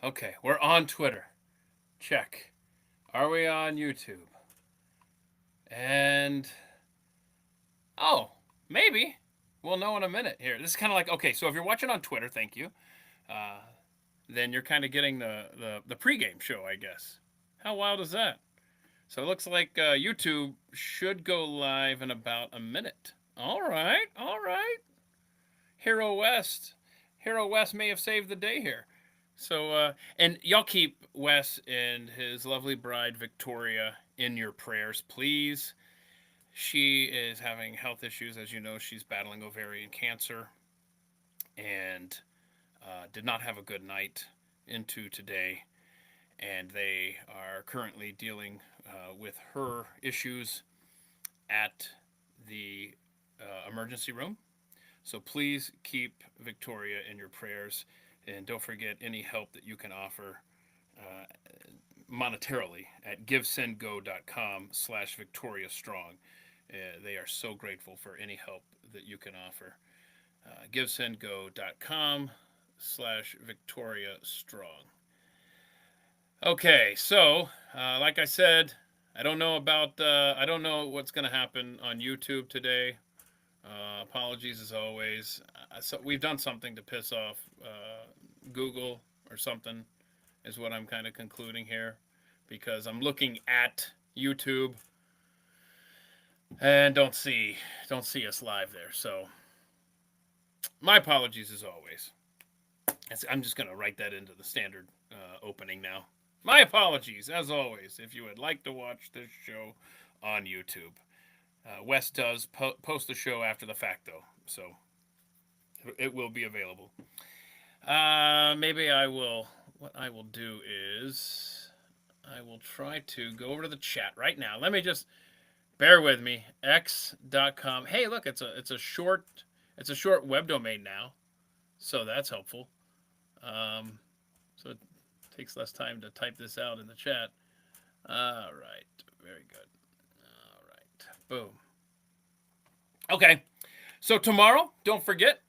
Okay, we're on Twitter. Check. Are we on YouTube? And oh, maybe we'll know in a minute here. This is kind of like okay. So if you're watching on Twitter, thank you. Uh, then you're kind of getting the pregame show, I guess. How wild is that? So it looks like YouTube should go live in about a minute. All right, all right. Hero West. Hero West may have saved the day here. So, and y'all keep Wes and his lovely bride Victoria in your prayers, please. She is having health issues. As you know, she's battling ovarian cancer and did not have a good night into today. And they are currently dealing with her issues at the emergency room. So please keep Victoria in your prayers, and don't forget any help that you can offer uh, monetarily at givesendgo.com/Victoria Strong. They are so grateful for any help that you can offer. Givesendgo.com/Victoria Strong. Okay, so like I said, I don't know what's going to happen on YouTube today. Apologies as always. So we've done something to piss off Google or something, is what I'm kind of concluding here, because I'm looking at YouTube and don't see us live there. So my apologies as always. I'm just gonna write that into the standard opening now. My apologies as always. If you would like to watch this show on YouTube. Wes does post the show after the fact, though, so it will be available. Maybe I will. What I will do is I will try to go over to the chat right now. Let me just bear with me. X.com. Hey, look, it's a short web domain now, so that's helpful. So it takes less time to type this out in the chat. All right, very good. All right, boom. Okay, so tomorrow, don't forget,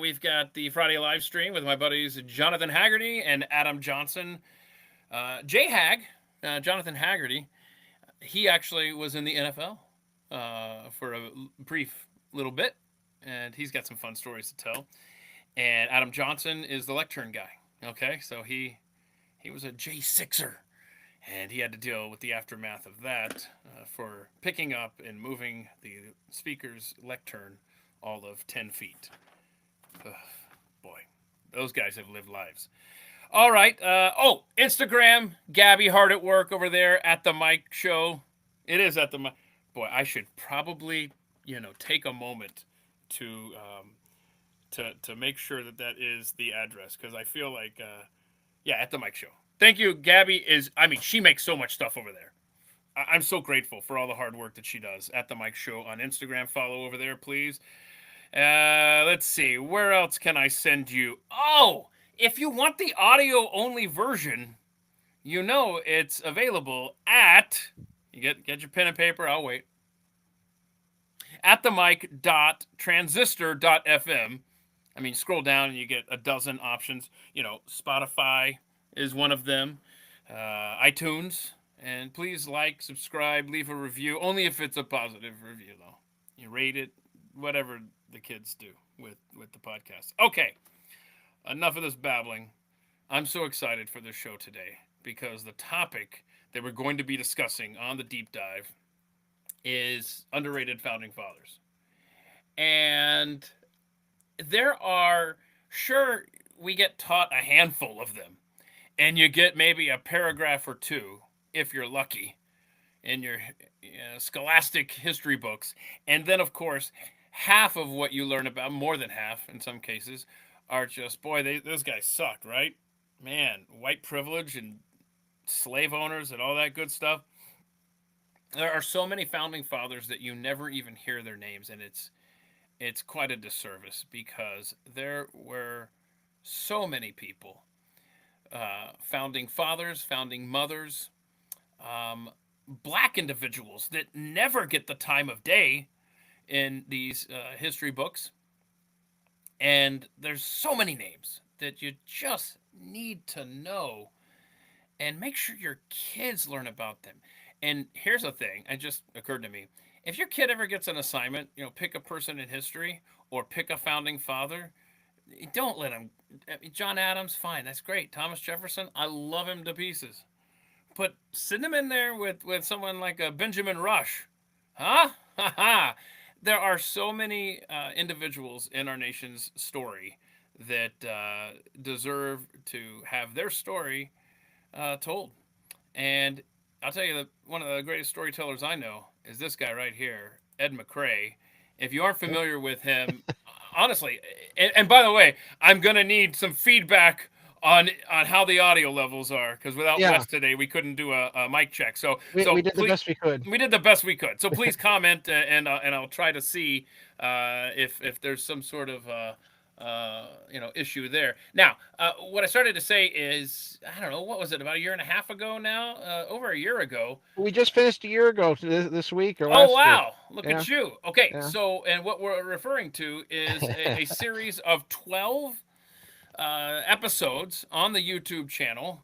we've got the Friday live stream with my buddies Jonathan Haggerty and Adam Johnson. J Hag, Jonathan Haggerty, he actually was in the NFL for a brief little bit, and he's got some fun stories to tell. And Adam Johnson is the lectern guy. Okay, so he was a J6er, and he had to deal with the aftermath of that for picking up and moving the speaker's lectern all of 10 feet. Ugh, boy, those guys have lived lives. All right. Instagram, Gabby hard at work over there at the Mike Show. It is at the Mike. Boy, I should probably, take a moment to to make sure that that is the address, because I feel like, at the Mike Show. Thank you, Gabby. She makes so much stuff over there. I'm so grateful for all the hard work that she does at the Mike Show on Instagram. Follow over there, please. Let's see. Where else can I send you? Oh, if you want the audio only version, it's available at. You get your pen and paper. I'll wait. At the mic.transistor.fm. Scroll down and you get a dozen options. Spotify is one of them. iTunes. And please like, subscribe, leave a review. Only if it's a positive review, though. You rate it, whatever the kids do with the podcast. Okay, enough of this babbling. I'm so excited for this show today because the topic that we're going to be discussing on the deep dive is underrated founding fathers. And there are, sure, we get taught a handful of them, and you get maybe a paragraph or two, if you're lucky, in your scholastic history books. And then, of course, half of what you learn about, more than half in some cases, are just, boy, those guys sucked, right? Man, white privilege and slave owners and all that good stuff. There are so many founding fathers that you never even hear their names, and it's quite a disservice because there were so many people, founding fathers, founding mothers, black individuals that never get the time of day in these history books. And there's so many names that you just need to know, and make sure your kids learn about them. And here's the thing, it just occurred to me. If your kid ever gets an assignment, pick a person in history or pick a founding father, don't let him. John Adams, fine, that's great. Thomas Jefferson, I love him to pieces. But send him in there with someone like a Benjamin Rush. Huh? Ha ha. There are so many individuals in our nation's story that deserve to have their story told. And I'll tell you that one of the greatest storytellers I know is this guy right here, Ed McCrae. If you aren't familiar with him, honestly, and by the way, I'm gonna need some feedback on how the audio levels are, because without Yeah, Wes today, we couldn't do a mic check. So we did the please, best we could. we did the best we could. So please comment, and I'll try to see if there's some sort of issue there. Now, what I started to say is, I don't know, what was it, about a year and a half ago now, over a year ago. We just finished a year ago this week or Oh last week. wow! Look Yeah, at you. Okay, yeah. so and what we're referring to is a series of 12 episodes on the YouTube channel,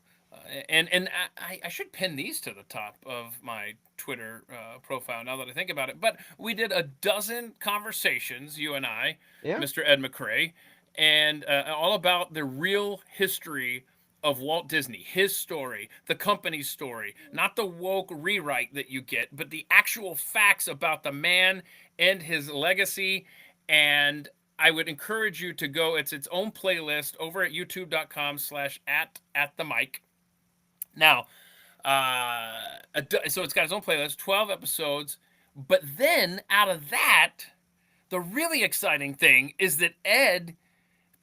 and I should pin these to the top of my Twitter profile now that I think about it. But we did a dozen conversations, you and I, Yeah. Mr. Ed McCrae, and all about the real history of Walt Disney, his story, the company's story, not the woke rewrite that you get, but the actual facts about the man and his legacy. And I would encourage you to go. It's its own playlist over at youtube.com/at the mic. Now, so it's got its own playlist, 12 episodes. But then out of that, the really exciting thing is that Ed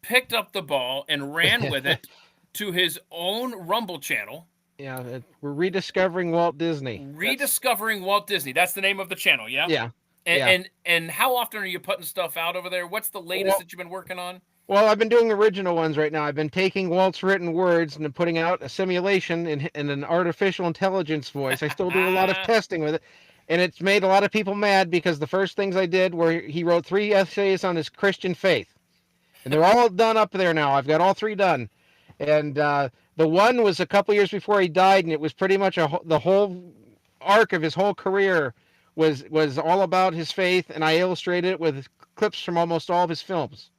picked up the ball and ran with it to his own Rumble channel. Yeah, we're rediscovering Walt Disney. That's Rediscovering Walt Disney. That's the name of the channel, yeah? yeah, And, yeah. and and how often are you putting stuff out over there? What's the latest Well, that you've been working on? well, I've been doing original ones right now. I've been taking Walt's written words and putting out a simulation in an artificial intelligence voice. I still do a lot of testing with it, and it's made a lot of people mad because the first things I did were he wrote 3 essays on his Christian faith, and they're all done up there now. I've got all 3 done, and the one was a couple years before he died, and it was pretty much the whole arc of his whole career was all about his faith, and I illustrated it with clips from almost all of his films.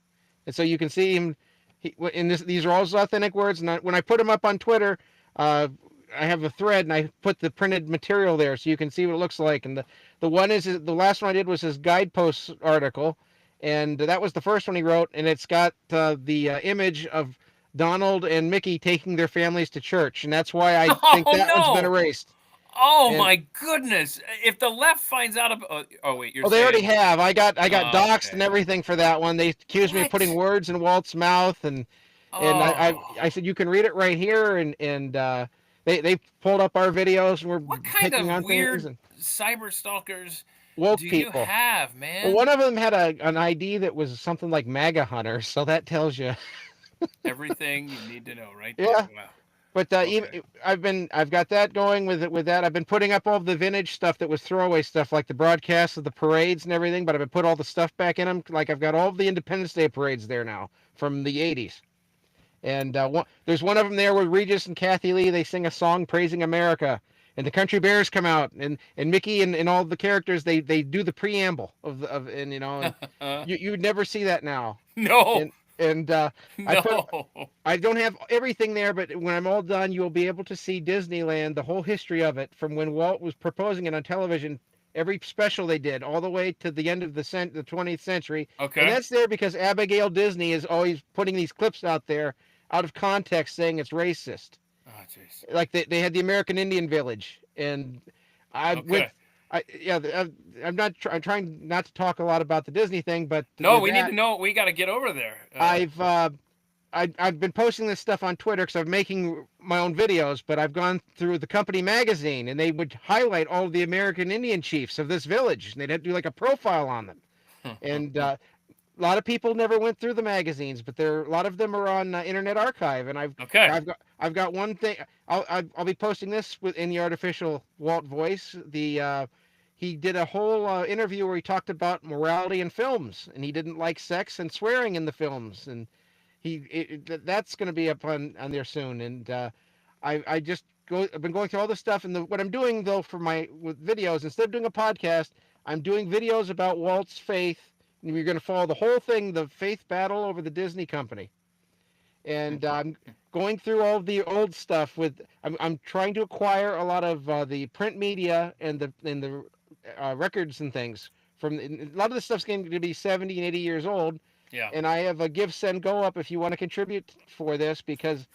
And so you can see him. These are all his authentic words. And when I put them up on Twitter, I have a thread and I put the printed material there so you can see what it looks like. And the last one I did was his guidepost article, and that was the first one he wrote. And it's got the image of Donald and Mickey taking their families to church, and that's why I think Oh that one's been no! erased. Oh And my goodness! If the left finds out about, oh wait, you're oh, they already saying, have. I got doxxed and okay, everything for that one. They accused me of putting what? words in Walt's mouth, and I Oh, said you can read it right here, and they pulled up our videos and we're what kind picking of on things weird and cyber stalkers woke do you people. have, Well, man? one of them had an ID that was something like MAGA hunter, so that tells you. Everything you need to know right there. Yeah, Wow. but Okay. even I've got that going with that. I've been putting up all the vintage stuff that was throwaway stuff, like the broadcasts of the parades and everything. But I've been put all the stuff back in them. Like I've got all the Independence Day parades there now from the '80s. And there's one of them there where Regis and Kathy Lee they sing a song praising America, and the Country Bears come out, and Mickey and all the characters they do the preamble of and and you would never see that now. No, And I put no. I don't have everything there, but when I'm all done, you will be able to see Disneyland, the whole history of it, from when Walt was proposing it on television, every special they did, all the way to the end of the 20th century. And Okay. that's there because Abigail Disney is always putting these clips out there out of context saying it's racist. Oh, jeez. Like they had the American Indian Village. And I went, Okay. I'm not, I'm trying not to talk a lot about the Disney thing, but No, with we need to that, know. We got to get over there. I've, I've been posting this stuff on Twitter because I'm making my own videos, but I've gone through the company magazine and they would highlight all of the American Indian chiefs of this village, and they'd have to do like a profile on them. And a lot of people never went through the magazines, but a lot of them are on Internet Archive, and Okay. I've got one thing. I'll be posting this in the artificial Walt voice. He did a whole interview where he talked about morality in films, and he didn't like sex and swearing in the films, and That's going to be up on there soon. And I just I've been going through all this stuff, and what I'm doing though for my with videos, instead of doing a podcast, I'm doing videos about Walt's faith. And we're going to follow the whole thing, the faith battle over the Disney company. And I'm going through all the old stuff. I'm trying to acquire a lot of the print media and the records and things from. A lot of this stuff's going to be 70 and 80 years old. Yeah. And I have a Give Send Go up if you want to contribute for this, because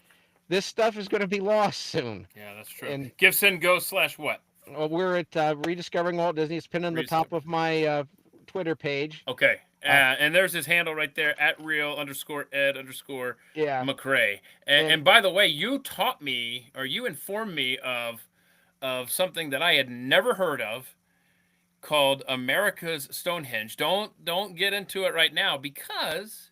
this stuff is going to be lost soon. Yeah, that's true. And Give, send, go / what? we're at Rediscovering Walt Disney. It's pinned on the top of my Twitter page. Okay. And there's his handle right there, @real_Ed_ Yeah. McRae. And by the way, you taught me, or you informed me of something that I had never heard of, called America's Stonehenge. Don't get into it right now, because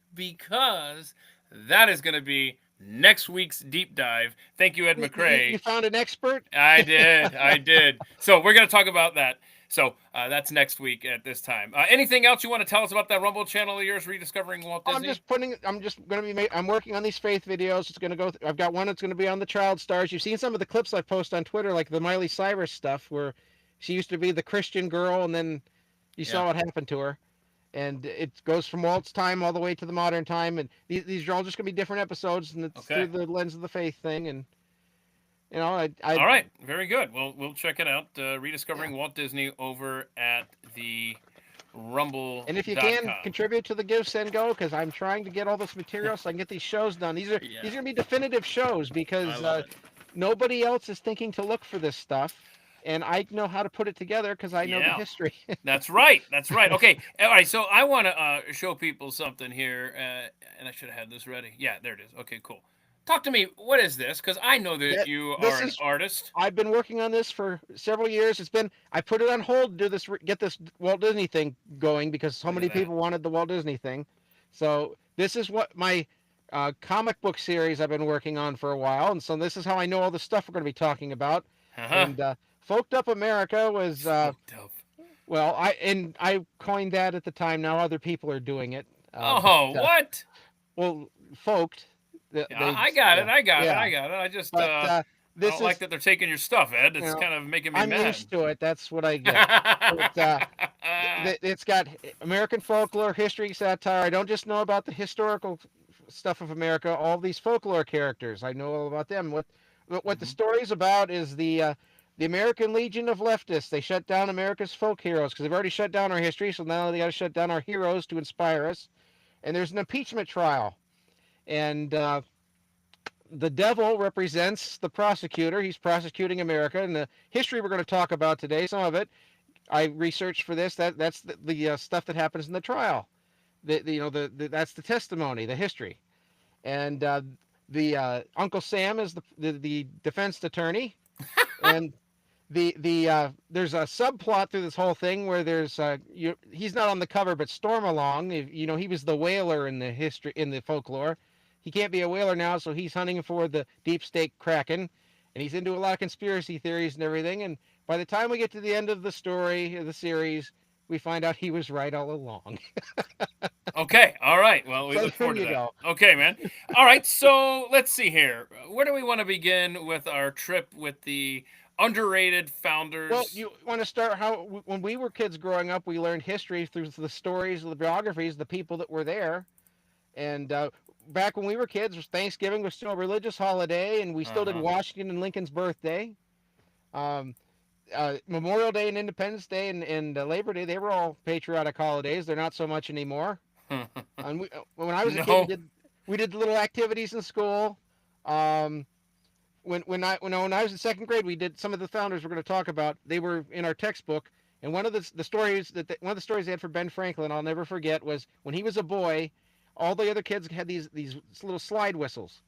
that is going to be next week's deep dive. Thank you, Ed McRae. You found an expert? I did. So we're going to talk about that. So that's next week at this time. Anything else you want to tell us about that Rumble channel of yours, Rediscovering Walt Disney? I'm working on these faith videos. It's going to go. I've got one that's going to be on the child stars. You've seen some of the clips I post on Twitter, like the Miley Cyrus stuff, where she used to be the Christian girl, and then you saw what happened to her. And it goes from Walt's time all the way to the modern time. And these are all just going to be different episodes, and it's through the lens of the faith thing. And you know, all right, very good. We'll check it out. Rediscovering Walt Disney over at the Rumble. And if you can contribute to the Give, Send, Go, because I'm trying to get all this material so I can get these shows done. These are going to be definitive shows, because nobody else is thinking to look for this stuff. And I know how to put it together because I know the history. That's right. Okay. All right. So I want to show people something here. And I should have had this ready. Yeah, there it is. Okay, cool. Talk to me. What is this? Because I know that you are an artist. I've been working on this for several years. I put it on hold to do this, get this Walt Disney thing going, because so many people wanted the Walt Disney thing. So this is what my comic book series I've been working on for a while. And so this is how I know all the stuff we're going to be talking about. And Folked Up America was well, I coined that at the time. Now other people are doing it. What? Well, folked. I got it. I just I don't like that they're taking your stuff, Ed. It's kind of making me mad. I'm used to it. That's what I get. But, it's got American folklore, history, satire. I don't just know about the historical stuff of America. All these folklore characters, I know all about them. What the story's about is the American Legion of Leftists. They shut down America's folk heroes because they've already shut down our history, so now they got to shut down our heroes to inspire us. And there's an impeachment trial. And the devil represents the prosecutor. He's prosecuting America. And the history we're going to talk about today, some of it, I researched for this. That's the stuff that happens in the trial. That's the testimony, the history. And the Uncle Sam is the defense attorney. And there's a subplot through this whole thing where there's he's not on the cover, but Stormalong, he was the whaler in the folklore. He can't be a whaler now, so he's hunting for the deep state kraken, and he's into a lot of conspiracy theories and everything. And by the time we get to the end of the story of the series, we find out he was right all along. Okay, all right. Well, we look forward to that. Okay, man. All right, so let's see here. Where do we want to begin with our trip with the underrated founders? Well, you want to start when we were kids growing up, we learned history through the stories, the biographies, the people that were there. And back when we were kids, Thanksgiving was still a religious holiday, and we still did Washington and Lincoln's birthday. Memorial Day and Independence Day and Labor Day, they were all patriotic holidays. They're not so much anymore. And when I was a kid, we did little activities in school. When I was in second grade, we did some of the founders we're going to talk about. They were in our textbook, and one of the stories they had for Ben Franklin, I'll never forget, was when he was a boy, all the other kids had these little slide whistles,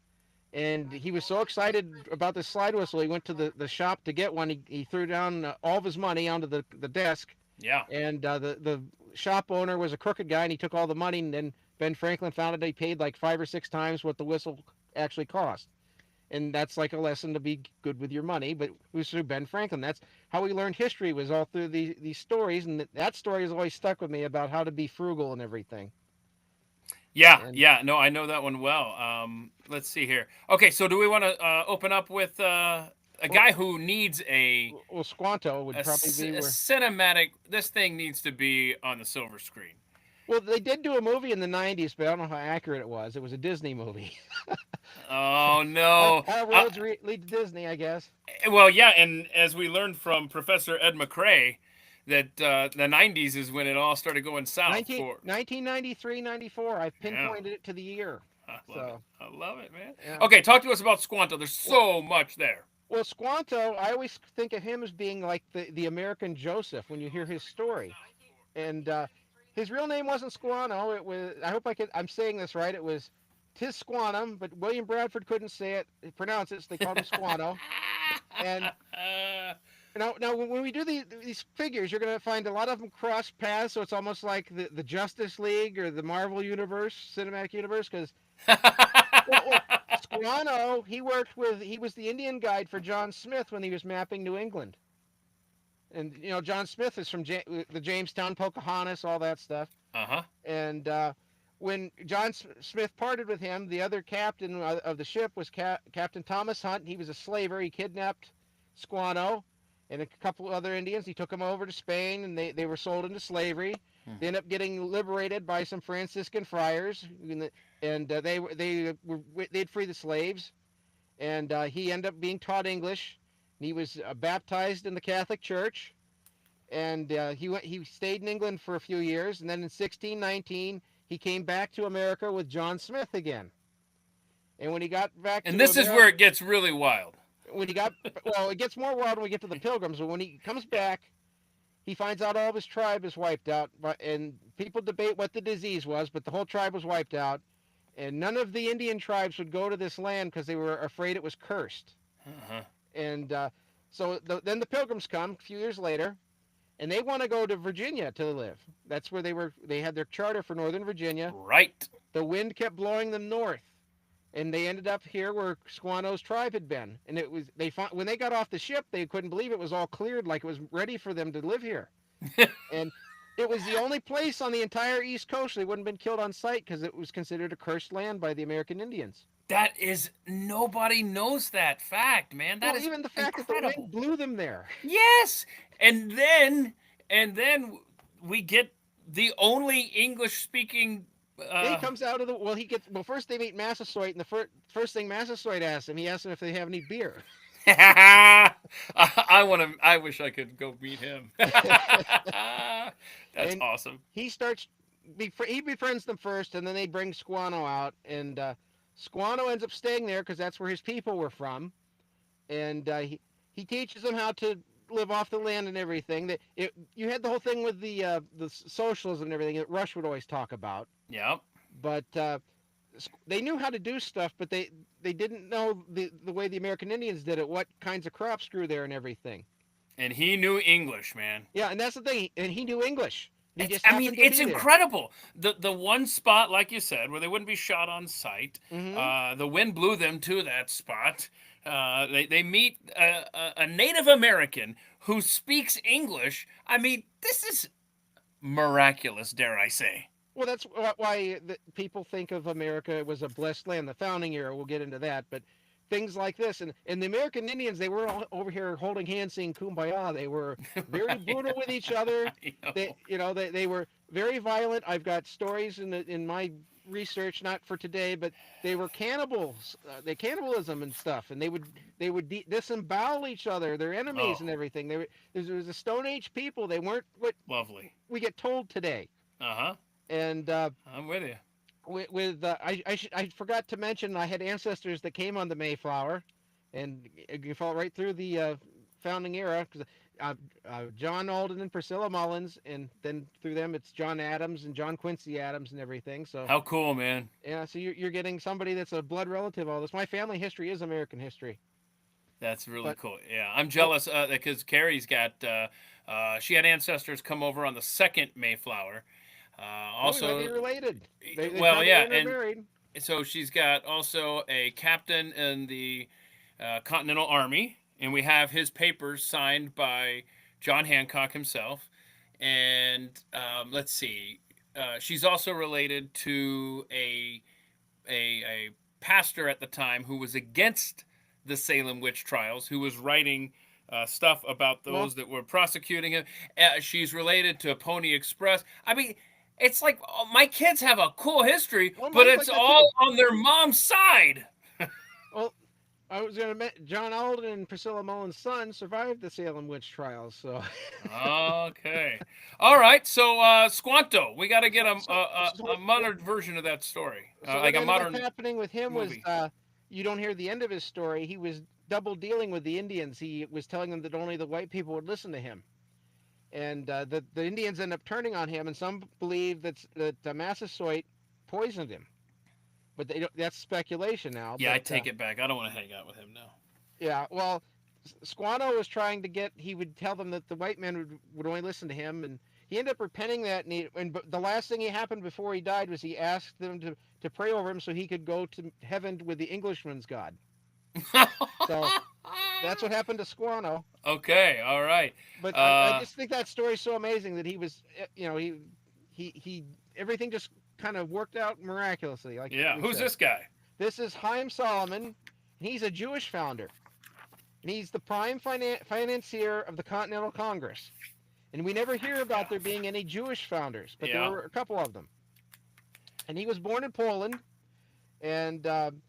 and he was so excited about this slide whistle, he went to the shop to get one. He threw down all of his money onto the desk. Yeah. And the shop owner was a crooked guy, and he took all the money. And then Ben Franklin found out he paid like 5 or 6 times what the whistle actually cost. And that's like a lesson to be good with your money. But it was through Ben Franklin. That's how we learned history, was all through these stories. And that story has always stuck with me about how to be frugal and everything. Yeah, And yeah. No, I know that one well. Let's see here. Okay, so do we want to open up with a well, guy who needs well, Squanto would probably be a where. cinematic? This thing needs to be on the silver screen. Well, they did do a movie in the '90s, but I don't know how accurate it was. It was a Disney movie. Oh no. Our roads lead to Disney, I guess. Well, yeah, and as we learned from Professor Ed McRae, that the '90s is when it all started going south. 1993, 94. I've Yeah, pinpointed it to the year. I love it. So, I love it, man. yeah. Okay, talk to us about Squanto. There's Well, so much there. well, Squanto, I always think of him as being like the American Joseph when you hear his story. And his real name wasn't Squanto. It was, I hope I'm saying this right. It was Tisquantum, but William Bradford couldn't say it, pronounce it, so they called him Squanto. And now when we do these figures, you're going to find a lot of them cross paths, so it's almost like the Justice League or the Marvel Universe, cinematic universe, because well, Squanto, he was the Indian guide for John Smith when he was mapping New England. And John Smith is from the Jamestown, Pocahontas, all that stuff. Uh-huh. And when John Smith parted with him, the other captain of the ship was Captain Thomas Hunt. He was a slaver. He kidnapped Squanto and a couple of other Indians. He took them over to Spain, and they were sold into slavery. They ended up getting liberated by some Franciscan friars, and they'd free the slaves. And he ended up being taught English. And he was baptized in the Catholic Church, and he stayed in England for a few years, and then in 1619 he came back to America with John Smith again. And when he got back And to this is America, where it gets really wild. when he got well, it gets more wild when we get to the Pilgrims. But when he comes Yeah. back, he finds out all of his tribe is wiped out, and people debate what the disease was, but the whole tribe was wiped out, and none of the Indian tribes would go to this land because they were afraid it was cursed. Uh-huh. And then the Pilgrims come a few years later, and they want to go to Virginia to live. That's where they had their charter for Northern Virginia. Right. The wind kept blowing them north, and they ended up here where Squanto's tribe had been. And it was when they got off the ship, they couldn't believe it was all cleared, like it was ready for them to live here. And it was the only place on the entire East Coast they wouldn't have been killed on sight because it was considered a cursed land by the American Indians. That is nobody knows that fact, man. That Well, is even the fact that the incredible. wind blew them there. Yes. And then we get the only English speaking He comes out of the first they meet Massasoit, and the first thing Massasoit asks him, he asks him if they have any beer. I wish I could go meet him. That's And awesome. he befriends them first, and then they bring Squanto out, and Squanto ends up staying there because that's where his people were from, and he teaches them how to live off the land and everything. You had the whole thing with the socialism and everything that Rush would always talk about, Yep. but they knew how to do stuff, but they didn't know the way the American Indians did it, what kinds of crops grew there and everything. And he knew English, man. Yeah, and that's the thing. And he knew English. He just I mean, happened to it's be there. incredible. The one spot, like you said, where they wouldn't be shot on sight. Mm-hmm. The wind blew them to that spot. They meet a Native American who speaks English. I mean, this is miraculous, dare I say. Well, that's why people think of America was a blessed land. The founding era, we'll get into that, but things like this, and the American Indians, they were all over here holding hands, saying "Kumbaya." They were very Right. brutal with each other. I know. They were very violent. I've got stories in my research, not for today, but they were cannibals. They cannibalism and stuff, and they would disembowel each other, their enemies, Oh, and everything. There was a Stone Age people. They weren't what lovely. we get told today. Uh-huh. And I'm with you. I forgot to mention I had ancestors that came on the Mayflower, and you fall right through the founding era because John Alden and Priscilla Mullins, and then through them it's John Adams and John Quincy Adams and everything. So How cool, man. yeah, so you're getting somebody that's a blood relative. All this, my family history is American history. That's really But cool. Yeah, I'm well, jealous because Carrie's got. She had ancestors come over on the second Mayflower. we might be Also, related. They well, probably yeah, and intermarried. so she's got also a captain in the Continental Army, and we have his papers signed by John Hancock himself. And let's see, she's also related to a pastor at the time who was against the Salem witch trials, who was writing stuff about Well, those that were prosecuting him. She's related to Pony Express. I mean, it's like my kids have a cool history, well, but mine's it's like that too. all on their mom's side. Well, I was going to mention John Alden and Priscilla Mullen's son survived the Salem witch trials. So, Okay. All right. So Squanto, we got to get so, a, so, a so, a modern version of that story, what like a ended up modern happening with him was movie. you don't hear the end of his story. He was double dealing with the Indians. He was telling them that only the white people would listen to him. And the Indians end up turning on him, and some believe that Massasoit poisoned him, but that's speculation now. Yeah, I But take it back. I don't want to hang out with him now. yeah, well, Squanto was trying to get. He would tell them that the white men would only listen to him, and he ended up repenting that. And the last thing he happened before he died was he asked them to pray over him so he could go to heaven with the Englishman's God. So that's what happened to Squanto. Okay. All right. But I Uh, just think that story's so amazing that he was, he everything just kind of worked out miraculously, like yeah. we Who's said. this guy? This is Haim Solomon, and he's a Jewish founder, and he's the prime financier of the Continental Congress. And we never hear about there being any Jewish founders, but there Yeah. were a couple of them. And he was born in Poland, and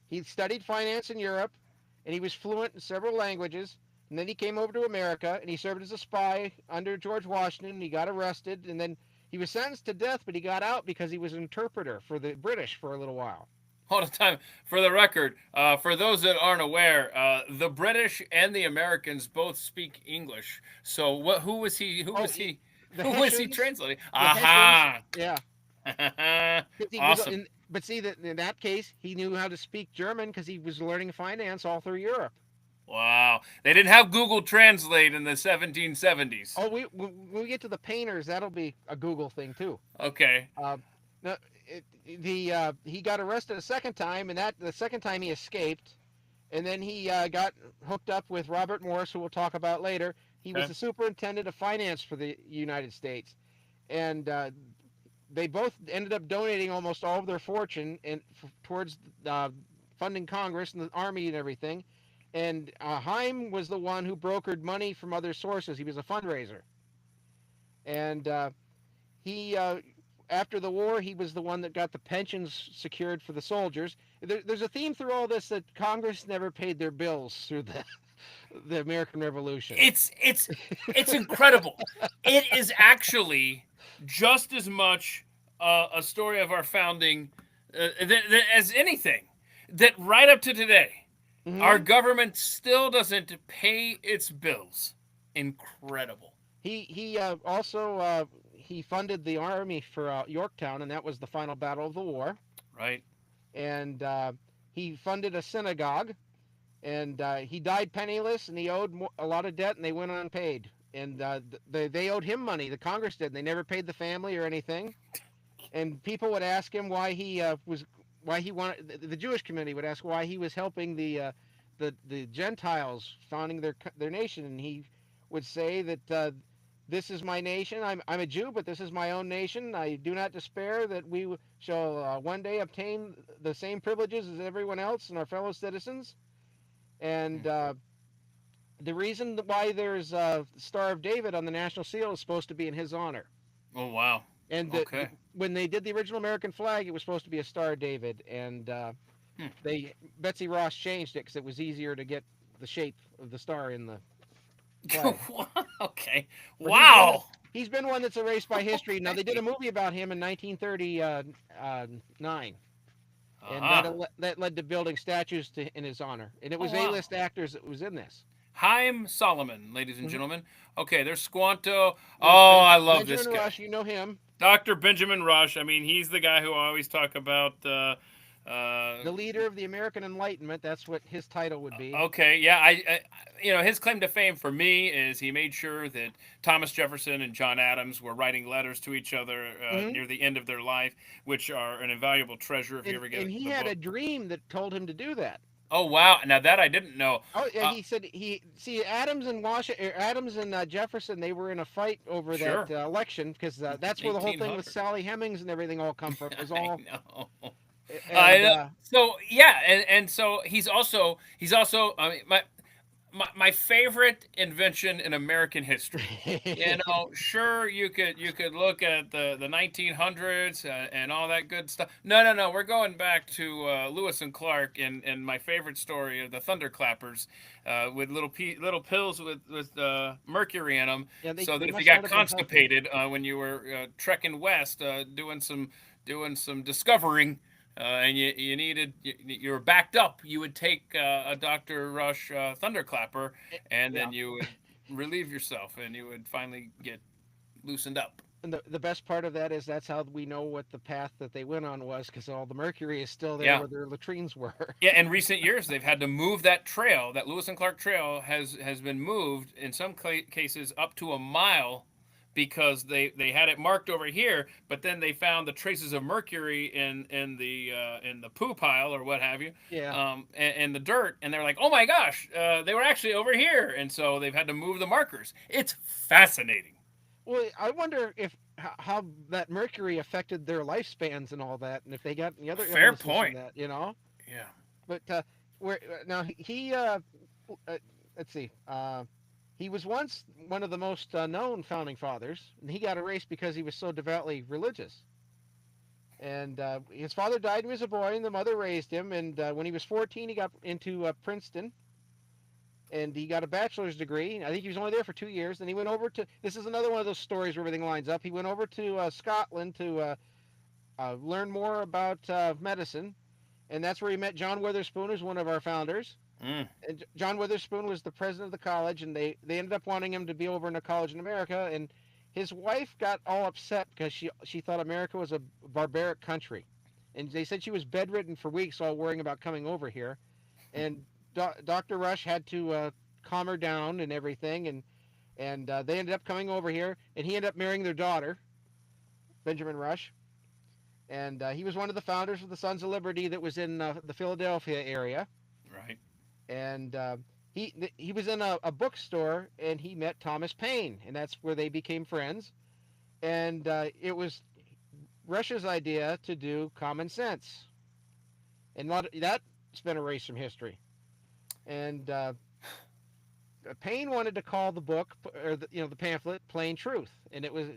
he studied finance in Europe, and he was fluent in several languages. And then he came over to America, and he served as a spy under George Washington. He got arrested, and then he was sentenced to death, but he got out because he was an interpreter for the British for a little while. Hold on time. For the record, for those that aren't aware, the British and the Americans both speak English. So what? Who was he? Who Oh, was he? the Who was he Hessians, translating? the Hessians, Aha! yeah. He was, Awesome. but see that in that case, he knew how to speak German because he was learning finance all through Europe. Wow. They didn't have Google Translate in the 1770s. Oh, when we get to the painters, that'll be a Google thing too. Okay. Uh, no, he got arrested a second time, and that the second time he escaped, and then he got hooked up with Robert Morris, who we'll talk about later. He was Okay. the superintendent of finance for the United States, and they both ended up donating almost all of their fortune towards funding Congress and the army and everything. And Haim was the one who brokered money from other sources. He was a fundraiser, and he after the war, he was the one that got the pensions secured for the soldiers. There's a theme through all this that Congress never paid their bills through the American Revolution. It's incredible. It is actually just as much a story of our founding as anything. That right up to today, our government still doesn't pay its bills. Incredible. He also he funded the army for Yorktown, and that was the final battle of the war. Right. And he funded a synagogue, and he died penniless, and he owed a lot of debt, and they went unpaid. And they owed him money. The Congress did. And they never paid the family or anything. And people would ask him why he wanted. The Jewish community would ask why he was helping the Gentiles founding their nation, and he would say that this is my nation. I'm a Jew, but this is my own nation. I do not despair that we shall one day obtain the same privileges as everyone else and our fellow citizens. And the reason why there's a Star of David on the national seal is supposed to be in his honor. Oh wow. And Okay. when they did the original American flag, it was supposed to be a Star of David, and Betsy Ross changed it because it was easier to get the shape of the star in the flag. Okay. But Wow. he's been one that's erased by history. Now they did a movie about him in 1939, and that led to building statues in his honor. And it was wow. A-list actors that was in this. Haim Solomon, ladies and gentlemen. Okay, there's Squanto. Oh, I love Benjamin this guy. Rush, you know him. Dr. Benjamin Rush. I mean, he's the guy who I always talk about. The leader of the American Enlightenment. That's what his title would be. Okay, yeah, I his claim to fame for me is he made sure that Thomas Jefferson and John Adams were writing letters to each other near the end of their life, which are an invaluable treasure if you ever get. And he had a dream that told him to do that. Oh wow! Now that I didn't know. Oh yeah, he said Adams and Adams and Jefferson, they were in a fight over that Sure, election because that's where the whole thing with 1800. Sally Hemings and everything all come from. It was I all know. I and know. So yeah, and so he's also. I mean, my favorite invention in American history. You know, sure you could look at the 1900s and all that good stuff. No. We're going back to Lewis and Clark and my favorite story of the Thunderclappers, with little pills with mercury in them, yeah, so they that if you must not got have been healthy. constipated when you were trekking west, doing some discovering, and you were backed up, you would take a Dr. Rush Thunderclapper, and Yeah. then you would relieve yourself, and you would finally get loosened up. And the best part of that is that's how we know what the path that they went on was because all the mercury is still there Yeah. where their latrines were. Yeah, in recent years, they've had to move that trail. That Lewis and Clark trail has been moved in some cases up to a mile, because they had it marked over here, but then they found the traces of mercury in the poo pile or what have you, Yeah. and the dirt, and they're like, oh my gosh, they were actually over here, and so they've had to move the markers. It's fascinating. Well, I wonder if how that mercury affected their lifespans and all that, and if they got any other Fair illnesses from point. that, you know. Yeah. But where now uh, let's see, he was once one of the most known founding fathers, and he got erased because he was so devoutly religious. And his father died when he was a boy, and the mother raised him. And when he was 14, he got into Princeton, and he got a bachelor's degree. I think he was only there for 2 years. Then he went over to. This is another one of those stories where everything lines up. He went over to Scotland to learn more about medicine, and that's where he met John Witherspoon, who's one of our founders. Mm. And John Witherspoon was the president of the college, and they ended up wanting him to be over in a college in America. And his wife got all upset because she thought America was a barbaric country, and they said she was bedridden for weeks while worrying about coming over here. And Dr. Rush had to calm her down and everything, and they ended up coming over here, and he ended up marrying their daughter, Benjamin Rush, and he was one of the founders of the Sons of Liberty that was in the Philadelphia area. Right. And he was in a bookstore and he met Thomas Paine, and that's where they became friends. And it was Rush's idea to do Common Sense, and that's been erased from history. And Paine wanted to call the book or the pamphlet Plain Truth, and it was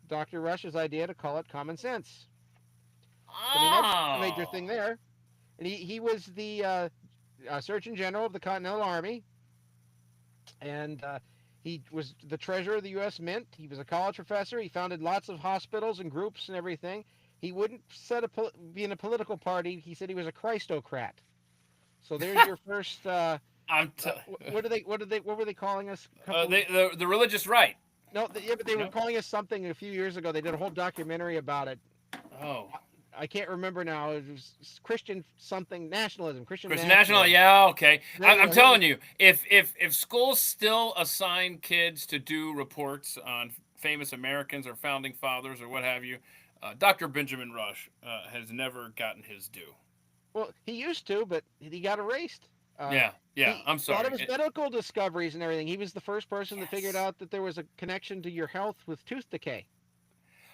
Dr. Rush's idea to call it Common Sense. So I mean that's a major thing Oh. there. And he was the Surgeon General of the Continental Army, and he was the treasurer of the U.S. Mint. He was a college professor. He founded lots of hospitals and groups and everything. He wouldn't be in a political party. He said he was a Christocrat. So there's your first. I'm t- What were they calling us? A couple. the religious right. No, yeah, but they were No. calling us something a few years ago. They did a whole documentary about it. Oh. I can't remember now. It was Christian something nationalism, Christian Chris National, nationalism. yeah, okay. There you I'm go. Here telling you, if schools still assign kids to do reports on famous Americans or founding fathers or what have you, Dr. Benjamin Rush has never gotten his due. Well, he used to, but he got erased. Uh, Yeah, yeah. I'm a lot of sorry. his medical discoveries and everything. He was the first person that figured Yes. out that there was a connection to your health with tooth decay.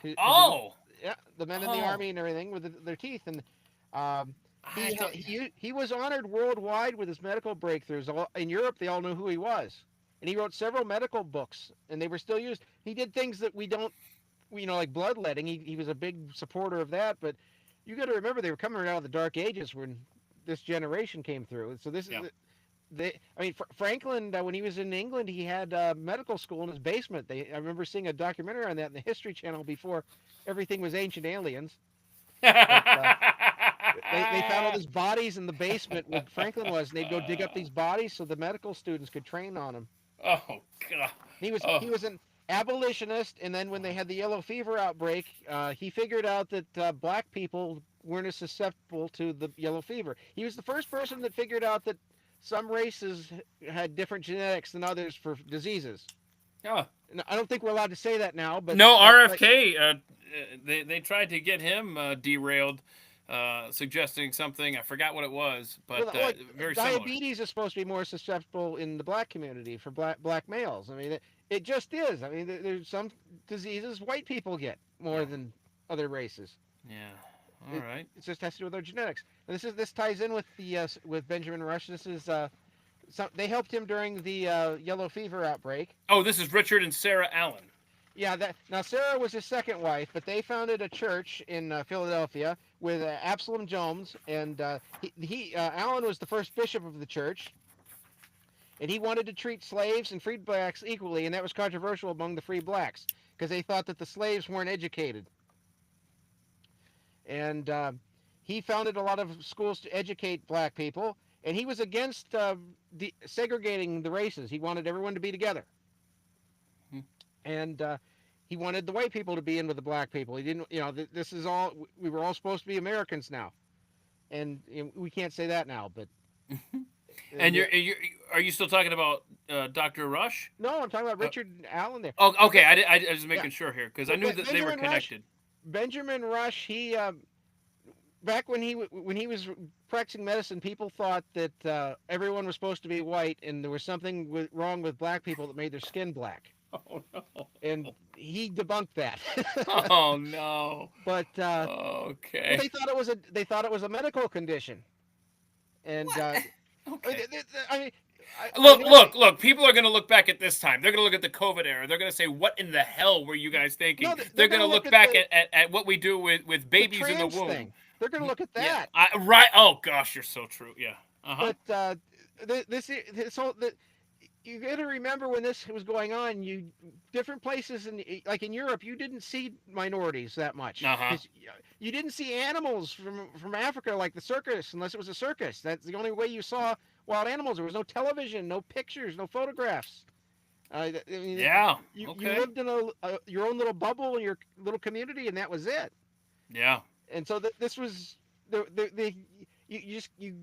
Because Oh, yeah, the men in the oh. army and everything with their teeth, and um, I thought. he was honored worldwide with his medical breakthroughs. In Europe, they all knew who he was, and he wrote several medical books, and they were still used. He did things that we don't, like bloodletting. He was a big supporter of that, but you got to remember they were coming out of the Dark Ages when this generation came through. So this is Yeah. I mean, Franklin, when he was in England, he had medical school in his basement. I remember seeing a documentary on that in the History Channel before everything was ancient aliens. But they found all these bodies in the basement where Franklin was, and they'd go dig up these bodies so the medical students could train on them. Oh God. He Oh. was an abolitionist, and then when they had the yellow fever outbreak, he figured out that black people weren't as susceptible to the yellow fever. He was the first person that figured out that some races had different genetics than others for diseases. Oh. I don't think we're allowed to say that now, but No, like RFK. They tried to get him derailed suggesting something. I forgot what it was, but Well, like very similar. diabetes is supposed to be more susceptible in the black community for black males. I mean, it just is. I mean, there's some diseases white people get more than other races. Yeah. All It, right. it just has to do with their genetics. And this ties in with the with Benjamin Rush. This is they helped him during the yellow fever outbreak. Oh, this is Richard and Sarah Allen. Yeah, that now Sarah was his second wife, but they founded a church in Philadelphia with Absalom Jones, and Allen was the first bishop of the church, and he wanted to treat slaves and freed blacks equally, and that was controversial among the free blacks because they thought that the slaves weren't educated, and he founded a lot of schools to educate black people, and he was against segregating the races. He wanted everyone to be together. And he wanted the white people to be in with the black people. He didn't, this is all, we were all supposed to be Americans now. And we can't say that now, but. And are you still talking about Dr. Rush? No, I'm talking about Richard Allen there. Oh, okay. I was making sure here because I knew that they were connected. Benjamin Rush, he, back when he was practicing medicine, people thought that everyone was supposed to be white and there was something wrong with black people that made their skin black. Oh no! And he debunked that. Oh no! But okay. They thought it was a medical condition. And okay. I mean, look. People are going to look back at this time. They're going to look at the COVID era. They're going to say, "What in the hell were you guys thinking?" No, they're going to look back at what we do with babies in the womb. Thing. They're going to look at that. Yeah. Right. Oh gosh, you're so true. Yeah. But this whole. You got to remember when this was going on. Different places like in Europe, you didn't see minorities that much. You didn't see animals from Africa like the circus, unless it was a circus. That's the only way you saw wild animals. There was no television, no pictures, no photographs. I mean, you lived in your own little bubble in your little community, and that was it. Yeah. And so this was you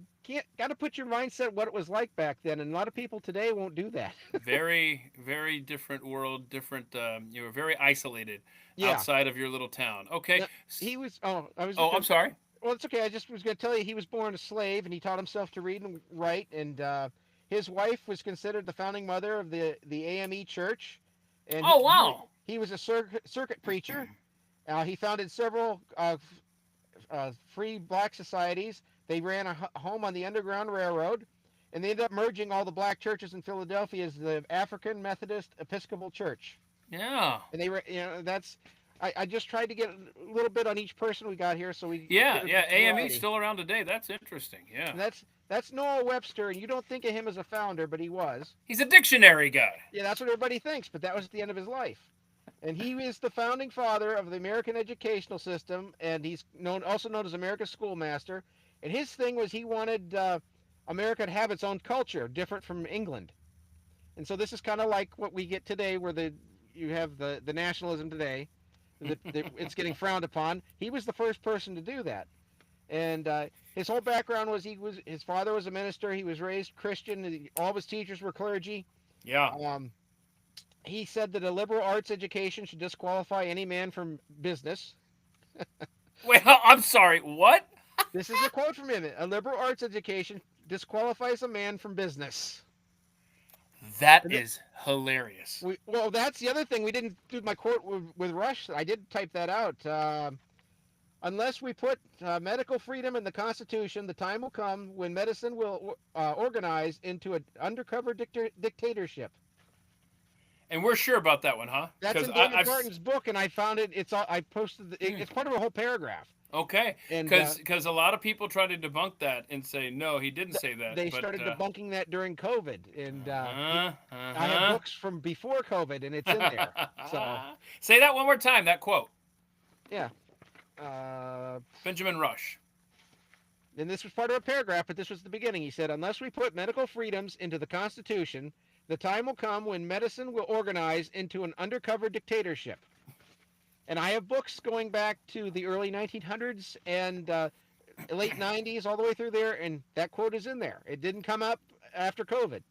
got to put your mindset what it was like back then, and a lot of people today won't do that. Very, very different world, different. You were very isolated outside of your little town. Okay. Now, he was. I'm sorry. Well, it's okay. I just was going to tell you he was born a slave, and he taught himself to read and write. And his wife was considered the founding mother of the AME Church. And wow! He was a circuit preacher. He founded several free black societies. They ran a home on the Underground Railroad, and they ended up merging all the black churches in Philadelphia as the African Methodist Episcopal Church. Yeah. And that's. I just tried to get a little bit on each person we got here, so we. Yeah. AME's still around today. That's interesting. Yeah. And that's Noah Webster, and you don't think of him as a founder, but he was. He's a dictionary guy. Yeah, that's what everybody thinks, but that was at the end of his life. And he is the founding father of the American educational system, and he's also known as America's schoolmaster. And his thing was he wanted America to have its own culture, different from England. And so this is kind of like what we get today, where you have the nationalism today. It's getting frowned upon. He was the first person to do that. And his whole background was his father was a minister. He was raised Christian. All of his teachers were clergy. Yeah. He said that a liberal arts education should disqualify any man from business. Wait, I'm sorry. What? This is a quote from him. A liberal arts education disqualifies a man from business. That is hilarious. Well, that's the other thing. We didn't do my quote with Rush. I did type that out. Unless we put medical freedom in the Constitution, the time will come when medicine will organize into an undercover dictatorship. And we're sure about that one, huh? That's in David Barton's book, and I found it. I posted. It's part of a whole paragraph. Okay, because a lot of people try to debunk that and say no, he didn't say that. They started debunking that during COVID, and I have books from before COVID, and it's in there. So say that one more time. That quote. Yeah. Benjamin Rush. And this was part of a paragraph, but this was the beginning. He said, "Unless we put medical freedoms into the Constitution, the time will come when medicine will organize into an undercover dictatorship." And I have books going back to the early 1900s and late 90s, all the way through there, and that quote is in there. It didn't come up after COVID.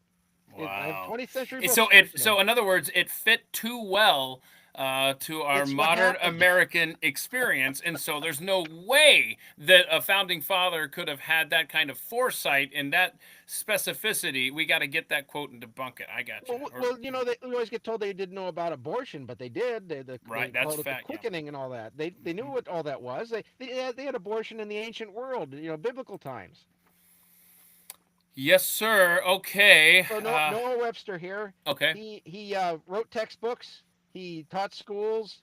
Wow. I have 20th century books. So in other words, it fit too well to our It's what modern happened. American experience. And so there's no way that a founding father could have had that kind of foresight and that specificity. We got to get that quote and debunk it. I got you. Well, you know, we always get told they didn't know about abortion, but they did. They Right, that's called it the fact. Yeah. quickening and all that. They knew what all that was. They had abortion in the ancient world, you know, biblical times. Yes, sir. Okay. So Noah Webster here. Okay. He wrote textbooks. He taught schools.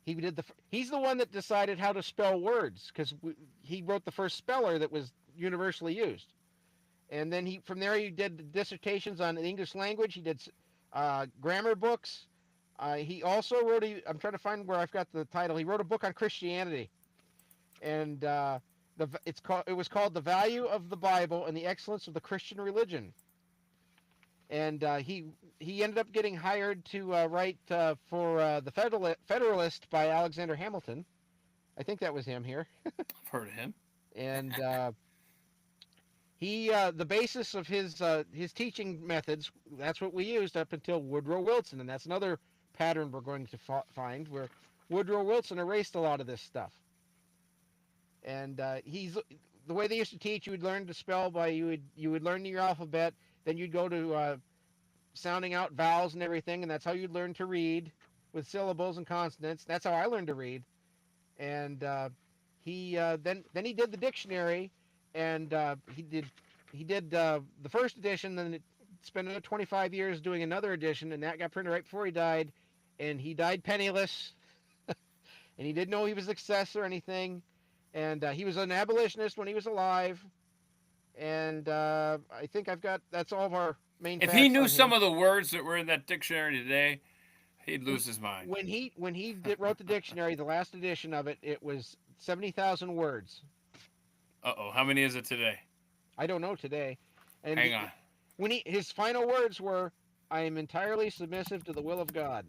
He did he's the one that decided how to spell words because he wrote the first speller that was universally used. And then from there he did dissertations on the English language. He did grammar books. He also wrote I'm trying to find where I've got the title. He wrote a book on Christianity, and it was called The Value of the Bible and the Excellence of the Christian Religion. And he ended up getting hired to write for the Federalist by Alexander Hamilton. I think that was him here. I've heard of him. And the basis of his teaching methods, that's what we used up until Woodrow Wilson, and that's another pattern we're going to find where Woodrow Wilson erased a lot of this stuff. And the way they used to teach, you would learn to spell by you would learn your alphabet, then you'd go to sounding out vowels and everything, and that's how you'd learn to read with syllables and consonants. That's how I learned to read. And then he did the dictionary, and he did the first edition, then spent another 25 years doing another edition, and that got printed right before he died, and he died penniless, and he didn't know he was a success or anything, and he was an abolitionist when he was alive, and I think that's all of our main facts. If he knew some of the words that were in that dictionary today, he'd lose his mind. When he wrote the dictionary, the last edition of it, it was 70,000 words. Uh-oh, how many is it today? I don't know today. And hang on. When his final words were, "I am entirely submissive to the will of God."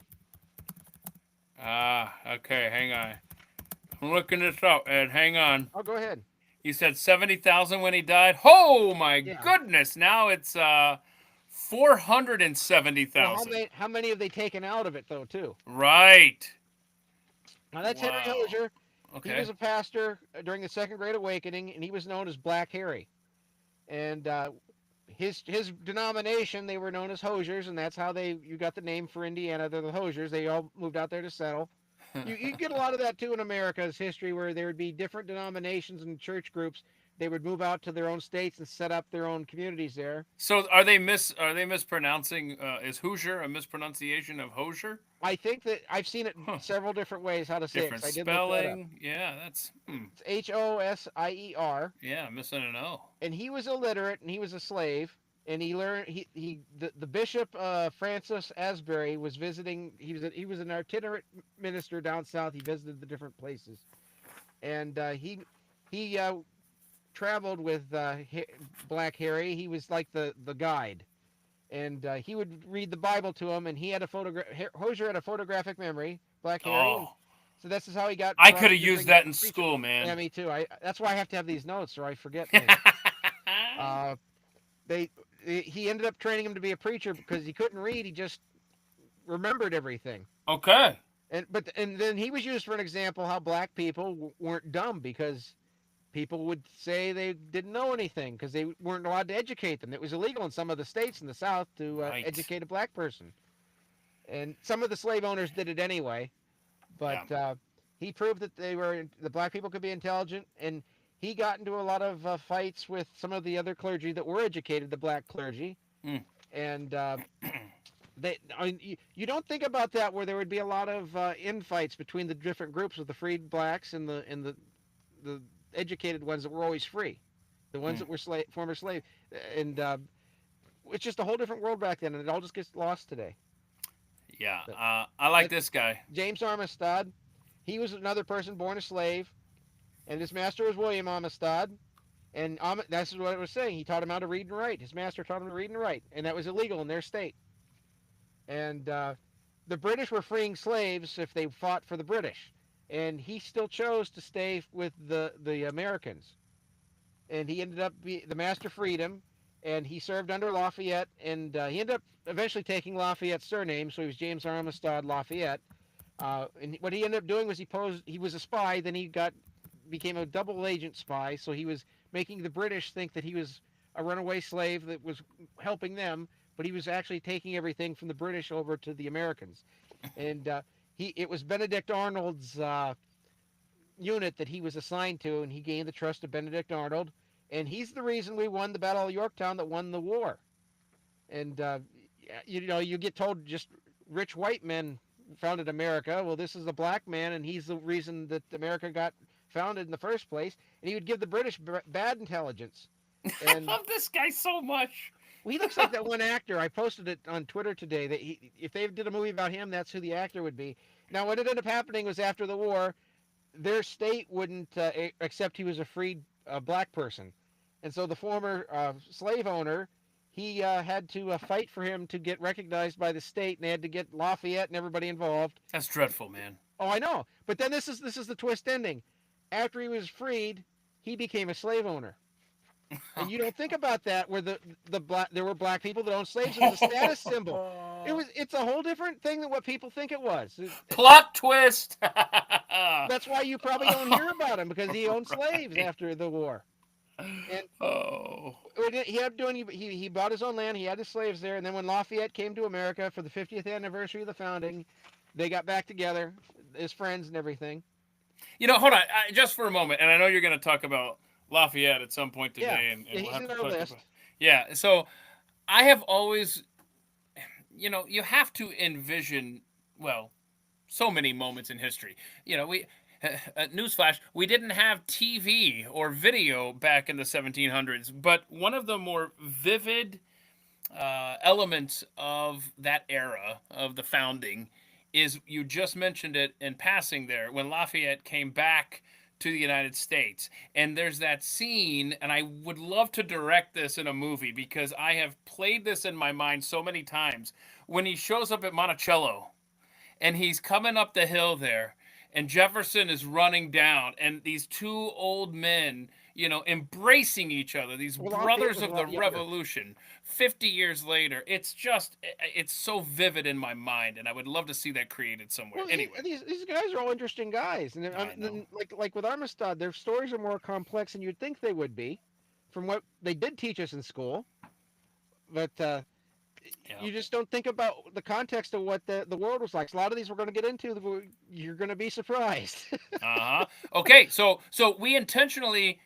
Okay, hang on. I'm looking this up, Ed. Hang on. Oh, go ahead. You said 70,000 when he died? Oh, my goodness. Now it's 470,000. Well, how many have they taken out of it, though, too? Right. Now, that's Henry Hosier. Okay. He was a pastor during the Second Great Awakening, and he was known as Black Harry. And his denomination, they were known as Hosiers, and that's how you got the name for Indiana. They're the Hosiers. They all moved out there to settle. You get a lot of that, too, in America's history, where there would be different denominations and church groups. They would move out to their own states and set up their own communities there. So are they mispronouncing? Is Hoosier a mispronunciation of Hosier? I think that I've seen it several different ways how to say different it. I did spelling. Look that up. Yeah, that's. It's Hosier. Yeah, missing an O. And he was illiterate, and he was a slave. And he learned the bishop Francis Asbury was visiting. He was an itinerant minister down south. He visited the different places, and he traveled with Black Harry. He was like the guide, and he would read the Bible to him. And he had a Hosier had a photographic memory. Black Harry. Oh. So this is how he got. I could have used that in school, man. Yeah, me too. That's why I have to have these notes, or I forget things. He ended up training him to be a preacher because he couldn't read. He just remembered everything. Okay. And then he was used for an example how black people weren't dumb because people would say they didn't know anything because they weren't allowed to educate them. It was illegal in some of the states in the South to educate a black person. And some of the slave owners did it anyway. But he proved that the black people could be intelligent, and he got into a lot of fights with some of the other clergy that were educated, the black clergy. And you don't think about that, where there would be a lot of infights between the different groups of the freed blacks and the educated ones that were always free, the ones that were former slave. And it's just a whole different world back then, and it all just gets lost today. Yeah, I like this guy. James Armistead. He was another person born a slave. And his master was William Amistad, and that's what it was saying. He taught him how to read and write. His master taught him to read and write, and that was illegal in their state. And the British were freeing slaves if they fought for the British, and he still chose to stay with the Americans. And he ended up the master freed him, and he served under Lafayette, and he ended up eventually taking Lafayette's surname, so he was James Armistead Lafayette. And what he ended up doing was he was a spy, then became a double agent spy, so he was making the British think that he was a runaway slave that was helping them, but he was actually taking everything from the British over to the Americans. And it was Benedict Arnold's unit that he was assigned to, and he gained the trust of Benedict Arnold, and he's the reason we won the Battle of Yorktown that won the war. And you get told just rich white men founded America. Well, this is a black man, and he's the reason that America got founded in the first place. And he would give the British bad intelligence. And I love this guy so much. well, he looks like that one actor. I posted it on Twitter today. That if they did a movie about him, that's who the actor would be. Now, what ended up happening was after the war, their state wouldn't accept he was a freed black person, and so the former slave owner, he had to fight for him to get recognized by the state, and they had to get Lafayette and everybody involved. That's dreadful, man. Oh, I know. But then this is the twist ending. After he was freed, he became a slave owner. And you don't think about that, where there were black people that owned slaves. It was a status symbol. It's a whole different thing than what people think it was. Plot twist. That's why you probably don't hear about him, because he owned slaves after the war. And he ended up doing. He bought his own land. He had his slaves there, and then when Lafayette came to America for the 50th anniversary of the founding, they got back together as friends and everything. Hold on, just for a moment, and I know you're going to talk about Lafayette at some point today, and he's we'll have in to our talk list. about. Yeah, so I have always, you have to envision, well, so many moments in history. Newsflash, we didn't have TV or video back in the 1700s, but one of the more vivid elements of that era of the founding is, you just mentioned it in passing there, when Lafayette came back to the United States. And there's that scene, and I would love to direct this in a movie because I have played this in my mind so many times, when he shows up at Monticello and he's coming up the hill there, and Jefferson is running down, and these two old men, embracing each other, these brothers of the Revolution, 50 years later. It's so vivid in my mind, and I would love to see that created somewhere. Well, anyway, these guys are all interesting guys, and like with Armistead, their stories are more complex than you'd think they would be, from what they did teach us in school. But you just don't think about the context of what the world was like. So a lot of these we're going to get into. You're going to be surprised. Okay, so we intentionally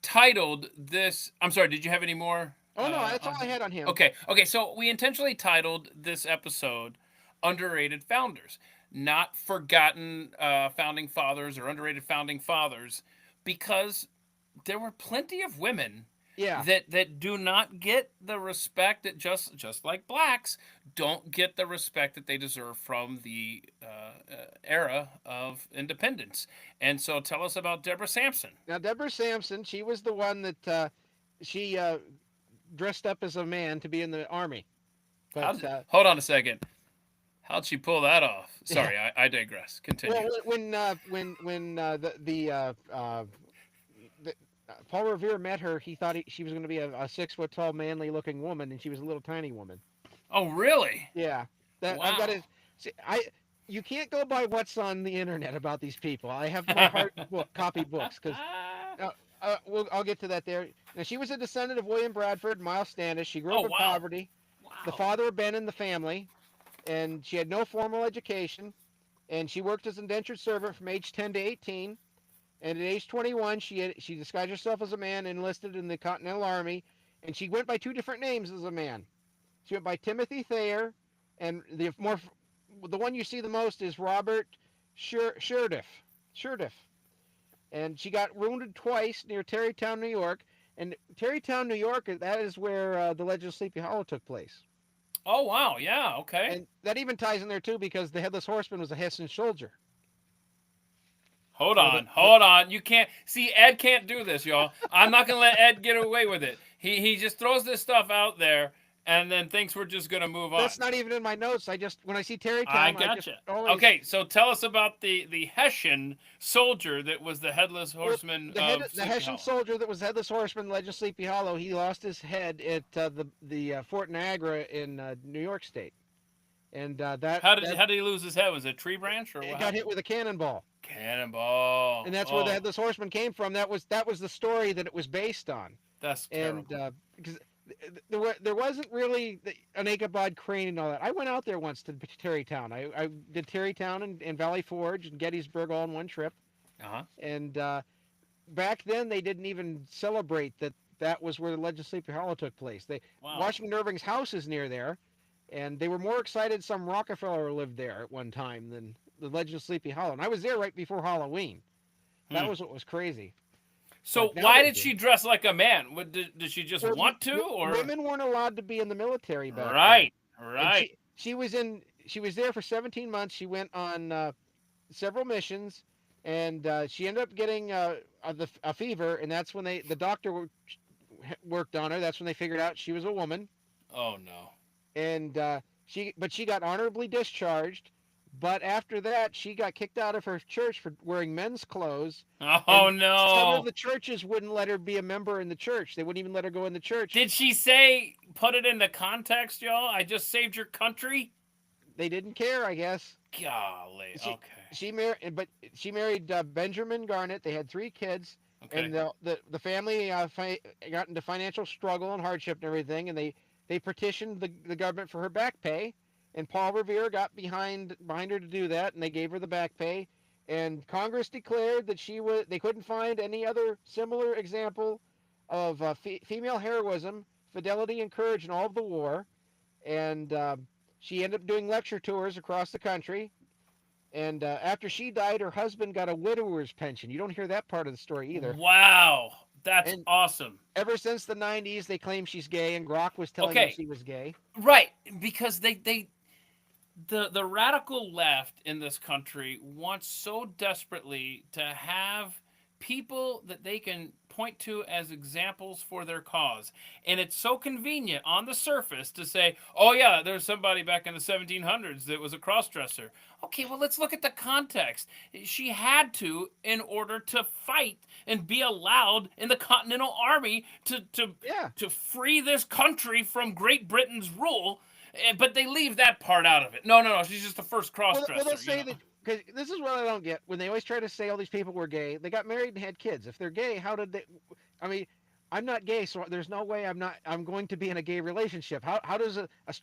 titled this. I'm sorry. Did you have any more? Oh no, that's all I had on him. Okay. So we intentionally titled this episode "Underrated Founders," not forgotten founding fathers or underrated founding fathers, because there were plenty of women. Yeah. That do not get the respect that just like blacks don't get the respect that they deserve from the era of independence. And so tell us about Deborah Sampson. Now, Deborah Sampson, she was the one that she dressed up as a man to be in the army. But hold on a second. How'd she pull that off? Sorry, I digress. Continue. Well, when Paul Revere met her, he thought she was going to be a 6 foot tall, manly looking woman, and she was a little tiny woman. Oh, really? Yeah. Wow. I've got to. You can't go by what's on the internet about these people. I have my hard copy books because I'll get to that there. Now, she was a descendant of William Bradford and Miles Standish. She grew up in poverty. Wow. The father had been in the family, and she had no formal education, and she worked as an indentured servant from age 10 to 18. And at age 21, she disguised herself as a man, enlisted in the Continental Army, and she went by 2 different names as a man. She went by Timothy Thayer, and the one you see the most is Robert Shurdiff. And she got wounded twice near Tarrytown, New York. And Tarrytown, New York, that is where the Legend of Sleepy Hollow took place. Oh, wow. Yeah, okay. And that even ties in there, too, because the Headless Horseman was a Hessian soldier. Hold on. You can't see. Ed can't do this, y'all. I'm not gonna let Ed get away with it. He just throws this stuff out there, and then things were just going to move on. That's not even in my notes. When I see I Terrytown, I just gotcha. always. Okay, so tell us about the Hessian soldier that was the headless Well, horseman of the Sleepy Hessian Hollow. soldier that was headless horseman, led to Sleepy Hollow. He lost his head at the Fort Niagara in New York State, and How did he lose his head? Was it a tree branch or it what got hit happened? with a cannonball, Cannonball. and that's where the Oh, headless horseman came from. That was the story that it was based on, that's and terrible. because there wasn't really an Ichabod Crane and all that. I went out there once to Terrytown. I did Terrytown and Valley Forge and Gettysburg all in one trip, Uh huh. and back then they didn't even celebrate that was where the Legend of Sleepy Hollow took place. Wow. Washington Irving's house is near there, and they were more excited some Rockefeller lived there at one time than the Legend of Sleepy Hollow. And I was there right before Halloween. That Hmm. was what was crazy. So But now why they did do. she dress like a man? Did she just Well, want to, or women weren't allowed to be in the military back then, right, and right? she was there for 17 months. She went on several missions, and she ended up getting a fever, and that's when the doctor worked on her. That's when they figured out she was a woman, Oh no. and she got honorably discharged. But after that, she got kicked out of her church for wearing men's clothes, Oh and some of no. the churches wouldn't let her be a member in the church. They wouldn't even let her go in the church. Did she say, put it into context, y'all? I just saved your country? They didn't care, I guess. Golly. She Okay. she married Benjamin Garnett. They had 3 kids, Okay. and the family got into financial struggle and hardship and everything, and they petitioned the government for her back pay, and Paul Revere got behind her to do that, and they gave her the back pay, and Congress declared that they couldn't find any other similar example of female heroism, fidelity, and courage in all of the war, and she ended up doing lecture tours across the country. And after she died, her husband got a widower's pension. You don't hear that part of the story either. Wow. That's And awesome. ever since the 90s, they claim she's gay, and Grok was telling them Okay. she was gay. Right. Because the radical left in this country wants so desperately to have people that they can point to as examples for their cause. And it's so convenient on the surface to say, oh, yeah, there's somebody back in the 1700s that was a crossdresser. Okay, well, let's look at the context. She had to in order to fight and be allowed in the Continental Army Yeah. to free this country from Great Britain's rule. But they leave that part out of it. No, no, no. She's just the first Well, they'll cross-dresser, you say know. that because this is what I don't get. When they always try to say all these people were gay, they got married and had kids. If they're gay, how did they? I mean, I'm not gay, so there's no way I'm going to be in a gay relationship. How does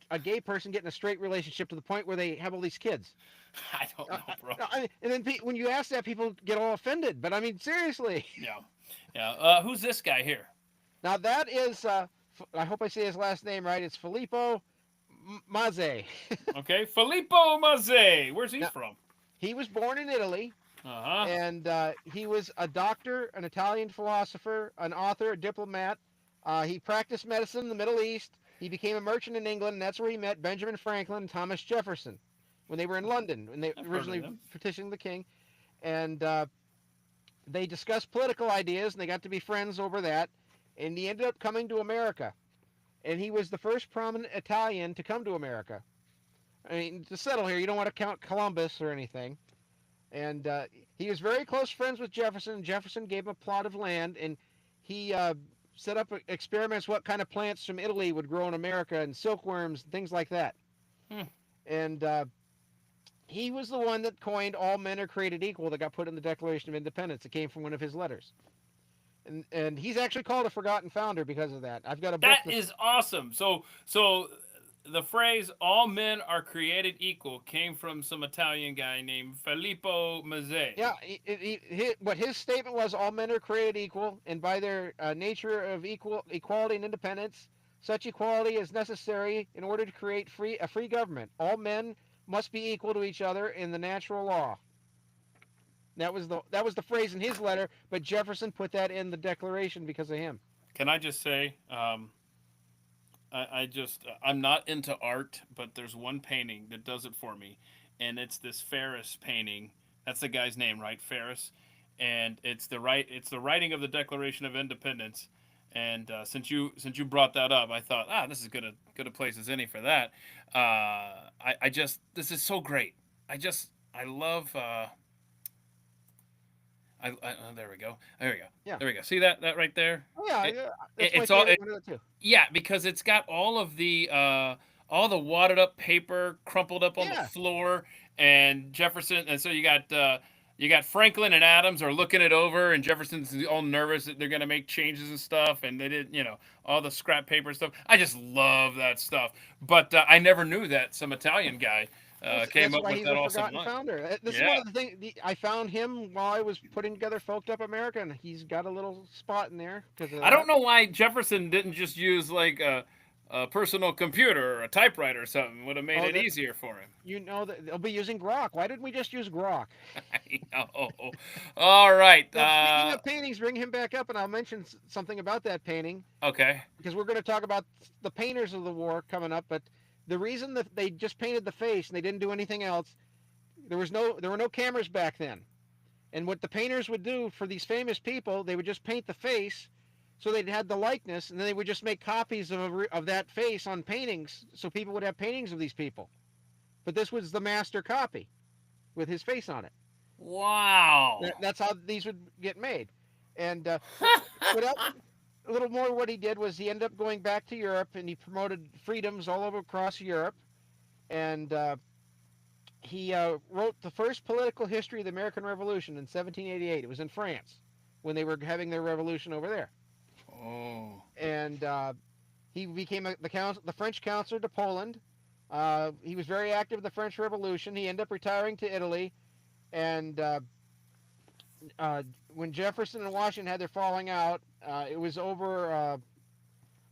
a gay person get in a straight relationship to the point where they have all these kids? I don't know, bro. And then when you ask that, people get all offended. But I mean, seriously. Yeah, yeah. Who's this guy here? Now that is, I hope I say his last name right. It's Filippo Mazze. Okay, Filippo Mazze. Where's he Now from? he was born in Italy, Uh huh. and he was a doctor, an Italian philosopher, an author, a diplomat. He practiced medicine in the Middle East. He became a merchant in England, and that's where he met Benjamin Franklin and Thomas Jefferson when they were in London, when they I've heard of originally them. petitioned the king. And they discussed political ideas, and they got to be friends over that. And he ended up coming to America. And he was the first prominent Italian to come to America. I mean, to settle here, you don't want to count Columbus or anything. And he was very close friends with Jefferson. Jefferson gave him a plot of land, and he set up experiments what kind of plants from Italy would grow in America, and silkworms and things like that. Hmm. And he was the one that coined "all men are created equal" that got put in the Declaration of Independence. It came from one of his letters. And he's actually called a forgotten founder because of that. I've got a book. That is awesome. So the phrase "all men are created equal" came from some Italian guy named Filippo Mazze. Yeah, what his statement was: all men are created equal, and by their nature of equality and independence, such equality is necessary in order to create a free government. All men must be equal to each other in the natural law. That was the phrase in his letter, but Jefferson put that in the Declaration because of him. Can I just say, I'm not into art, but there's one painting that does it for me, and it's this Ferris painting. That's the guy's name, right? Ferris, and it's the writing of the Declaration of Independence, And since you brought that up, I thought, this is good a place as any for that. I just this is so great. I love. There we go. There we go. Yeah. There we go. See that right there? Oh, yeah, It, yeah. That's my it's all. favorite one of the two. Yeah, because it's got all the wadded up paper crumpled up on the Yeah. floor, and Jefferson, and so you got Franklin and Adams are looking it over, and Jefferson's all nervous that they're gonna make changes and stuff, and they did, all the scrap paper stuff. I just love that stuff, but I never knew that some Italian guy came That's up why with he's that a awesome forgotten line. founder. This is one Yeah. of the things I found him while I was putting together Folked Up America, and he's got a little spot in there because of I that. don't know why Jefferson didn't just use like a personal computer or a typewriter or something. Would have made Oh, it easier for him. you know that they'll be using Grok. Why didn't we just use Grok? I know. All right. Now, speaking of paintings, bring him back up, and I'll mention something about that painting Okay. because we're going to talk about the painters of the war coming up. But the reason that they just painted the face and they didn't do anything else, there were no cameras back then. And what the painters would do for these famous people, they would just paint the face, so they'd had the likeness, and then they would just make copies of that face on paintings, so people would have paintings of these people. But this was the master copy with his face on it. Wow. That's how these would get made. And what else? A little more. What he did was he ended up going back to Europe, and he promoted freedoms all over across Europe, and he wrote the first political history of the American Revolution in 1788. It was in France when they were having their revolution over there. Oh. And he became the French counselor to Poland. He was very active in the French Revolution. He ended up retiring to Italy. And when Jefferson and Washington had their falling out, it was over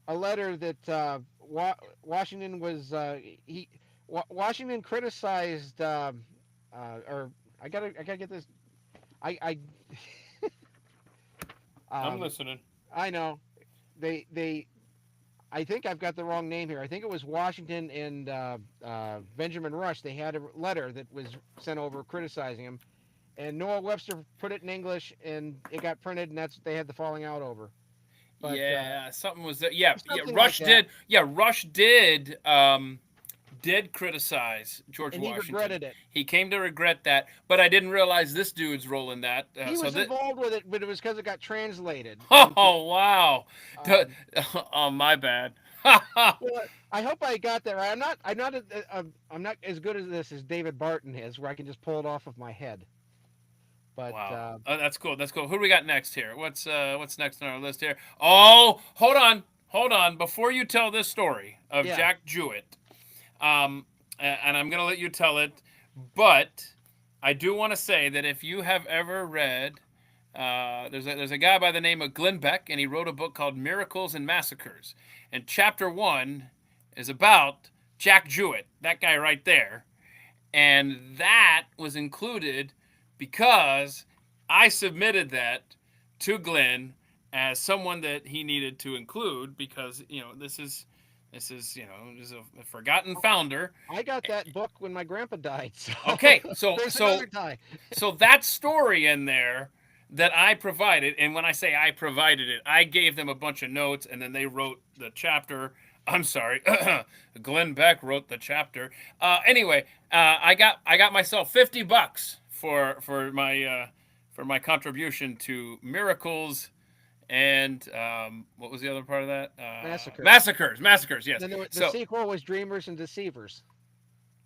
a letter that Washington was Washington criticized, or I gotta get this. I I'm listening. I know they. I think I've got the wrong name here. I think it was Washington and Benjamin Rush. They had a letter that was sent over criticizing him, and Noah Webster put it in English, and it got printed, and that's what they had the falling out over. But, yeah, something was that. Yeah, something Rush like that. did. Yeah, Rush did criticize George And he Washington. regretted it. He came to regret that, but I didn't realize this dude's rolling that. He was involved with it, but it was because it got translated. Oh wow! Oh my bad. Well, I hope I got that right. I'm not as good at this as David Barton is, where I can just pull it off of my head. But Wow, that's cool. That's cool. Who do we got next here? What's next on our list here? Oh, hold on. Before you tell this story of Jack Jewett, and I'm gonna let you tell it, but I do want to say that if you have ever read, there's a guy by the name of Glenn Beck, and he wrote a book called Miracles and Massacres, and chapter 1 is about Jack Jewett, that guy right there, and that was included because I submitted that to Glenn as someone that he needed to include because this is a forgotten founder. I got that book when my grandpa died. So Okay, so that story in there that I provided, and when I say I provided it, I gave them a bunch of notes, and then they wrote the chapter. I'm sorry, Glenn Beck wrote the chapter. Anyway, I got myself $50 for my contribution to Miracles and what was the other part of that? Massacres. Yes. Then the sequel was Dreamers and Deceivers.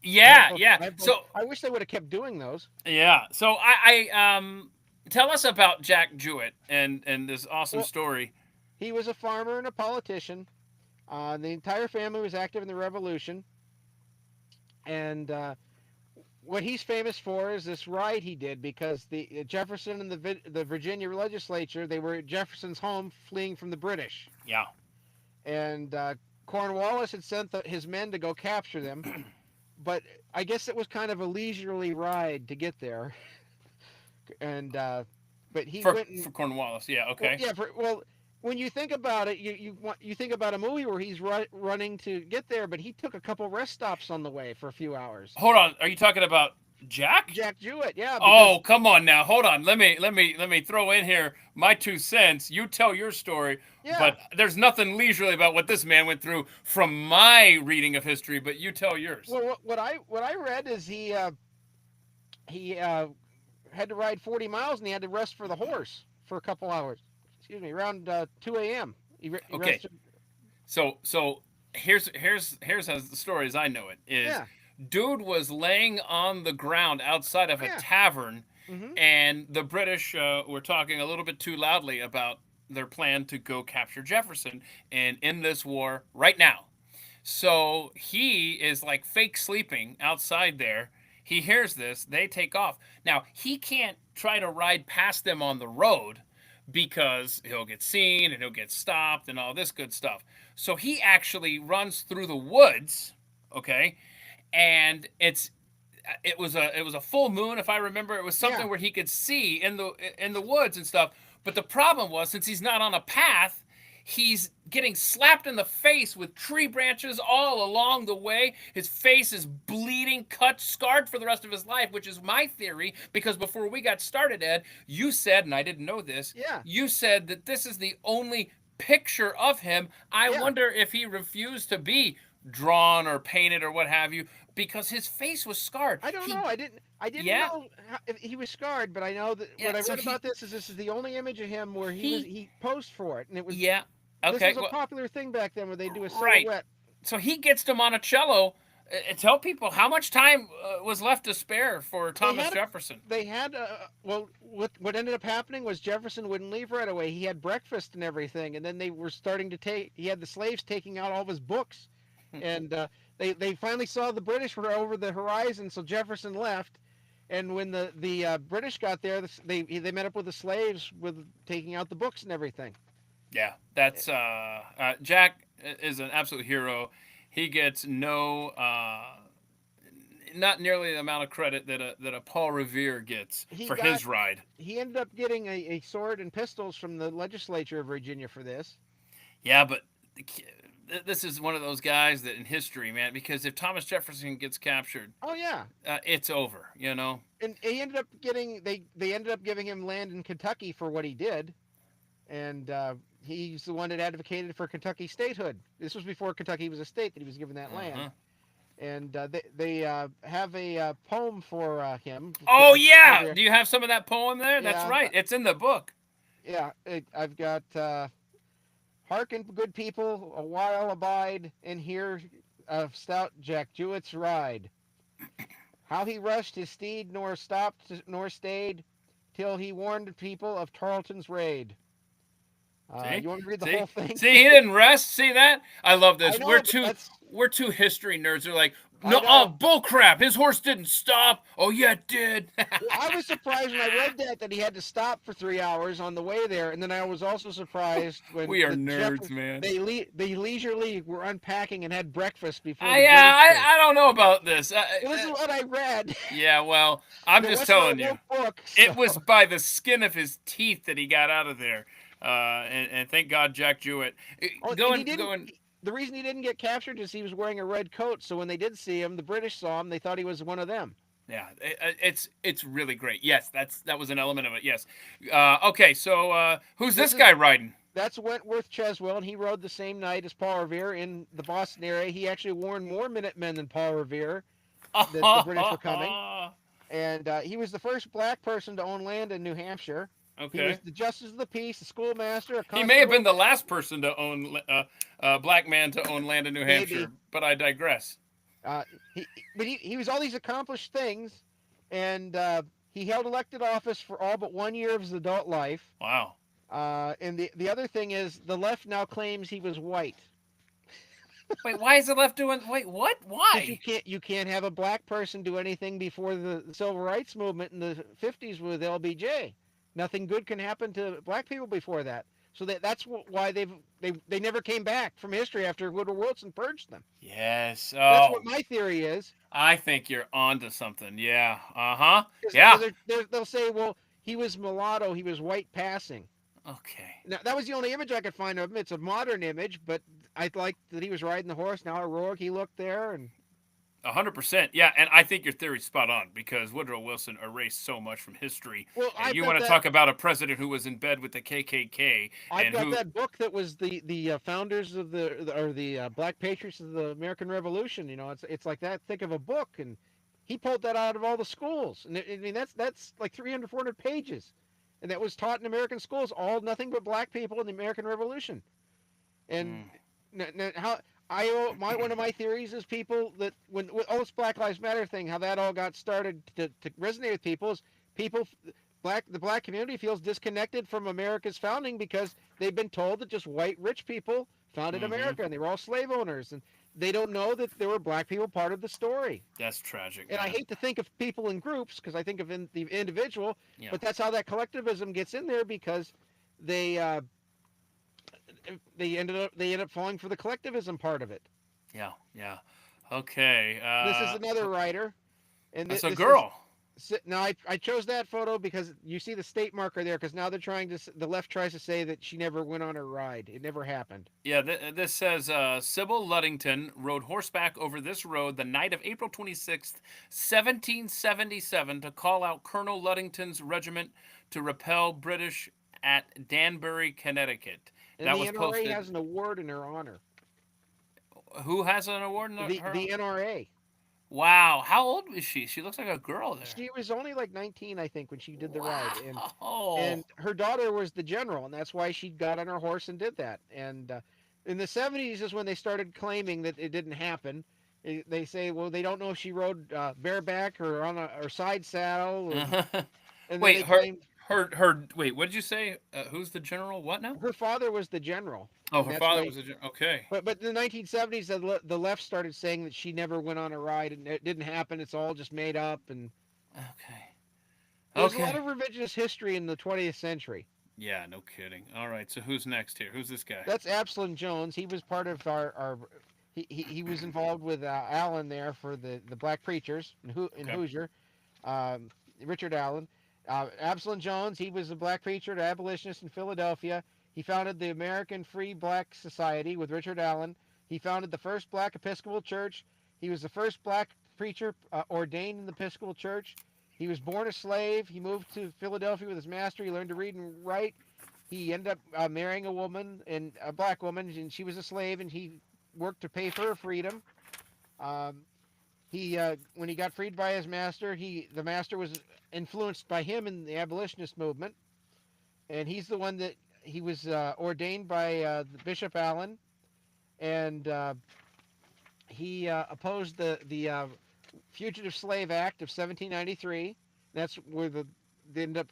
Yeah. So I wish they would have kept doing those. Yeah. So I tell us about Jack Jewett and this awesome story. He was a farmer and a politician. The entire family was active in the Revolution, and what he's famous for is this ride he did because the Jefferson and the Virginia legislature, they were at Jefferson's home fleeing from the British. Yeah. And Cornwallis had sent his men to go capture them, but I guess it was kind of a leisurely ride to get there. And but he went for Cornwallis. Yeah. Okay. Well, when you think about it, you think about a movie where he's running to get there, but he took a couple rest stops on the way for a few hours. Hold on. Are you talking about Jack? Jack Jewett, yeah. Because, Oh, come on now. Hold on. Let me throw in here my 2 cents. You tell your story, yeah. but there's nothing leisurely about what this man went through from my reading of history, but you tell yours. Well, what I read is he had to ride 40 miles and he had to rest for the horse for a couple hours. Excuse me, around 2 a.m. He Okay. rested. So here's how the story as I know it is. Yeah. Dude was laying on the ground outside of Oh, a yeah. tavern, Mm-hmm. and the British were talking a little bit too loudly about their plan to go capture Jefferson and end this war right now. So he is like fake sleeping outside there. He hears this. They take off. Now, he can't try to ride past them on the road because he'll get seen and he'll get stopped and all this good stuff. So he actually runs through the woods, okay? And it was a full moon if I remember. It was Yeah. something where he could see in the woods and stuff. But the problem was since he's not on a path, he's getting slapped in the face with tree branches all along the way. His face is bleeding, cut, scarred for the rest of his life, which is my theory. Because before we got started, Ed, you said, and I didn't know this, Yeah. you said that this is the only picture of him. I Yeah. wonder if he refused to be drawn or painted or what have you because his face was scarred. I don't know. I didn't Yeah, know if he was scarred, but I know that yeah. what I So read about this is the only image of him where he, he posed for it, and it was yeah. this Okay, was a well, popular thing back then where they do a right. silhouette. So he gets to Monticello. Tell people how much time was left to spare for They Thomas had Jefferson. they had well, what ended up happening was Jefferson wouldn't leave right away. He had breakfast and everything, and then they were starting to take. He had the slaves taking out all of his books, and they finally saw the British were over the horizon, so Jefferson left. And when the British got there, they met up with the slaves with taking out the books and everything. Yeah, that's Jack is an absolute hero. He gets not nearly the amount of credit that a Paul Revere gets He for got his ride. he ended up getting a sword and pistols from the legislature of Virginia for this. Yeah, but this is one of those guys that in history, man, because if Thomas Jefferson gets captured, Oh yeah, it's over. You know. and he ended up getting they ended up giving him land in Kentucky for what he did, and he's the one that advocated for Kentucky statehood. This was before Kentucky was a state that he was given that land, Uh-huh. and they have a poem for him. Oh Over yeah, here. do you have some of that poem there? That's Yeah, right. It's in the book. yeah. I've got hearken, good people, a while abide, and hear of stout Jack Jewett's ride. How he rushed his steed, nor stopped nor stayed, till he warned the people of Tarleton's raid. See, You want me to read the see, whole thing? see. He didn't rest. See that? I love I this. We're know, but two. that's We're two history nerds. They're like, I no, oh, know. bull crap. His horse didn't stop. Oh yeah, it did. Well, I was surprised when I read that he had to stop for 3 hours on the way there, and then I was also surprised when We are nerds, man. they leisurely were unpacking and had breakfast before the Yeah, British did. I don't know about this. Well, this is what I read. Yeah, well, I'm It just wasn't a telling you. woke book, It so was by the skin of his teeth that he got out of there. And thank God Jack Jewett. oh, and he Going, didn't. going. The reason he didn't get captured is he was wearing a red coat. So when they did see him, the British saw him. They thought he was one of them. Yeah, it's really great. Yes, that was an element of it. Yes. Okay, so who's this This is guy riding? that's Wentworth Cheswell, and he rode the same night as Paul Revere in the Boston area. He actually warned more Minutemen than Paul Revere that the British were coming, and he was the first black person to own land in New Hampshire. He was Okay. the justice of the peace, a schoolmaster, a He may have been constable, the last person to own black man to own land in New Hampshire, maybe. but I digress. Uh, but he was all these accomplished things, and he held elected office for all but 1 year of his adult life. Wow. And the other thing is, the left now claims he was white. Wait, why is the left doing? Wait, what? Because Why? you can't have a black person do anything before the civil rights movement in the 50s with LBJ. Nothing good can happen to black people before that. So that's why they never came back from history after Woodrow Wilson purged them. Yes. That's what Oh, my theory is. I think you're onto something. Yeah. Uh huh. Because Yeah. they'll say, well, he was mulatto, he was white passing. Okay. Now, that was the only image I could find of him. It's a modern image, but I liked that he was riding the horse. Now heroic he looked there, and 100%. Yeah, and I think your theory's spot on because Woodrow Wilson erased so much from history. Well, And I've you got want to that. talk about a president who was in bed with the KKK I've and got who. that book that was the founders of the Black Patriots of the American Revolution. You know, it's like that thick of a book, and he pulled that out of all the schools. And I mean, that's like 300, 400 pages, and that was taught in American schools. All nothing but black people in the American Revolution. And Mm, how one of my theories is people that when with all this Black Lives Matter thing, how that all got started to resonate with people is people the black community feels disconnected from America's founding because they've been told that just white rich people founded mm-hmm. America and they were all slave owners and they don't know that there were black people part of the story. That's tragic, And I man. hate to think of people in groups because I think of the individual, Yeah. but that's how that collectivism gets in there because they they end up falling for the collectivism part of it. Yeah. Yeah. Okay. This is another writer, and That's a this is girl. now I chose that photo because you see the state marker there because now they're trying to the left tries to say that she never went on her ride. It never happened. Yeah, this says Sybil Luddington rode horseback over this road the night of April 26th, 1777, to call out Colonel Luddington's regiment to repel British at Danbury, Connecticut. And That the was NRA posted. has an award in her honor. Who has an award in her? The NRA. Wow, how old is she? She looks like a girl there. She was only like 19, I think, when she did the ride, Wow. and her daughter was the general, and that's why she got on her horse and did that. And in the 70s is when they started claiming that it didn't happen. They say, well, they don't know if she rode bareback or on a or side saddle, and then Wait, they claimed her. Wait, what did you say? Who's the general? What now? her father was the general, Oh, and her that's father why. was a general. Okay. But in the 1970s, the left started saying that she never went on a ride and it didn't happen. It's all just made up. And Okay. there's a lot Okay. of revisionist history in the 20th century. Yeah, no kidding. All right, so who's next here? Who's this guy? That's Absalom Jones. He was part of our he was involved with Allen there for the black preachers in Okay. Hoosier, um, Richard Allen. Absalom Jones, he was a black preacher, an abolitionist in Philadelphia. He founded the American Free Black Society with Richard Allen. He founded the first black Episcopal church. He was the first black preacher ordained in the Episcopal church. He was born a slave. He moved to Philadelphia with his master. He learned to read and write. He ended up marrying a woman, and a black woman, and she was a slave, and he worked to pay for her freedom. Um, when he got freed by his master, the master was influenced by him in the abolitionist movement, and he's the one that he was ordained by Bishop Allen, and he opposed the Fugitive Slave Act of 1793. That's where they ended up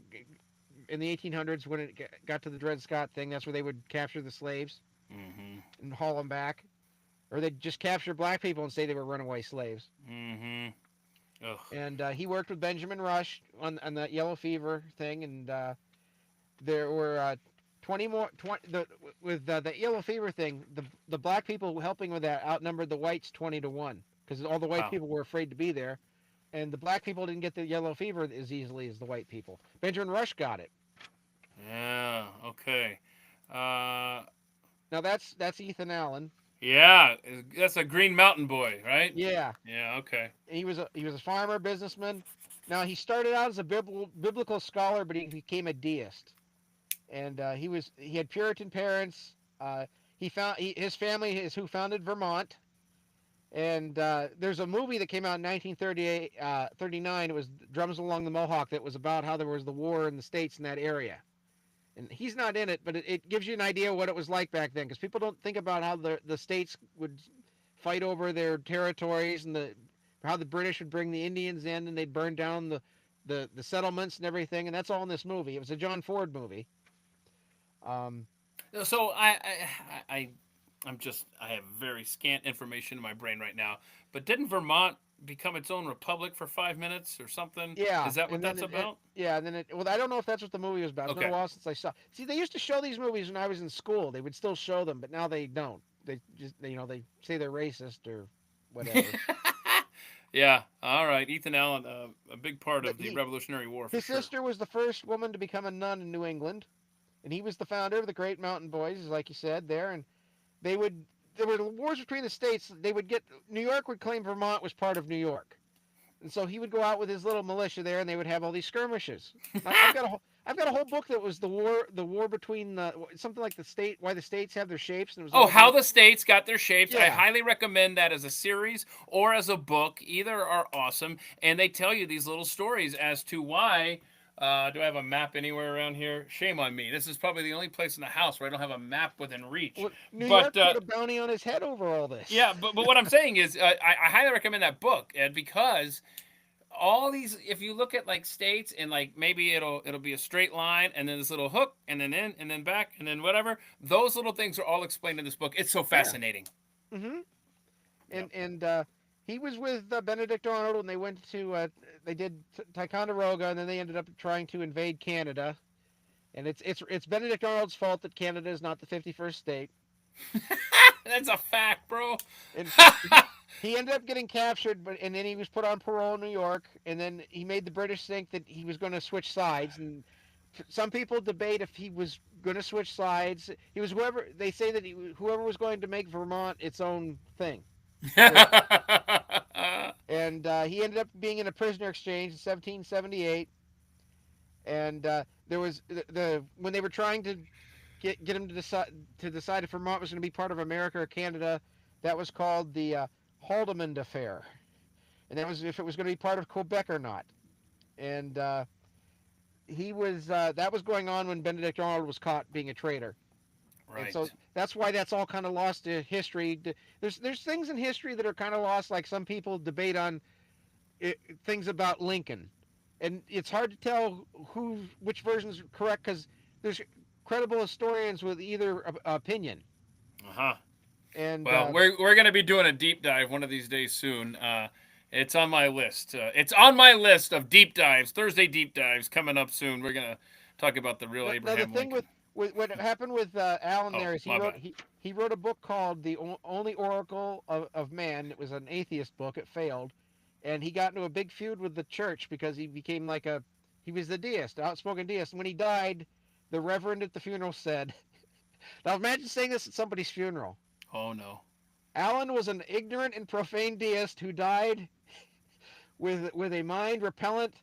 in the 1800s when it got to the Dred Scott thing. That's where they would capture the slaves Mm-hmm. and haul them back, or they'd just capture black people and say they were runaway slaves. Mm-hmm. Ugh. And he worked with Benjamin Rush on that yellow fever thing, and there were 20 more. With the yellow fever thing, the black people helping with that outnumbered the whites 20-1 because all the white Wow. people were afraid to be there, and the black people didn't get the yellow fever as easily as the white people. Benjamin Rush got it. Yeah. Okay. Uh. Now that's Ethan Allen. Yeah, that's a Green Mountain Boy, right? Yeah, Yeah. Okay. he was a farmer, businessman. Now he started out as a biblical scholar, but he became a deist, and he had Puritan parents. His family is who founded Vermont, and there's a movie that came out in 1938, 39. It was Drums Along the Mohawk that was about how there was the war in the states in that area. And he's not in it, but it gives you an idea of what it was like back then, because people don't think about how the states would fight over their territories and how the British would bring the Indians in and they'd burn down the settlements and everything, and that's all in this movie. It was a John Ford movie. So I have very scant information in my brain right now. But didn't Vermont become its own republic for 5 minutes or something? Yeah, Is that what and then that's about? yeah, and then well, I don't know if that's what the movie was about. It's been Okay. a while since I saw. See, they used to show these movies when I was in school. They would still show them, but now they don't. They just they say they're racist or whatever. Yeah. All right. Ethan Allen, a big part But of the Revolutionary War for his sure. sister was the first woman to become a nun in New England, and he was the founder of the Great Mountain Boys, like you said there. And they would there were wars between the states. New York would claim Vermont was part of New York, and so he would go out with his little militia there, and they would have all these skirmishes. I've got a whole book that was the war between something like why the states have their shapes, and it was Oh, all how about, the states got their shapes. I yeah. highly recommend that as a series or as a book. Either are awesome, and they tell you these little stories as to why. Do I have a map anywhere around here? Shame on me. This is probably the only place in the house where I don't have a map within reach. Well, New But York put a bounty on his head over all this. yeah, but what I'm saying is, I highly recommend that book, Ed, because all these, if you look at like states and like maybe it'll be a straight line and then this little hook and then in and then back and then whatever, those little things are all explained in this book. It's so fascinating. Yeah. Mm-hmm. Yep. And he was with Benedict Arnold, and they went to they did Ticonderoga, and then they ended up trying to invade Canada. And it's Benedict Arnold's fault that Canada is not the 51st state. That's a fact, bro. And he ended up getting captured, and then he was put on parole in New York, and then he made the British think that he was going to switch sides. And some people debate if he was going to switch sides. He was whoever they say that whoever was going to make Vermont its own thing. And he ended up being in a prisoner exchange in 1778. And there was when they were trying to get him to decide if Vermont was going to be part of America or Canada, that was called the Haldimand Affair, and that was if it was going to be part of Quebec or not. And he was that was going on when Benedict Arnold was caught being a traitor. Right. And so that's why that's all kind of lost to history. There's things in history that are kind of lost, like some people debate on things about Lincoln, and it's hard to tell which version's correct because there's credible historians with either opinion. Uh-huh. And well, we're going to be doing a deep dive one of these days soon. It's on my list. It's on my list of deep dives, Thursday deep dives coming up soon. We're going to talk about the real Abraham Lincoln. Lincoln. With what happened with Allen there is he wrote a book called The Only Oracle of Man. It was an atheist book. It failed. And he got into a big feud with the church because he became he was the deist, outspoken deist. And when he died, the reverend at the funeral said, now imagine saying this at somebody's funeral. Oh, no. Allen was an ignorant and profane deist who died with a mind repellent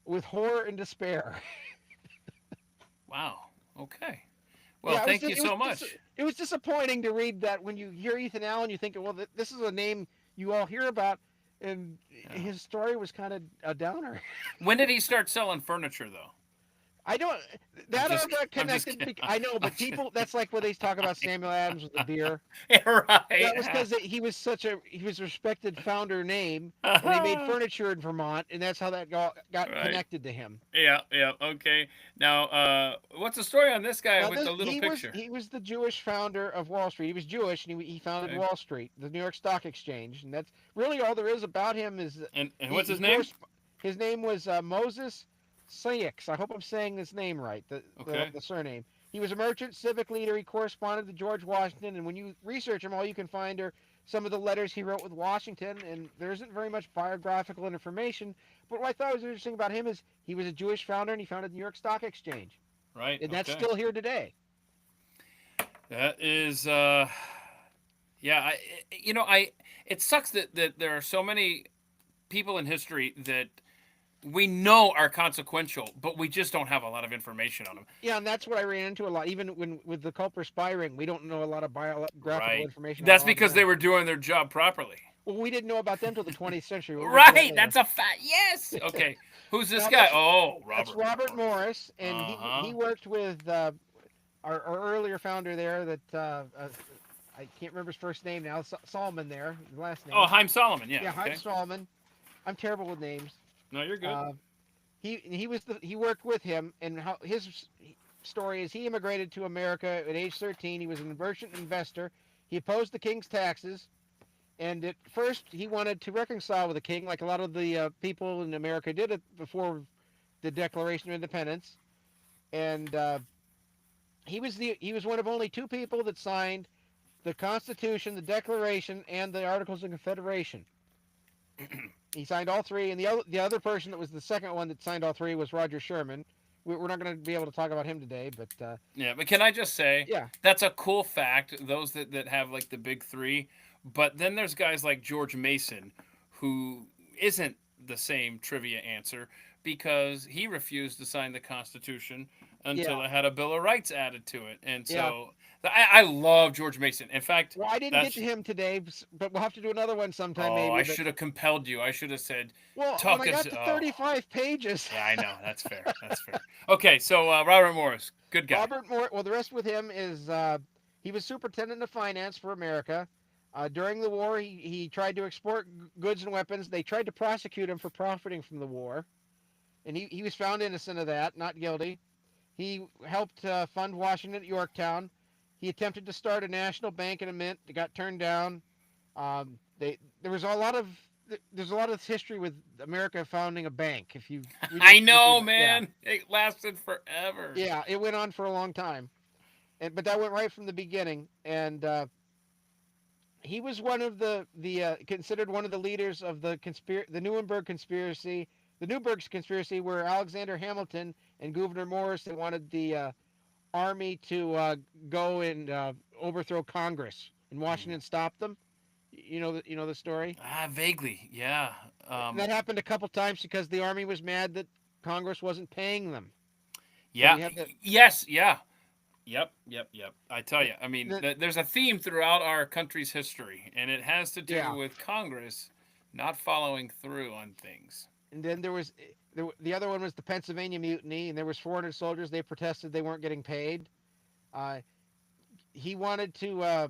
with horror and despair. Wow. Okay. Well, yeah, thank you so much. It was disappointing to read that when you hear Ethan Allen, you think, well, this is a name you all hear about, and his story was kind of a downer. When did he start selling furniture, though? I don't. That are not connected. I know, but people. That's like when they talk about Samuel Adams with the beer. Yeah, right. That was because he was a respected founder name, and they made furniture in Vermont, and that's how that got connected to him. Yeah. Okay. Now, what's the story on this guy with the little picture? He was the Jewish founder of Wall Street. He was Jewish, and he founded Wall Street, the New York Stock Exchange, and that's really all there is about him. And what's his name? His name was Moses Sayix. I hope I'm saying this name right, the surname. He was a merchant, civic leader. He corresponded to George Washington, and when you research him, all you can find are some of the letters he wrote with Washington, and there isn't very much biographical information. But what I thought was interesting about him is he was a Jewish founder, and he founded the New York Stock Exchange. Right. And that's still here today. That is, it sucks that there are so many people in history that we know are consequential, but we just don't have a lot of information on them. Yeah, and that's what I ran into a lot. Even with the Culper Spy Ring, we don't know a lot of biographical information. That's because they were doing their job properly. Well, we didn't know about them until the 20th century. Right, that's a fact. Yes. Okay, who's this guy? Robert. That's Robert Morris, and he worked with our earlier founder there. That I can't remember his first name now. Solomon there, his last name. Oh, Haim Solomon. Yeah. Haim Solomon. I'm terrible with names. No, you're good. He worked with him, and how his story is he immigrated to America at age 13. He was an merchant investor. He opposed the king's taxes, and at first he wanted to reconcile with the king, like a lot of the people in America did it before the Declaration of Independence. And he was one of only two people that signed the Constitution, the Declaration, and the Articles of Confederation. He signed all three, and the other person that was the second one that signed all three was Roger Sherman, we're not going to be able to talk about him today, but Yeah, but can I just say yeah, that's a cool fact. Those that have like the big three, but then there's guys like George Mason, who isn't the same trivia answer because he refused to sign the Constitution yeah, until it had a Bill of Rights added to it, and yeah. so I love George Mason. In fact, Well, I didn't get to that's him today, but we'll have to do another one sometime oh, maybe. I But should have compelled you. I should have said, well, when "Tuck I us." got to Oh, 35 pages, yeah, I know. That's fair. That's fair. Okay, so Robert Morris, good guy. Robert Moore. Well, the rest with him is he was superintendent of finance for America. During the war, he tried to export goods and weapons. They tried to prosecute him for profiting from the war, and he was found innocent of that, not guilty. He helped fund Washington at Yorktown. He attempted to start a national bank and a mint. It got turned down. There was a lot of there's a lot of history with America founding a bank. If you read I history, know, yeah, man. It lasted forever. yeah, it went on for a long time, but that went right from the beginning. And he was one of the considered one of the leaders of the Nuremberg conspiracy, the Newburgh conspiracy, where Alexander Hamilton and Gouverneur Morris they wanted the army to go and overthrow Congress, and Washington stopped them. You know the story. Vaguely, yeah. And that happened a couple times because the army was mad that Congress wasn't paying them. So Yeah. we have the, Yes, yeah. Yep. I tell the, you, I mean, the there's a theme throughout our country's history, and it has to do yeah. with Congress not following through on things. And then the other one was the Pennsylvania Mutiny, and there was 400 soldiers. They protested they weren't getting paid. Uh, he wanted to.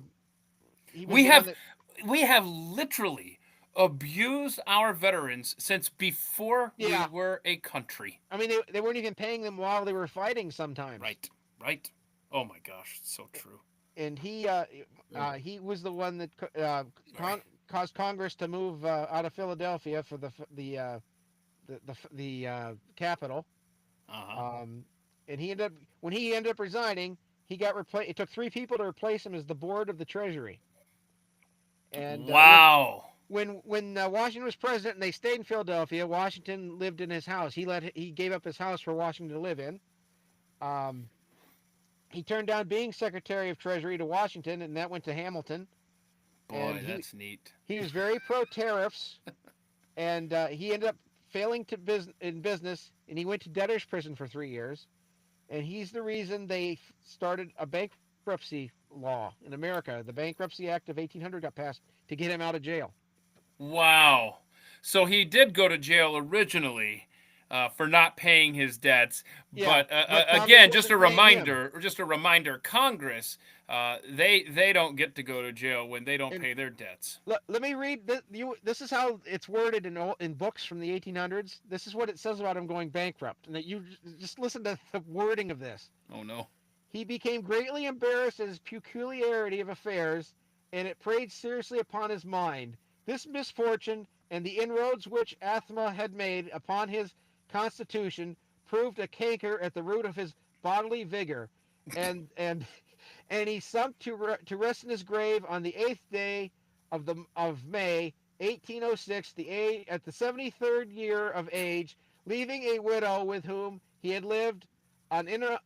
He was We the one have that we have literally abused our veterans since before we yeah. were a country. I mean they weren't even paying them while they were fighting sometimes. Right. Right. Oh my gosh, it's so true. And he was the one that Sorry. caused Congress to move out of Philadelphia for the capital. Uh-huh. Um, and when he ended up resigning, he got replaced. It took 3 people to replace him as the board of the Treasury. And Wow. when Washington was president and they stayed in Philadelphia, Washington lived in his house. He gave up his house for Washington to live in. Um, he turned down being Secretary of Treasury to Washington, and that went to Hamilton. And Boy, that's neat. he was very pro tariffs, and he ended up failing in business, and he went to debtor's prison for 3 years. And he's the reason they started a bankruptcy law in America. The Bankruptcy Act of 1800 got passed to get him out of jail. Wow. So he did go to jail originally for not paying his debts, Yeah, but Congress again, wasn't paying him. just a reminder. Congress, they don't get to go to jail when they don't And pay their debts. let me read this. This is how it's worded in books from the 1800s. This is what it says about him going bankrupt. And that you just listen to the wording of this. Oh no. He became greatly embarrassed at his peculiarity of affairs, and it preyed seriously upon his mind. This misfortune and the inroads which anathema had made upon his constitution proved a canker at the root of his bodily vigor, and and he sunk to rest in his grave on the 8th day of May, 1806, at the 73rd year of age, leaving a widow with whom he had lived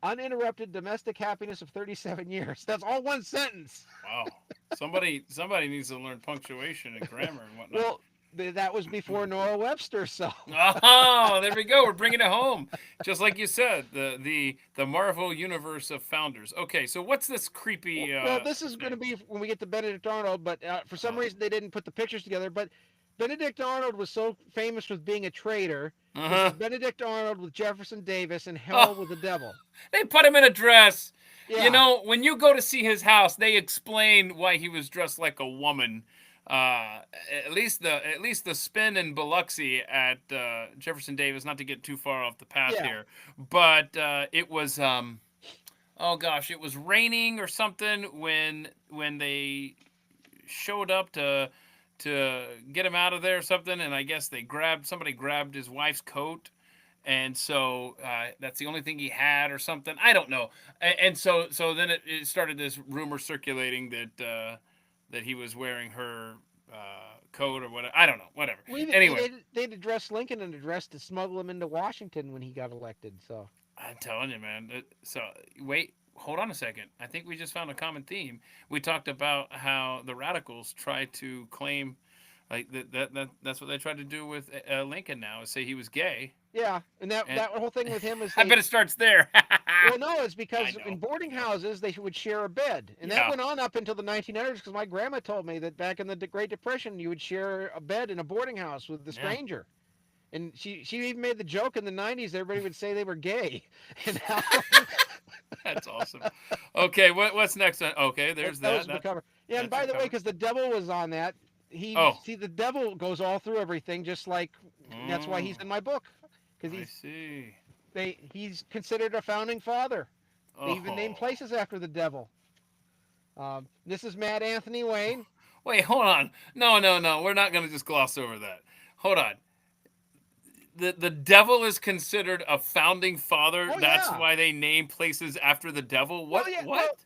uninterrupted domestic happiness of 37 years. That's all one sentence. Wow. Somebody needs to learn punctuation and grammar and whatnot. Well, that was before Noah Webster, so. Oh, there we go. We're bringing it home, just like you said. The Marvel universe of founders. Okay, so what's this creepy? Well, this is going to be when we get to Benedict Arnold, but for some reason they didn't put the pictures together. But Benedict Arnold was so famous with being a traitor. This is Benedict Arnold with Jefferson Davis and Hell with the Devil. They put him in a dress. Yeah. You know, when you go to see his house, they explain why he was dressed like a woman. At least the spin in Biloxi at Jefferson Davis. Not to get too far off the path here, but it was oh gosh, it was raining or something when they showed up to get him out of there or something, and I guess somebody grabbed his wife's coat. And so that's the only thing he had or something. I don't know. And so then it started this rumor circulating that he was wearing her coat or whatever. I don't know. Whatever. Well, Anyway, they'd addressed Lincoln in a dress to smuggle him into Washington when he got elected. So I'm telling you, man. So wait, hold on a second. I think we just found a common theme. We talked about how the radicals try to claim, like that's what they tried to do with Lincoln now, is say he was gay. Yeah, and that And that whole thing with him is I bet it starts there. well, no, it's I because in know. boarding I know. houses they would share a bed, and that Yeah. went on up until the 1900s. Because my grandma told me that back in the Great Depression, you would share a bed in a boarding house with the Yeah. stranger, and she even made the joke in the 90s. Everybody would say they were gay, and now That's awesome. Okay, what's next? Okay, there's that that. was the cover. Yeah, and That's your by the way, cover. because the devil was on that, Oh. the devil goes all through everything, just like that's why he's Mm, in my book, because I see. he's considered a founding father. They even name Oh. places after the devil. This is Mad Anthony Wayne. Wait, hold on. No, no, no. We're not going to just gloss over that. Hold on. The devil is considered a founding father. Oh That's yeah. why they name places after the devil. Well, What? yeah. What?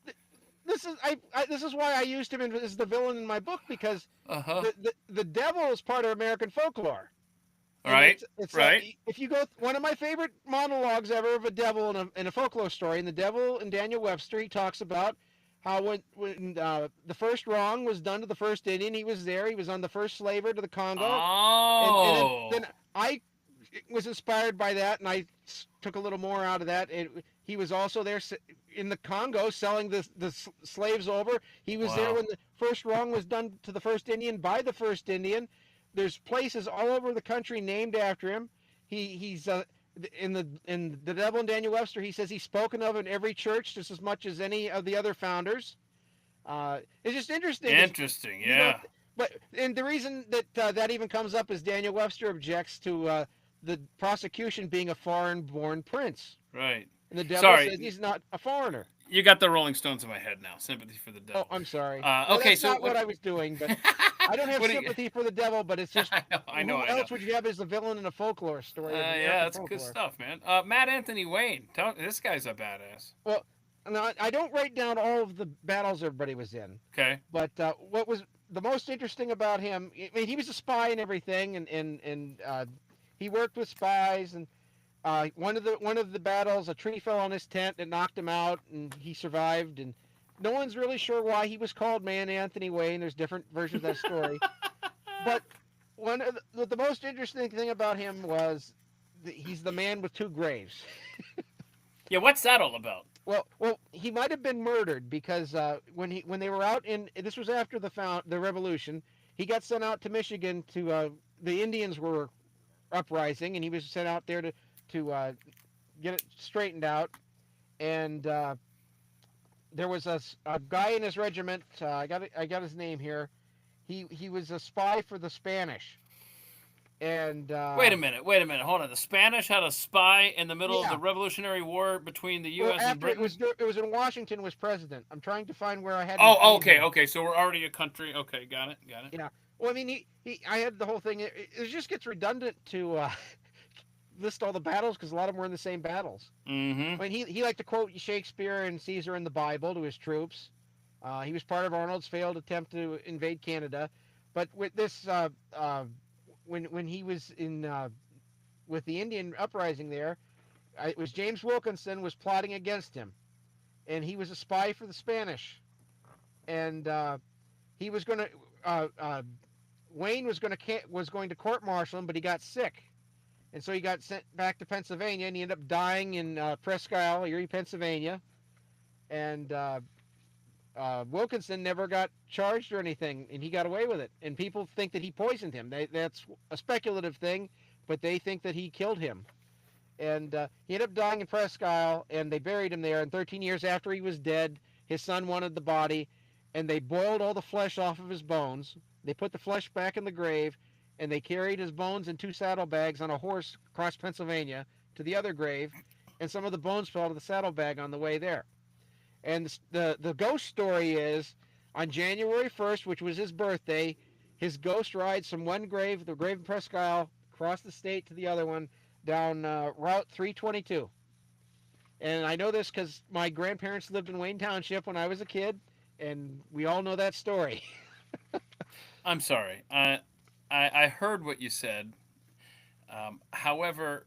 Well, this is this is why I used him as the villain in my book, because Uh huh. the devil is part of American folklore, and Right. it's Right. if you go one of my favorite monologues ever of a devil in a folklore story, and the devil in Daniel Webster, he talks about how when the first wrong was done to the first Indian, he was there. He was on the first slaver to the Congo, and Oh. then I was inspired by that, and I took a little more out of that. He was also there in the Congo selling the slaves over. He was there Wow. when the first wrong was done to the first Indian by the first Indian. There's places all over the country named after him. He's in the Devil and Daniel Webster. He says he's spoken of in every church just as much as any of the other founders. It's just interesting because Interesting. you know, Yeah. but and the reason that that even comes up is Daniel Webster objects to the prosecution being a foreign-born prince, Right. and the devil says Sorry. he's not a foreigner. You got the Rolling Stones in my head now. Sympathy for the Oh, devil. I'm sorry. No, Okay. that's So not what? what I was doing, but I don't have What do you? sympathy for the devil, but it's just I know. I know. who I know. else would you have as the villain in a folklore story of Yeah, American that's good folklore? stuff, man. Matt Anthony Wayne. This guy's a badass. Well, no, I don't write down all of the battles everybody was in, Okay. but what was the most interesting about him? I mean, he was a spy and everything, and he worked with spies. And one of the battles, a tree fell on his tent and knocked him out, and he survived. And no one's really sure why he was called Man Anthony Wayne. There's different versions of that story, but one of the most interesting thing about him was he's the man with two graves. Yeah, what's that all about? Well, he might have been murdered because when they were out in this was after the revolution, he got sent out to Michigan to the Indians were uprising, and he was sent out there to get it straightened out. And there was a guy in his regiment. I got his name here. He was a spy for the Spanish, and Wait a minute. Wait a minute. Hold on. The Spanish had a spy in the middle of the yeah. Revolutionary War between the Well, U.S. and after Britain. it was in Washington was president. I'm trying to find where I had his Oh, name okay, here. okay. So we're already a country. Okay, got it, got it. Yeah. Well, I mean, I had the whole thing. It just gets redundant to list all the battles because a lot of them were in the same battles. Mm-hmm. I mean, he liked to quote Shakespeare and Caesar in the Bible to his troops. He was part of Arnold's failed attempt to invade Canada, but with this, when he was in with the Indian uprising there, it was James Wilkinson was plotting against him, and he was a spy for the Spanish, and he was going to Wayne was going to court martial him, but he got sick, and so he got sent back to Pennsylvania, and he ended up dying in Presque Isle, Erie, Pennsylvania, and Wilkinson never got charged or anything, and he got away with it. And people think that he poisoned him. That's a speculative thing, but they think that he killed him. And he ended up dying in Presque Isle, and they buried him there. And 13 years after he was dead, his son wanted the body, and they boiled all the flesh off of his bones. They put the flesh back in the grave, and they carried his bones in 2 saddlebags on a horse across Pennsylvania to the other grave, and some of the bones fell to the saddlebag on the way there. And the ghost story is on January 1st, which was his birthday, his ghost rides from one grave, the grave in Presque Isle, across the state to the other one, down Route 322. And I know this because my grandparents lived in Wayne Township when I was a kid, and we all know that story. I'm sorry. I heard what you said. However,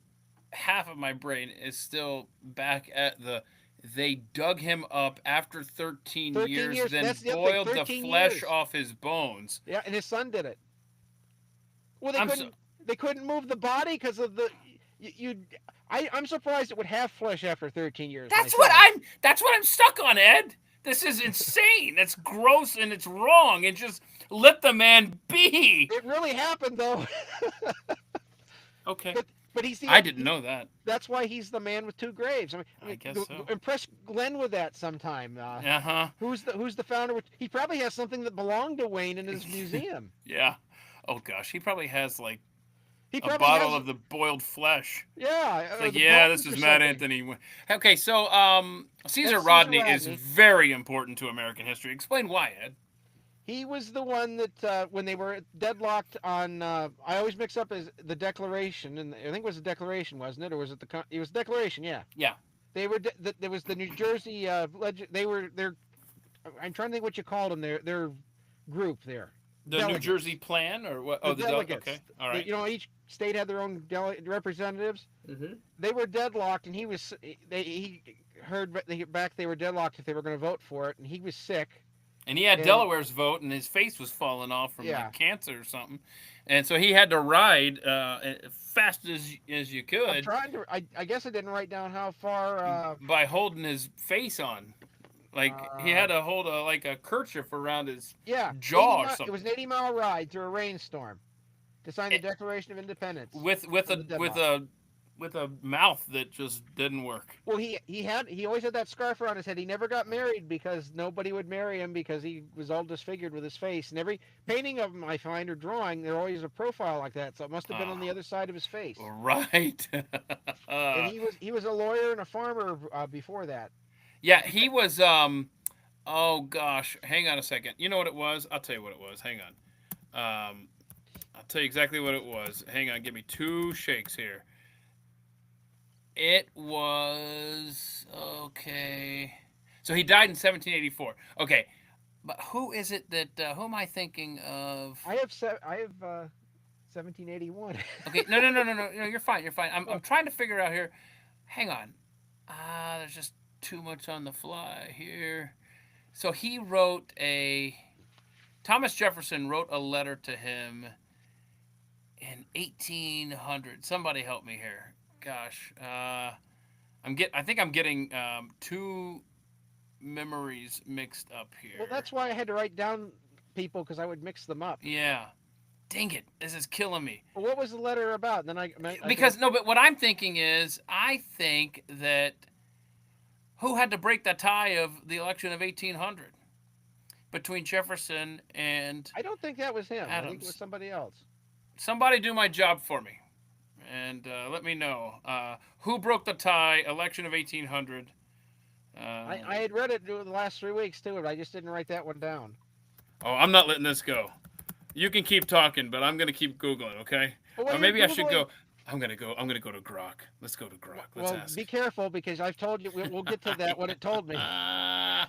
half of my brain is still back at they dug him up after 13 13 years, years. then That's the other thing. boiled the 13 flesh years. off his bones. Yeah, and his son did it. Well, I'm so they couldn't move the body because of the I'm surprised it would have flesh after 13 years myself. that's what I'm stuck on, Ed. This is insane. That's gross and it's wrong. And just let the man be. It really happened though. Okay. But he's the I didn't know that. that's why he's the man with two graves. I guess so. Impress Glenn with that sometime. Uh-huh. Who's the founder? He probably has something that belonged to Wayne in his museum. Yeah. Oh gosh, he probably has like He a probably bottle has, of the boiled flesh. yeah. It's like, the yeah, bones this or is Matt something. Anthony. Okay, so Caesar That's Caesar Rodney is Rodney. very important to American history. Explain why, Ed. He was the one that when they were deadlocked on. I always mix up as the Declaration, and I think it was the Declaration, wasn't it, or was it the? It was Declaration, yeah. Yeah. They were. There was the New Jersey. They were. I'm trying to think what you called them. Their group there. The Delegates. New Jersey plan, or what? Oh, the delegates. Okay, all right. You know, each state had their own representatives. Mm-hmm. They were deadlocked, and he heard back they were deadlocked if they were going to vote for it, and he was sick. And he had And- Delaware's vote, and his face was falling off from Yeah. like cancer or something, and so he had to ride fast as you I'm could trying to. I guess I didn't write down how far. by holding his face on. Like he had to hold a kerchief around his Yeah, jaw or 80 something. It was an 80-mile ride through a rainstorm to sign the Declaration of Independence. with a mouth that just didn't work. Well, he always had that scarf around his head. He never got married because nobody would marry him because he was all disfigured with his face. And every painting of him I find or drawing, there always a profile like that. So it must have been on the other side of his face. Right. And he was a lawyer and a farmer before that. Yeah, he was. Oh gosh, hang on a second. You know what it was? I'll tell you what it was. Hang on. I'll tell you exactly what it was. Hang on, give me 2 shakes here. It was okay. So he died in 1784. Okay, but who is it that? Who am I thinking of? I have 1781. Okay, no. You're fine. You're fine. I'm trying to figure out here. Hang on. There's just too much on the fly here. So he wrote Thomas Jefferson wrote a letter to him in 1800. Somebody help me here. Gosh, I think I'm getting 2 memories mixed up here. Well, that's why I had to write down people because I would mix them up. Yeah. Dang it! This is killing me. Well, what was the letter about? And then But what I'm thinking is, I think that who had to break the tie of the election of 1800 between Jefferson and I don't think that was him. Adams. I think it was somebody else. Somebody do my job for me, and let me know who broke the tie. Election of 1800. I had read it the last 3 weeks too, but I just didn't write that one down. Oh, I'm not letting this go. You can keep talking, but I'm gonna keep Googling, okay? Well, Or maybe I should go. I'm gonna go to Grok. Let's go to Grok. Let's ask. Be careful because I've told you we'll get to that when it told me. I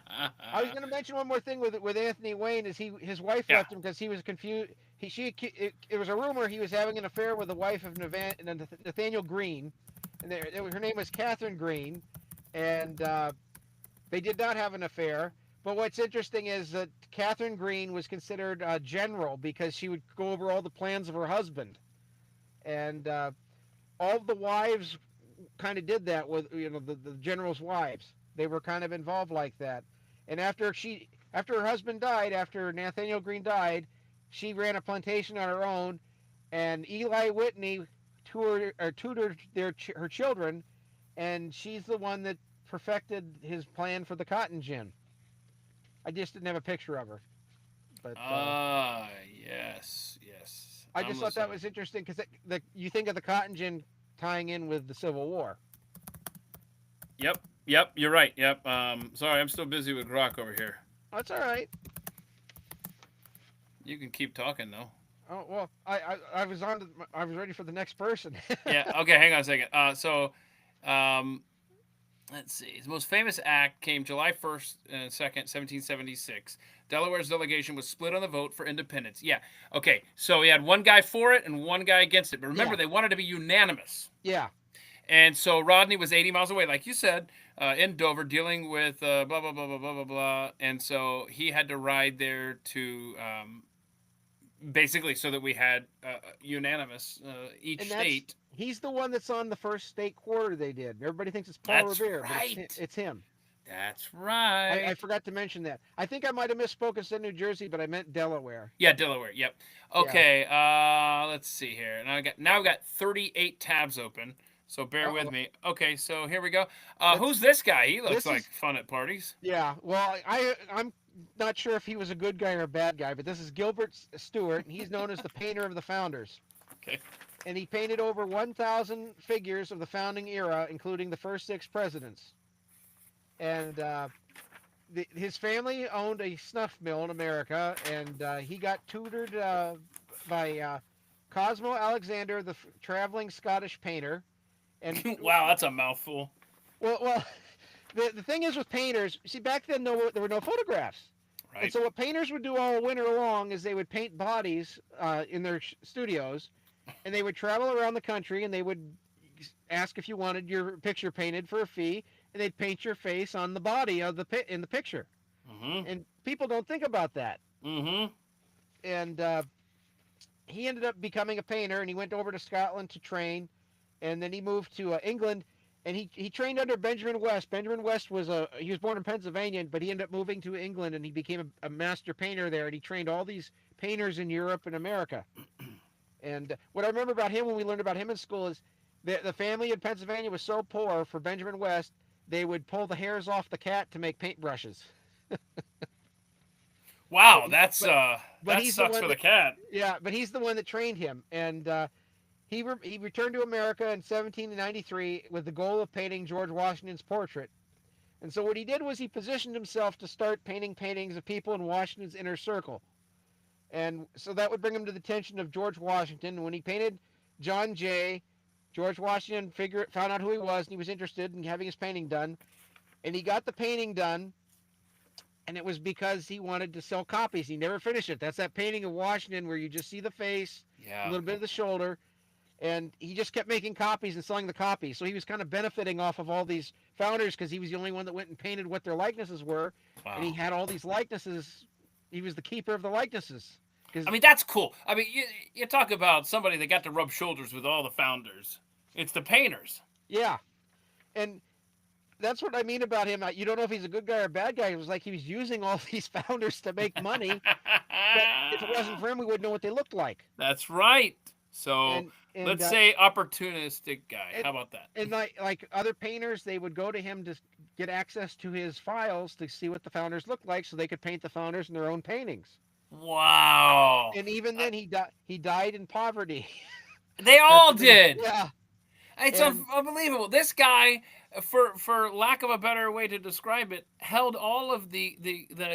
was going to mention one more thing with Anthony Wayne is his wife left him because he was confused. It was a rumor he was having an affair with the wife of Nathaniel Green, and her name was Catherine Green, and they did not have an affair. But what's interesting is that Catherine Green was considered a general because she would go over all the plans of her husband, and all the wives kind of did that with the general's wives. They were kind of involved like that. And after her husband died, after Nathaniel Green died, she ran a plantation on her own, and Eli Whitney tutored her children, and she's the one that perfected his plan for the cotton gin. I just didn't have a picture of her. But yes. I just thought that was interesting because you think of the cotton gin tying in with the Civil War. Yep. You're right. Yep. Sorry, I'm still busy with Grok over here. That's all right. You can keep talking though. Oh well, I was ready for the next person. Yeah. Okay. Hang on a second. Let's see. His most famous act came July 1st and 2nd, 1776. Delaware's delegation was split on the vote for independence. Yeah. Okay. So he had one guy for it and one guy against it. But remember, they wanted to be unanimous. Yeah. And so Rodney was 80 miles away, like you said, in Dover, dealing with blah, blah, blah, blah, blah, blah, blah. And so he had to ride there to basically so that we had unanimous each And state. he's the one that's on the first state quarter they did. Everybody thinks it's Paul That's Revere, but right. it's him. That's I right. forgot to mention that. I think I might have misspoken and said New Jersey, but I meant Delaware. Yeah, Delaware. Yep. Yeah. Okay. Let's see here. Now I've got 38 tabs open. So bear with Uh-oh. me. Okay, so here we go. Let's. Who's this guy? He looks This like is. fun at parties. Yeah. Well, I'm not sure if he was a good guy or a bad guy, but this is Gilbert Stewart, and he's known as the painter of the founders. Okay. And he painted over 1,000 figures of the founding era, including the first 6 presidents. And his family owned a snuff mill in America, and he got tutored by Cosmo Alexander, the traveling Scottish painter. And Wow, that's a mouthful. well, the thing is with painters, see, back then there were no photographs. Right. And so what painters would do all winter long is they would paint bodies in their studios, and they would travel around the country, and they would ask if you wanted your picture painted for a fee, and they'd paint your face on the body of in the picture. Mm-hmm. And people don't think about that. Mm-hmm. And he ended up becoming a painter, and he went over to Scotland to train, and then he moved to England, and he trained under Benjamin West. Benjamin West he was born in Pennsylvania, but he ended up moving to England, and he became a master painter there, and he trained all these painters in Europe and America. And what I remember about him when we learned about him in school is the family in Pennsylvania was so poor for Benjamin West, they would pull the hairs off the cat to make paintbrushes. Wow, but that sucks for the cat. Yeah, but he's the one that trained him, and he returned to America in 1793 with the goal of painting George Washington's portrait. And so what he did was he positioned himself to start painting paintings of people in Washington's inner circle. And so that would bring him to the attention of George Washington. And when he painted John Jay, George Washington found out who he was, and he was interested in having his painting done. And he got the painting done, and it was because he wanted to sell copies. He never finished it. That's that painting of Washington where you just see the face, a little bit of the shoulder, and he just kept making copies and selling the copies. So he was kind of benefiting off of all these founders because he was the only one that went and painted what their likenesses were. Wow. And he had all these likenesses. He was the keeper of the likenesses. I mean, that's cool. I mean, you talk about somebody that got to rub shoulders with all the founders. It's the painters. Yeah. And that's what I mean about him. You don't know if he's a good guy or a bad guy. It was like he was using all these founders to make money. But if it wasn't for him, we wouldn't know what they looked like. That's right. So let's say opportunistic guy. How about that? And like other painters, they would go to him to get access to his files to see what the founders looked like so they could paint the founders in their own paintings. Wow. And even then, he died in poverty. They all did. Yeah. It's unbelievable. This guy, for lack of a better way to describe it, held all of the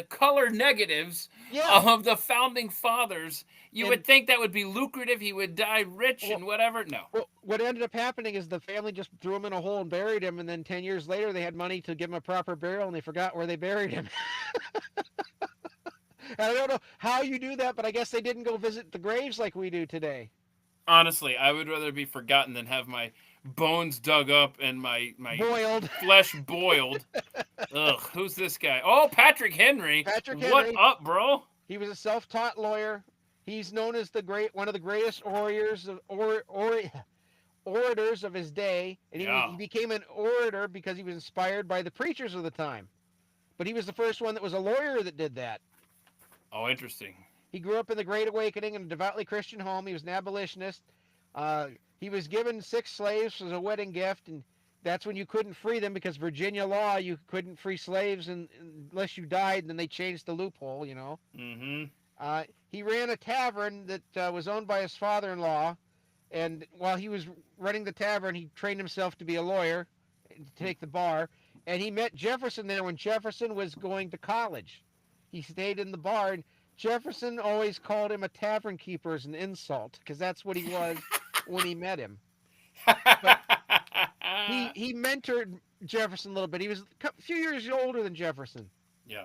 color negatives of the founding fathers. You would think that would be lucrative. He would die rich and whatever. No. Well, what ended up happening is the family just threw him in a hole and buried him, and then 10 years later they had money to give him a proper burial, and they forgot where they buried him. And I don't know how you do that, but I guess they didn't go visit the graves like we do today. Honestly, I would rather be forgotten than have my bones dug up and my boiled flesh boiled. Ugh, who's this guy? Oh, Patrick Henry. What up, bro? He was a self-taught lawyer. He's known as one of the greatest orators of his day, and he became an orator because he was inspired by the preachers of the time. But he was the first one that was a lawyer that did that. Oh, interesting. He grew up in the Great Awakening in a devoutly Christian home. He was an abolitionist. He was given 6 slaves as a wedding gift, and that's when you couldn't free them because Virginia law, you couldn't free slaves unless you died, and then they changed the loophole, you know. Mm-hmm. He ran a tavern that was owned by his father-in-law, and while he was running the tavern, he trained himself to be a lawyer, to take the bar, and he met Jefferson there when Jefferson was going to college. He stayed in the bar, and Jefferson always called him a tavern keeper as an insult, because that's what he was when he met him. But he mentored Jefferson a little bit. He was a few years older than Jefferson. Yeah.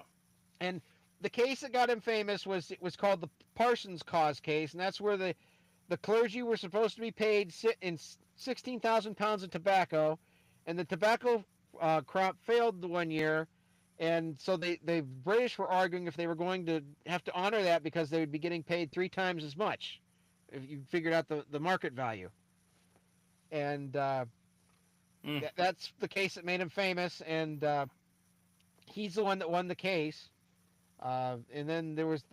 And the case that got him famous was called the Parsons Cause case, and that's where the clergy were supposed to be paid in 16,000 pounds of tobacco, and the tobacco crop failed the one year, and so the British were arguing if they were going to have to honor that because they would be getting paid 3 times as much if you figured out the market value. And that's the case that made him famous, and he's the one that won the case. And then there was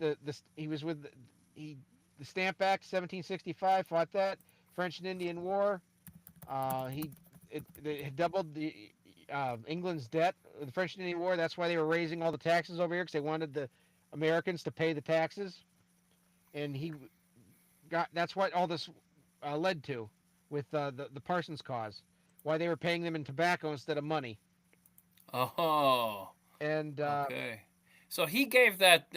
he was with the Stamp Act 1765, fought that French and Indian War. It doubled the England's debt, the French and Indian War. That's why they were raising all the taxes over here, because they wanted the Americans to pay the taxes. And that's what all this led to with the Parsons cause, why they were paying them in tobacco instead of money. Oh. And okay. So he gave that.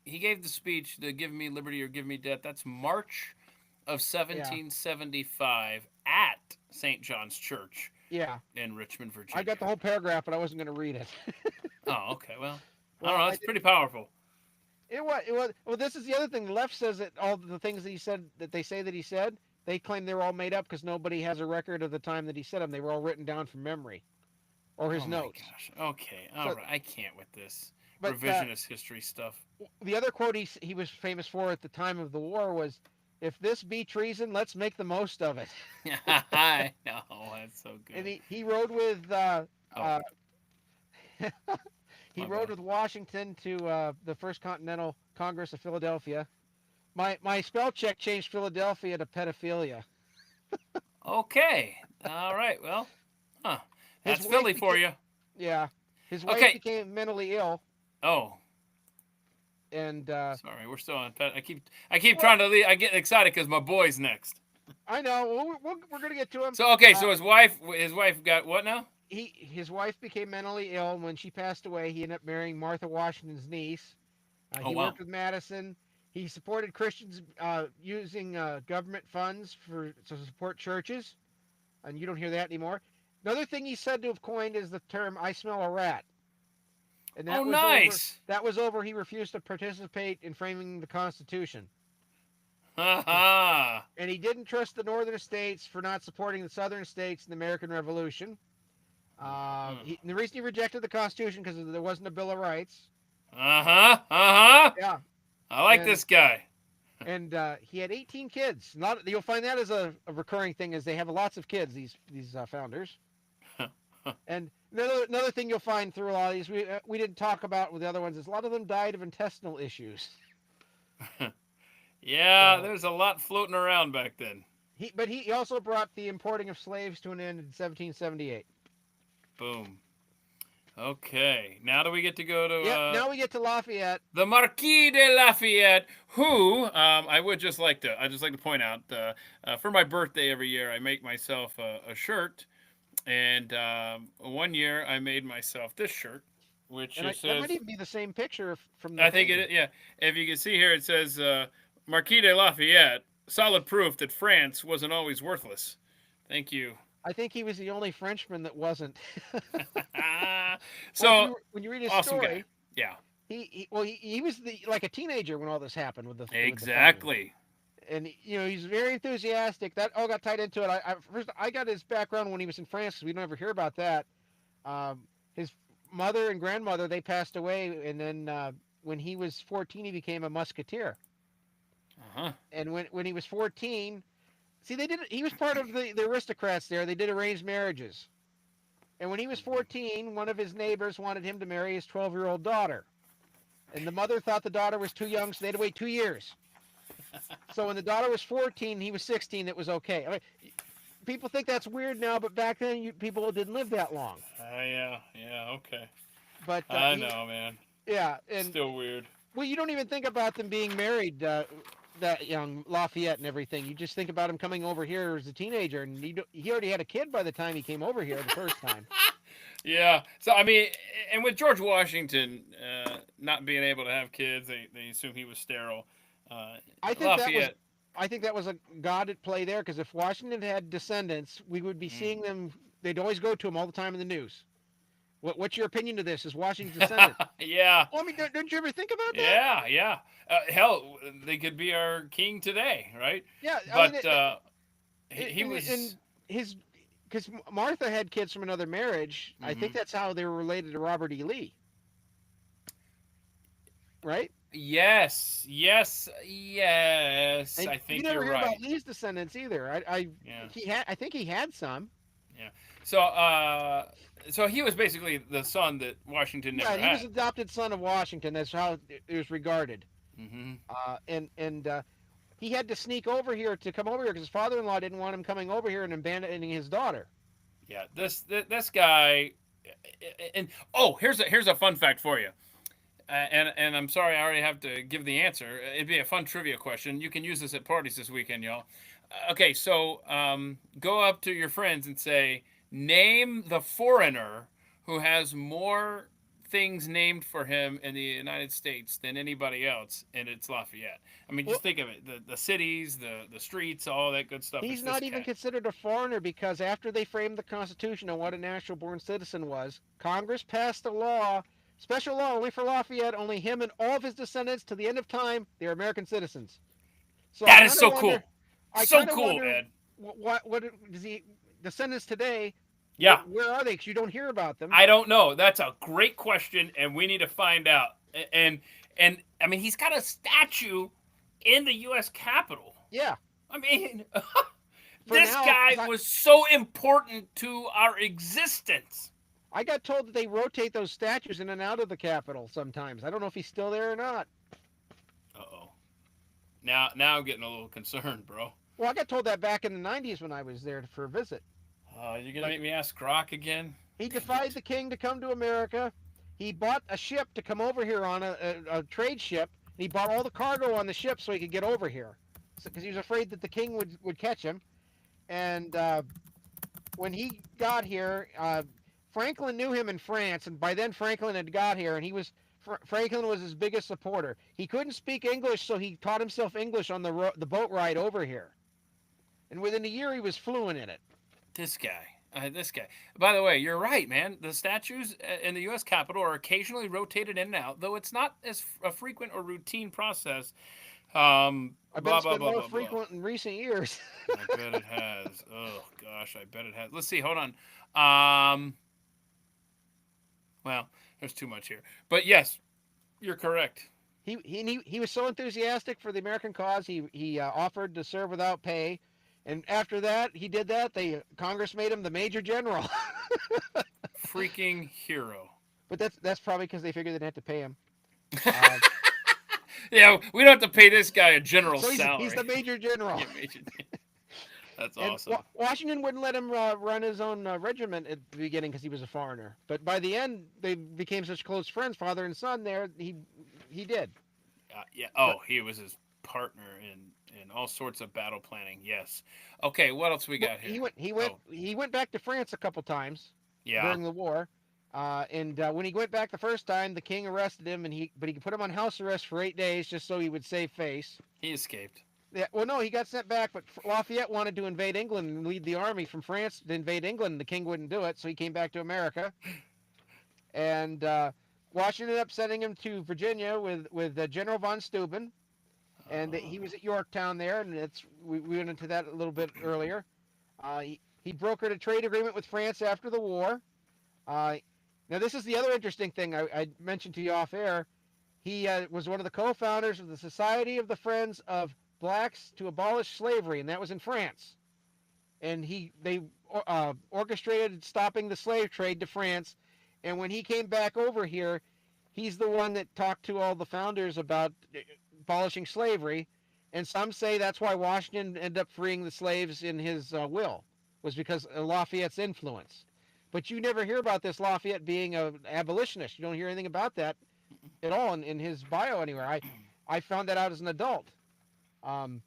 He gave the speech, the "Give Me Liberty or Give Me Death." That's March of 1775 at St. John's Church. Yeah. In Richmond, Virginia. I got the whole paragraph, but I wasn't going to read it. Oh, okay. Well, I don't know. It's pretty powerful. It was. Well, this is the other thing. The left says that all the things that he said, that they say that he said, they claim they were all made up because nobody has a record of the time that he said them. They were all written down from memory, or his notes. Oh my gosh. Okay. All right. I can't with this revisionist history stuff. The other quote he was famous for at the time of the war was, "If this be treason, let's make the most of it." I know, that's so good. And he rode with he rode with Washington to the First Continental Congress of Philadelphia. My spell check changed Philadelphia to pedophilia. Okay. All right. Well, that's Philly for you. Yeah. His wife became mentally ill. Oh. And sorry, we're still on. I keep trying to leave. I get excited because my boy's next. I know. We're gonna get to him. So okay, so his wife got what now? His wife became mentally ill, and when she passed away, he ended up marrying Martha Washington's niece. He worked with Madison. He supported Christians using government funds to support churches, and you don't hear that anymore. Another thing he's said to have coined is the term "I smell a rat." And that nice. That was over. He refused to participate in framing the Constitution. And he didn't trust the northern states for not supporting the southern states in the American Revolution. The reason he rejected the Constitution because there wasn't a Bill of Rights. Yeah. I like this guy. And he had 18 kids. You'll find that as a recurring thing, is they have lots of kids, these founders. And another thing you'll find through a lot of these, we didn't talk about with the other ones, is a lot of them died of intestinal issues. Yeah, there's a lot floating around back then. But he also brought the importing of slaves to an end in 1778. Boom. Okay, now do we get to go to... now we get to Lafayette. The Marquis de Lafayette, who, I just like to point out, for my birthday every year, I make myself a shirt. And 1 year I made myself this shirt, which says... That might even be the same picture from the... I think it is, yeah. If you can see here, it says, Marquis de Lafayette, solid proof that France wasn't always worthless. Thank you. I think he was the only Frenchman that wasn't. So, when you read his awesome story... guy. Yeah. He was like a teenager when all this happened with the... Exactly. And he's very enthusiastic. That all got tied into it. First, I got his background when he was in France, because we don't ever hear about that. His mother and grandmother, they passed away, and then when he was 14, he became a musketeer. And when he was 14, he was part of the aristocrats there. They did arranged marriages. And when he was 14, one of his neighbors wanted him to marry his 12-year-old daughter. And the mother thought the daughter was too young, so they had to wait 2 years. So when the daughter was 14, he was 16, it was okay. I mean, people think that's weird now, but back then people didn't live that long. Yeah, okay. But I know, man. Yeah, and still weird. Well, you don't even think about them being married, that young Lafayette and everything. You just think about him coming over here as a teenager, and he already had a kid by the time he came over here the first time. Yeah. So, I mean, and with George Washington not being able to have kids, they assume he was sterile. I think that was a God at play there, because if Washington had descendants, we would be seeing them. They'd always go to him all the time in the news. What's your opinion of this? Is Washington's descendant? Yeah. Well, I mean, don't you ever think about that? Yeah. Hell, they could be our king today, right? Yeah. But He was. And his, because Martha had kids from another marriage. I think that's how they were related to Robert E. Lee. Right? Yes. And I you think never you're hear right. about Lee's descendants either. Yeah. I think he had some. Yeah. So he was basically the son that Washington Yeah, never he was had. adopted son of Washington. That's how it was regarded. Mm-hmm. And he had to sneak over here to come over here because his father-in-law didn't want him coming over here and abandoning his daughter. Yeah. This guy. And oh, here's a fun fact for you. And I'm sorry, I already have to give the answer. It'd be a fun trivia question. You can use this at parties this weekend, y'all. Okay, so go up to your friends and say, name the foreigner who has more things named for him in the United States than anybody else, and it's Lafayette. I mean, Well, just think of it: the cities, the streets, all that good stuff. It's he's this not even cat. considered a foreigner because after they framed the Constitution on what a natural-born citizen was, Congress passed a law, special law only for Lafayette, only him and all of his descendants to the end of time, they're American citizens. So That is so cool, I so kind of cool, wonder Ed. what is he descendants today? Yeah, Where are they? Because you don't hear about them. I don't know. That's a great question, and we need to find out. And I mean, he's got a statue in the U.S. Capitol. Yeah. I mean, For this now, guy 'cause was so important to our existence. I got told that they rotate those statues in and out of the Capitol sometimes. I don't know if he's still there or not. Uh-oh. Now I'm getting a little concerned, bro. Well, I got told that back in the 90s when I was there for a visit. You're gonna make me ask Grok again? He Dang defied it. the king to come to America. He bought a ship to come over here on a trade ship. He bought all the cargo on the ship so he could get over here because he was afraid that the king would catch him. And when he got here, Franklin knew him in France, and by then Franklin had got here, and Franklin was his biggest supporter. He couldn't speak English, so he taught himself English on the boat ride over here. And within a year, he was fluent in it. This guy. This guy. By the way, you're right, man. The statues in the U.S. Capitol are occasionally rotated in and out, though it's not as a frequent or routine process. I bet Blah it's blah been blah more blah blah. frequent in recent years. I bet it has. Oh gosh, I bet it has. Let's see. Hold on. Well, there's too much here, but yes, you're correct. He was so enthusiastic for the American cause. He offered to serve without pay, and after that he did that. Congress made him the Major General. Freaking hero. But that's probably because they figured they'd have to pay him. Yeah, we don't have to pay this guy a general So salary. he's the Major General. Yeah, Major. That's And awesome. Washington wouldn't let him run his own regiment at the beginning because he was a foreigner. But by the end, they became such close friends, father and son. There, he did. Yeah. Oh, he was his partner in all sorts of battle planning. Yes. Okay. What else we got here? He went back to France a couple times Yeah. during the war. And when he went back the first time, the king arrested him, but he put him on house arrest for 8 days just so he would save face. He escaped. Yeah, well, no, he got sent back, but Lafayette wanted to invade England and lead the army from France to invade England. The king wouldn't do it, so he came back to America. And Washington ended up sending him to Virginia with General von Steuben, and he was at Yorktown there, and we went into that a little bit earlier. He brokered a trade agreement with France after the war. Now, this is the other interesting thing I mentioned to you off air. He was one of the co-founders of the Society of the Friends of Blacks to Abolish Slavery, and that was in France. And they orchestrated stopping the slave trade to France. And when he came back over here, he's the one that talked to all the founders about abolishing slavery. And some say that's why Washington ended up freeing the slaves in his will, was because of Lafayette's influence. But you never hear about this Lafayette being an abolitionist. You don't hear anything about that at all in his bio anywhere. I found that out as an adult. When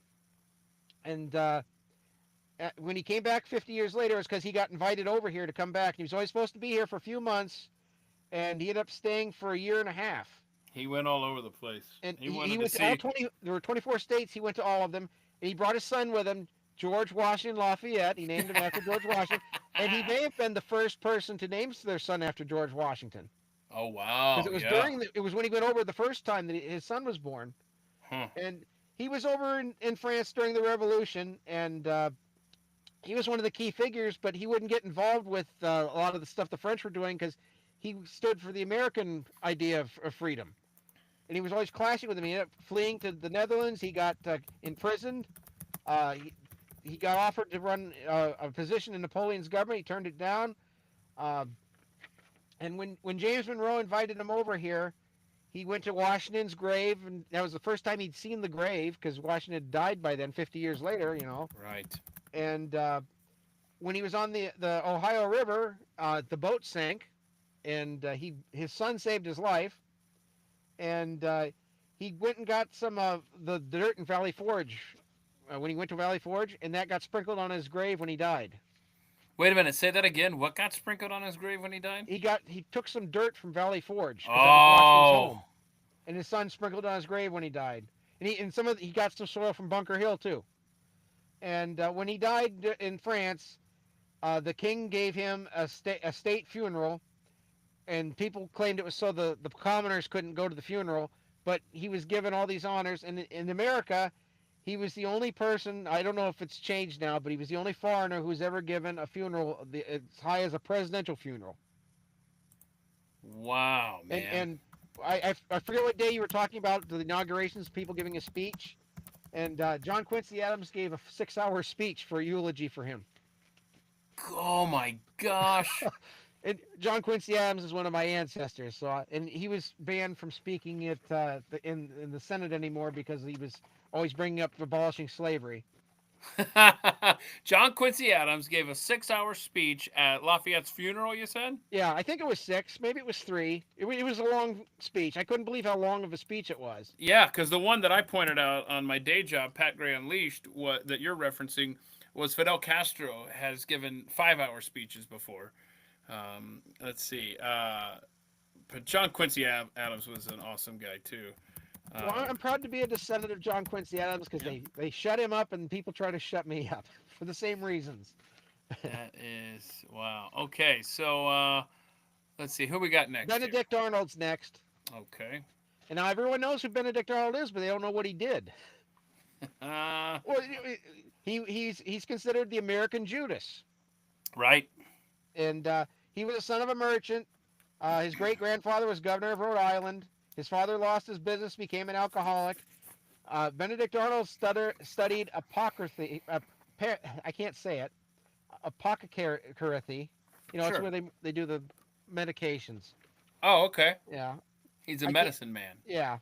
he came back 50 years later, it was because he got invited over here to come back. He was only supposed to be here for a few months, and he ended up staying for a year and a half. He went all over the place. And he wanted he to went see. to all 20. There were 24 states. He went to all of them. And he brought his son with him, George Washington Lafayette. He named him after George Washington. And he may have been the first person to name their son after George Washington. Oh wow! Because it was when he went over the first time that his son was born. Huh. And he was over in France during the Revolution, and he was one of the key figures, but he wouldn't get involved with a lot of the stuff the French were doing because he stood for the American idea of freedom. And he was always clashing with them. He ended up fleeing to the Netherlands. He got imprisoned. He got offered to run a position in Napoleon's government. He turned it down. Uh, and when James Monroe invited him over here, he went to Washington's grave, and that was the first time he'd seen the grave because Washington had died by then, 50 years later, you know. Right. And when he was on the Ohio River, the boat sank, and his son saved his life, and he went and got some of the dirt in Valley Forge when he went to Valley Forge, and that got sprinkled on his grave when he died. Wait a minute. Say that again. What got sprinkled on his grave when he died? He took some dirt from Valley Forge because that was Washington's Oh. home, and his son sprinkled on his grave when he died. And he got some soil from Bunker Hill too. And when he died in France, the king gave him a state funeral, and people claimed it was so the commoners couldn't go to the funeral, but he was given all these honors. And in America, he was the only person, I don't know if it's changed now, but he was the only foreigner who's ever given a funeral as high as a presidential funeral. Wow, man. And I forget what day you were talking about, the inaugurations, people giving a speech. And John Quincy Adams gave a 6-hour speech for a eulogy for him. Oh my gosh. And John Quincy Adams is one of my ancestors, and he was banned from speaking at in the Senate anymore because he was always bringing up abolishing slavery. John Quincy Adams gave a 6-hour speech at Lafayette's funeral, you said? Yeah, I think it was 6, maybe it was 3. It was a long speech. I couldn't believe how long of a speech it was. Yeah, because the one that I pointed out on my day job, Pat Gray Unleashed, that you're referencing, was Fidel Castro has given 5-hour speeches before. Let's see. But John Quincy Adams was an awesome guy, too. Well, I'm proud to be a descendant of John Quincy Adams because they shut him up and people try to shut me up for the same reasons. That is, wow. Okay, so let's see. Who we got next? Benedict Arnold's next. Okay. And now everyone knows who Benedict Arnold is, but they don't know what he did. Well, he's considered the American Judas. Right. And he was the son of a merchant. His great-grandfather was governor of Rhode Island. His father lost his business, became an alcoholic. Benedict Arnold studied apocrity. I can't say it. Apothecary. You know, Sure. it's where they do the medications. Oh, okay. Yeah. He's a medicine man. Yeah.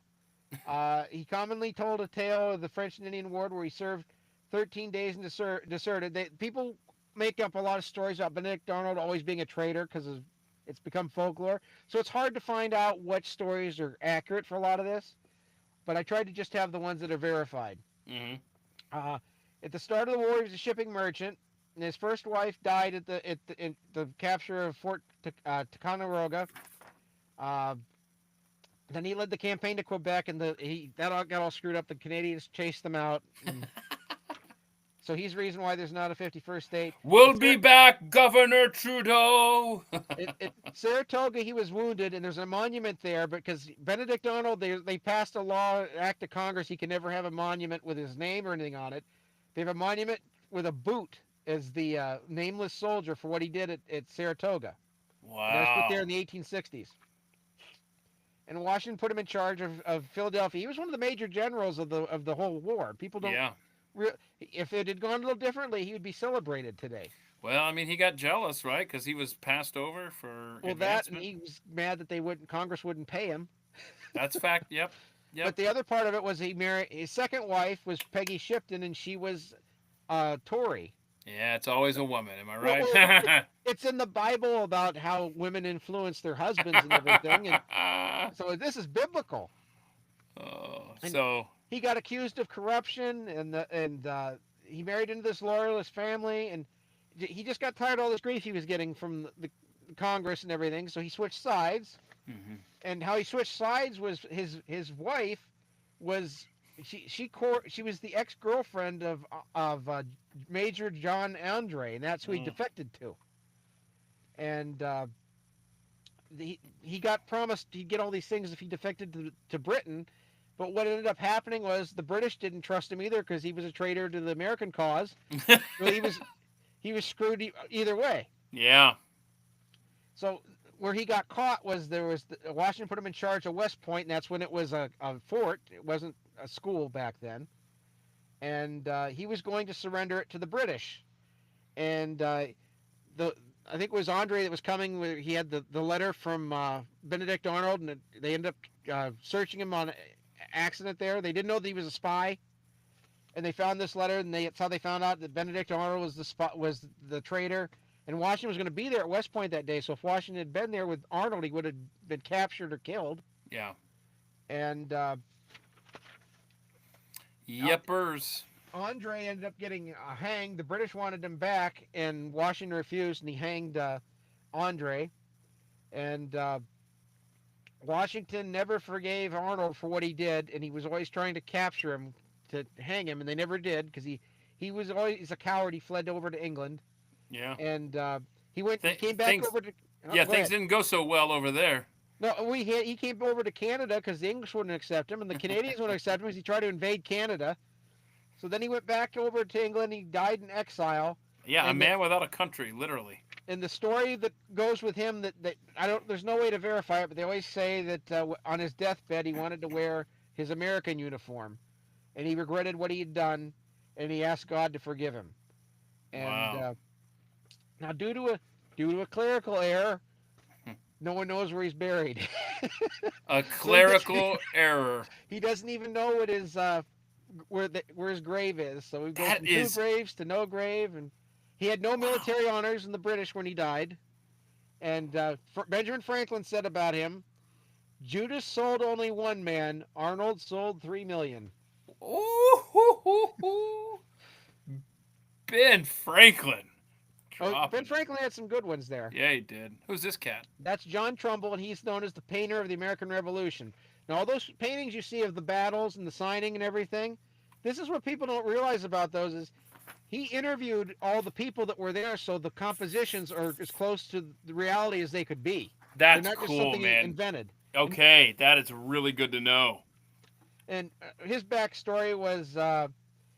He commonly told a tale of the French and Indian War where he served 13 days and deserted. People make up a lot of stories about Benedict Arnold always being a traitor because it's become folklore. So it's hard to find out which stories are accurate for a lot of this. But I tried to just have the ones that are verified. Mm-hmm. At the start of the war, he was a shipping merchant, and his first wife died at the capture of Fort Ticonderoga. Then he led the campaign to Quebec, and that all got all screwed up. The Canadians chased them out. So he's the reason why there's not a 51st state. We'll be back, Governor Trudeau. At Saratoga, he was wounded, and there's a monument there because Benedict Arnold, they passed a law, act of Congress, he can never have a monument with his name or anything on it. They have a monument with a boot as the nameless soldier for what he did at Saratoga. Wow. And that was put there in the 1860s. And Washington put him in charge of Philadelphia. He was one of the major generals of the whole war. People don't... Yeah. If it had gone a little differently, he would be celebrated today. Well, I mean, he got jealous, right? Because he was passed over for that, and he was mad that Congress wouldn't pay him. That's fact. Yep. But the other part of it was he married his second wife was Peggy Shipton, and she was Tory. Yeah, it's always a woman. Am I right? Well, it's in the Bible about how women influence their husbands and everything, and so this is biblical. He got accused of corruption, and he married into this loyalist family, and he just got tired of all this grief he was getting from the Congress and everything, so he switched sides. Mm-hmm. And how he switched sides was his wife was she was the ex-girlfriend of Major John Andre, and that's who he defected to. And he got promised he'd get all these things if he defected to Britain. But what ended up happening was the British didn't trust him either because he was a traitor to the American cause. So he was screwed either way. Yeah. So where he got caught was Washington put him in charge of West Point, and that's when it was a fort. It wasn't a school back then. And he was going to surrender it to the British. And I think it was Andre that was coming. He had the letter from Benedict Arnold, and they ended up searching him on accident there. They didn't know that he was a spy, and they found this letter, and that's how they found out that Benedict Arnold was the traitor. And Washington was going to be there at West Point that day. So if Washington had been there with Arnold, he would have been captured or killed. Yeah. And Yepers. Andre ended up getting hanged. The British wanted him back, and Washington refused, and he hanged Andre. And Washington never forgave Arnold for what he did, and he was always trying to capture him to hang him, and they never did because he was always a coward. He fled over to England. Yeah. And he came back over to. Things didn't go so well over there. No, he came over to Canada because the English wouldn't accept him, and the Canadians wouldn't accept him because he tried to invade Canada. So then he went back over to England. He died in exile. Yeah, a man without a country, literally. And the story that goes with him that there's no way to verify it, but they always say that on his deathbed he wanted to wear his American uniform, and he regretted what he had done, and he asked God to forgive him. And wow. Now, due to a clerical error, no one knows where he's buried. A clerical error. He doesn't even know what his where his grave is. So we go from 2 graves to no grave, and he had no military honors in the British when he died. And Benjamin Franklin said about him, "Judas sold only 1 man. Arnold sold 3 million." Ooh, Ben Franklin. Ben Franklin had some good ones there. Yeah, he did. Who's this cat? That's John Trumbull, and he's known as the painter of the American Revolution. Now, all those paintings you see of the battles and the signing and everything, this is what people don't realize about those is he interviewed all the people that were there, so the compositions are as close to the reality as they could be. That's They're not cool, just something man. He invented. Okay, that is really good to know. And his backstory was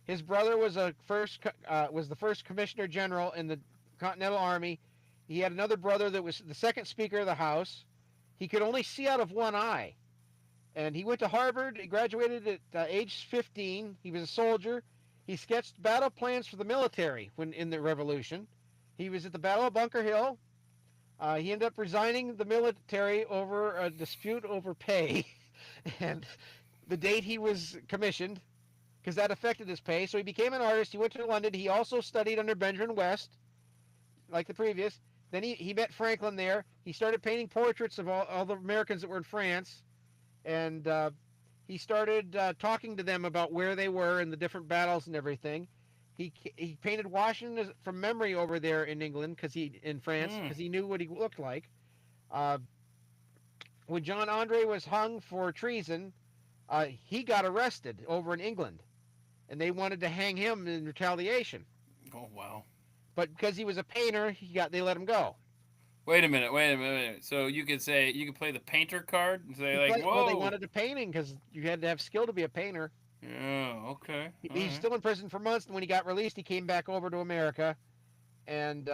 his brother was the first Commissioner General in the Continental Army. He had another brother that was the second Speaker of the House. He could only see out of one eye. And he went to Harvard. He graduated at age 15. He was a soldier. He sketched battle plans for the military when in the Revolution. He was at the Battle of Bunker Hill. He ended up resigning the military over a dispute over pay and the date he was commissioned, because that affected his pay. So he became an artist. He went to London. He also studied under Benjamin West, like the previous. Then he met Franklin there. He started painting portraits of all the Americans that were in France. And he started talking to them about where they were in the different battles and everything. He painted Washington from memory over there in England, in France, because he knew what he looked like. When John Andre was hung for treason, he got arrested over in England, and they wanted to hang him in retaliation. Oh wow! But because he was a painter, they let him go. Wait a minute. So you could play the painter card and say whoa. Well, they wanted a painting because you had to have skill to be a painter. Yeah, okay. He's still in prison for months, and when he got released, he came back over to America, and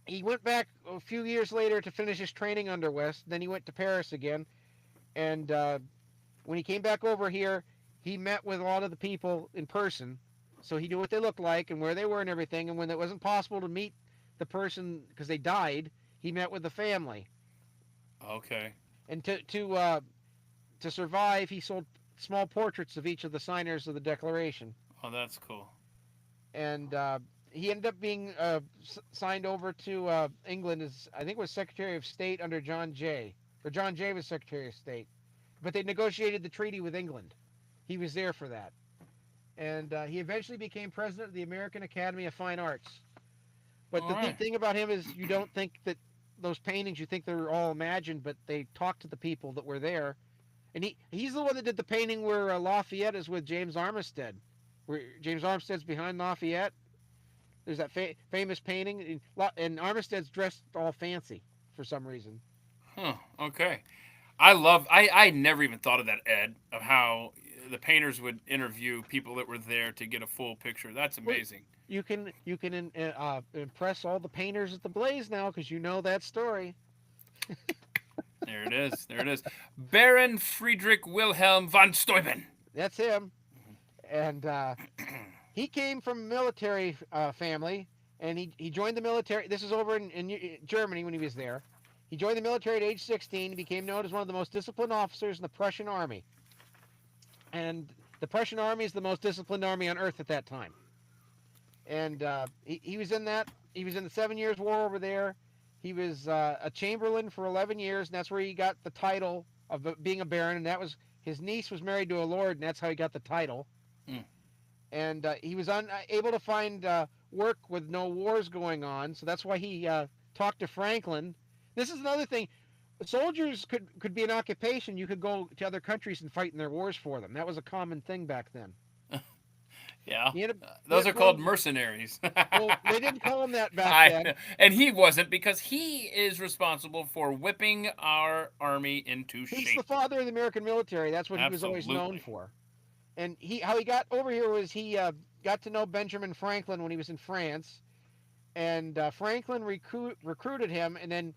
he went back a few years later to finish his training under West. Then he went to Paris again, and when he came back over here, he met with a lot of the people in person, so he knew what they looked like and where they were and everything. And when it wasn't possible to meet the person because they died, he met with the family. Okay. And to survive, he sold small portraits of each of the signers of the Declaration. Oh, that's cool. And he ended up being signed over to England as, I think it was Secretary of State under John Jay. Or John Jay was Secretary of State. But they negotiated the treaty with England. He was there for that. And he eventually became president of the American Academy of Fine Arts. But the big thing about him is you don't think that those paintings, you think they're all imagined, but they talked to the people that were there. And he's the one that did the painting where Lafayette is with James Armistead. Where James Armistead's behind Lafayette. There's that famous painting. And Armistead's dressed all fancy for some reason. Huh, okay. I never even thought of that, Ed, of how the painters would interview people that were there to get a full picture. That's amazing. impress all the painters at the Blaze now because you know that story. There it is. There it is. Baron Friedrich Wilhelm von Steuben. That's him, and he came from a military family, and he joined the military. This is over in Germany when he was there. He joined the military at age 16 and became known as one of the most disciplined officers in the Prussian army. And the Prussian army is the most disciplined army on earth at that time. And he was in that. He was in the 7 Years' War over there. He was a chamberlain for 11 years, and that's where he got the title of being a baron. And that was his niece was married to a lord, and that's how he got the title. Mm. And he was unable to find work with no wars going on, so that's why he talked to Franklin. This is another thing. Soldiers could be an occupation. You could go to other countries and fight in their wars for them. That was a common thing back then. Yeah. Those are called mercenaries. Well, they didn't call them that back then. And he wasn't, because he is responsible for whipping our army into shape. He's the father of the American military. That's what he was always known for. And how he got over here was he got to know Benjamin Franklin when he was in France. And Franklin recruited him, and then